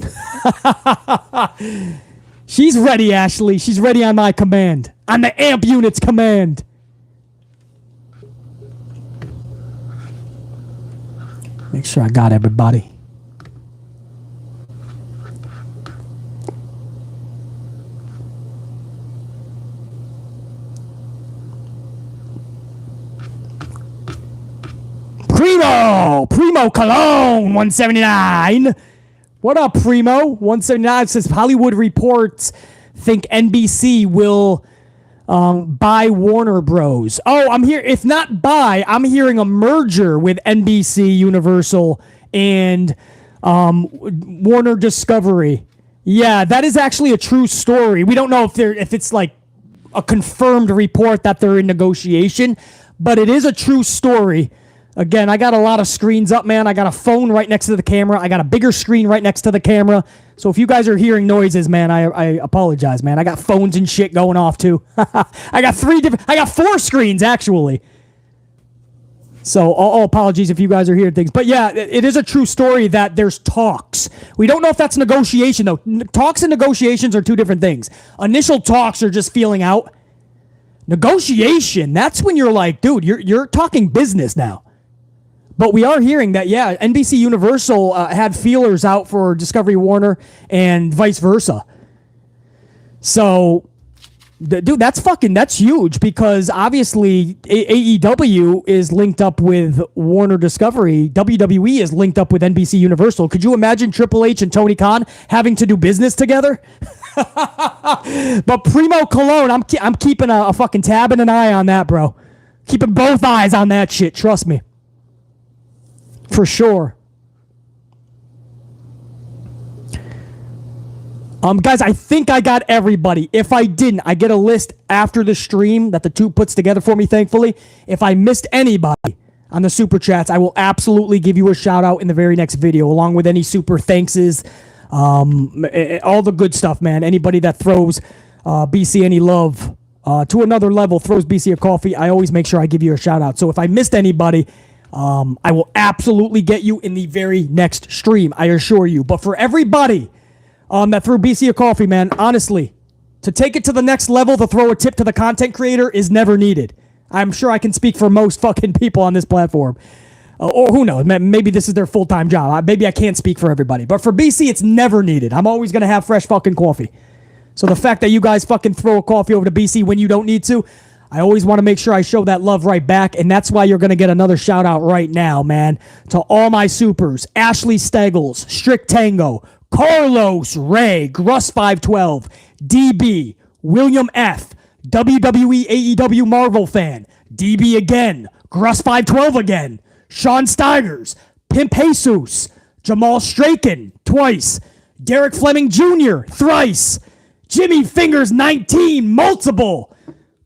She's ready, Ashley. She's ready on my command. On the amp unit's command. Make sure I got everybody. Primo Cologne 179. What up, Primo? 179 says Hollywood reports think NBC will buy Warner Bros. Oh, I'm here. If not buy, I'm hearing a merger with NBC, Universal, and Warner Discovery. Yeah, that is actually a true story. We don't know if it's like a confirmed report that they're in negotiation, but it is a true story. Again, I got a lot of screens up, man. I got a phone right next to the camera. I got a bigger screen right next to the camera. So if you guys are hearing noises, man, I apologize, man. I got phones and shit going off too. I got 4 screens actually. So all apologies if you guys are hearing things. But yeah, it is a true story that there's talks. We don't know if that's negotiation though. Talks and negotiations are two different things. Initial talks are just feeling out. Negotiation, that's when you're like, dude, you're talking business now. But we are hearing that, yeah, NBC Universal had feelers out for Discovery Warner and vice versa. So, dude, that's huge because obviously AEW is linked up with Warner Discovery. WWE is linked up with NBC Universal. Could you imagine Triple H and Tony Khan having to do business together? But Primo Cologne, I'm keeping a fucking tab and an eye on that, bro. Keeping both eyes on that shit, trust me. For sure. Guys, I think I got everybody. If I didn't, I get a list after the stream that the two puts together for me, thankfully. If I missed anybody on the super chats, I will absolutely give you a shout out in the very next video, along with any super thankses, all the good stuff, man. Anybody that throws BC any love to another level, throws BC a coffee, I always make sure I give you a shout out. So if I missed anybody, I will absolutely get you in the very next stream, I assure you. But for everybody that threw BC a coffee, man, honestly, to take it to the next level, to throw a tip to the content creator is never needed. I'm sure I can speak for most fucking people on this platform. Or who knows, maybe this is their full-time job. Maybe I can't speak for everybody. But for BC, it's never needed. I'm always going to have fresh fucking coffee. So the fact that you guys fucking throw a coffee over to BC when you don't need to, I always want to make sure I show that love right back, and that's why you're going to get another shout-out right now, man, to all my supers, Ashley Steggles, Strict Tango, Carlos Ray, Gruss512, DB, William F., WWE AEW Marvel fan, DB again, Gruss512 again, Sean Steigers, Pimp Jesus, Jamal Straken, twice, Derek Fleming Jr., thrice, Jimmy Fingers 19, multiple,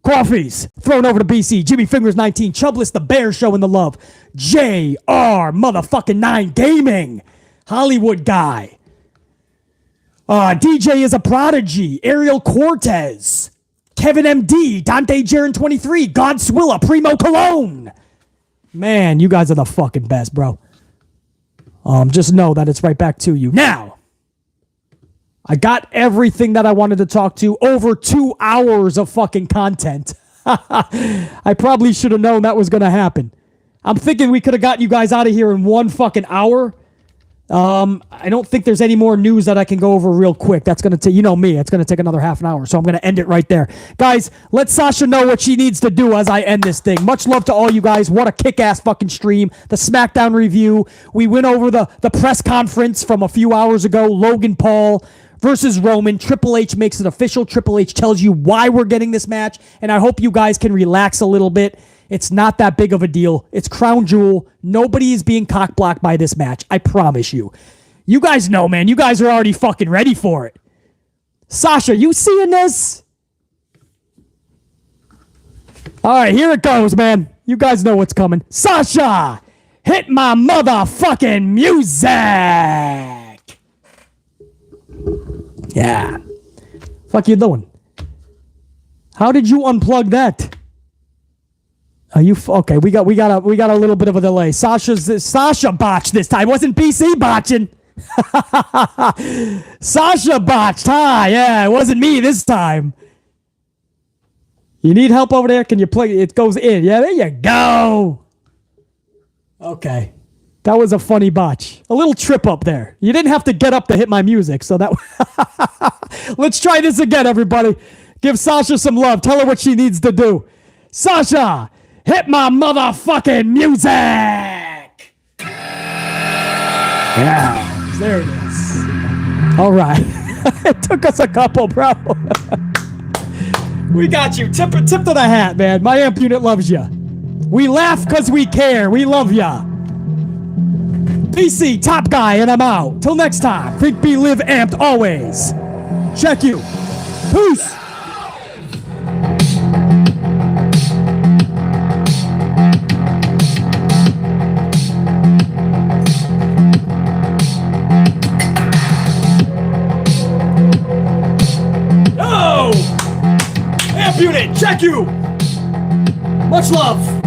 coffees thrown over to BC. Jimmy Fingers 19. Chubless the Bear showing the love. JR motherfucking 9 Gaming. Hollywood guy. DJ is a prodigy. Ariel Cortez. Kevin MD. Dante Jaron 23. Godswilla. Primo Cologne. Man, you guys are the fucking best, bro. Just know that it's right back to you. Now, I got everything that I wanted to talk to. Over 2 hours of fucking content. I probably should have known that was going to happen. I'm thinking we could have gotten you guys out of here in 1 fucking hour. I don't think there's any more news that I can go over real quick. That's going to take, you know me, it's going to take another half an hour. So I'm going to end it right there. Guys, let Sasha know what she needs to do as I end this thing. Much love to all you guys. What a kick-ass fucking stream. The SmackDown review. We went over the press conference from a few hours ago. Logan Paul versus Roman. Triple H makes it official. Triple H tells you why we're getting this match. And I hope you guys can relax a little bit. It's not that big of a deal. It's Crown Jewel. Nobody is being cock-blocked by this match. I promise you. You guys know, man. You guys are already fucking ready for it. Sasha, you seeing this? All right, here it goes, man. You guys know what's coming. Sasha, hit my motherfucking music. Yeah. Fuck you doing? How did you unplug that? Are you okay? We got a little bit of a delay. Sasha botched this time. It wasn't BC botching. Sasha botched, huh? Yeah, it wasn't me this time. You need help over there? Can you play? It goes in. Yeah, there you go. Okay. That was a funny botch. A little trip up there. You didn't have to get up to hit my music, so that... Let's try this again, everybody. Give Sasha some love. Tell her what she needs to do. Sasha, hit my motherfucking music! Yeah, there it is. All right. It took us a couple, bro. We got you. Tip of the hat, man. My amp unit loves ya. We laugh because we care. We love ya. BC, top guy, and I'm out. Till next time, think, be, live, amped always. Check you. Peace. Yo! Amp unit, check you. Much love.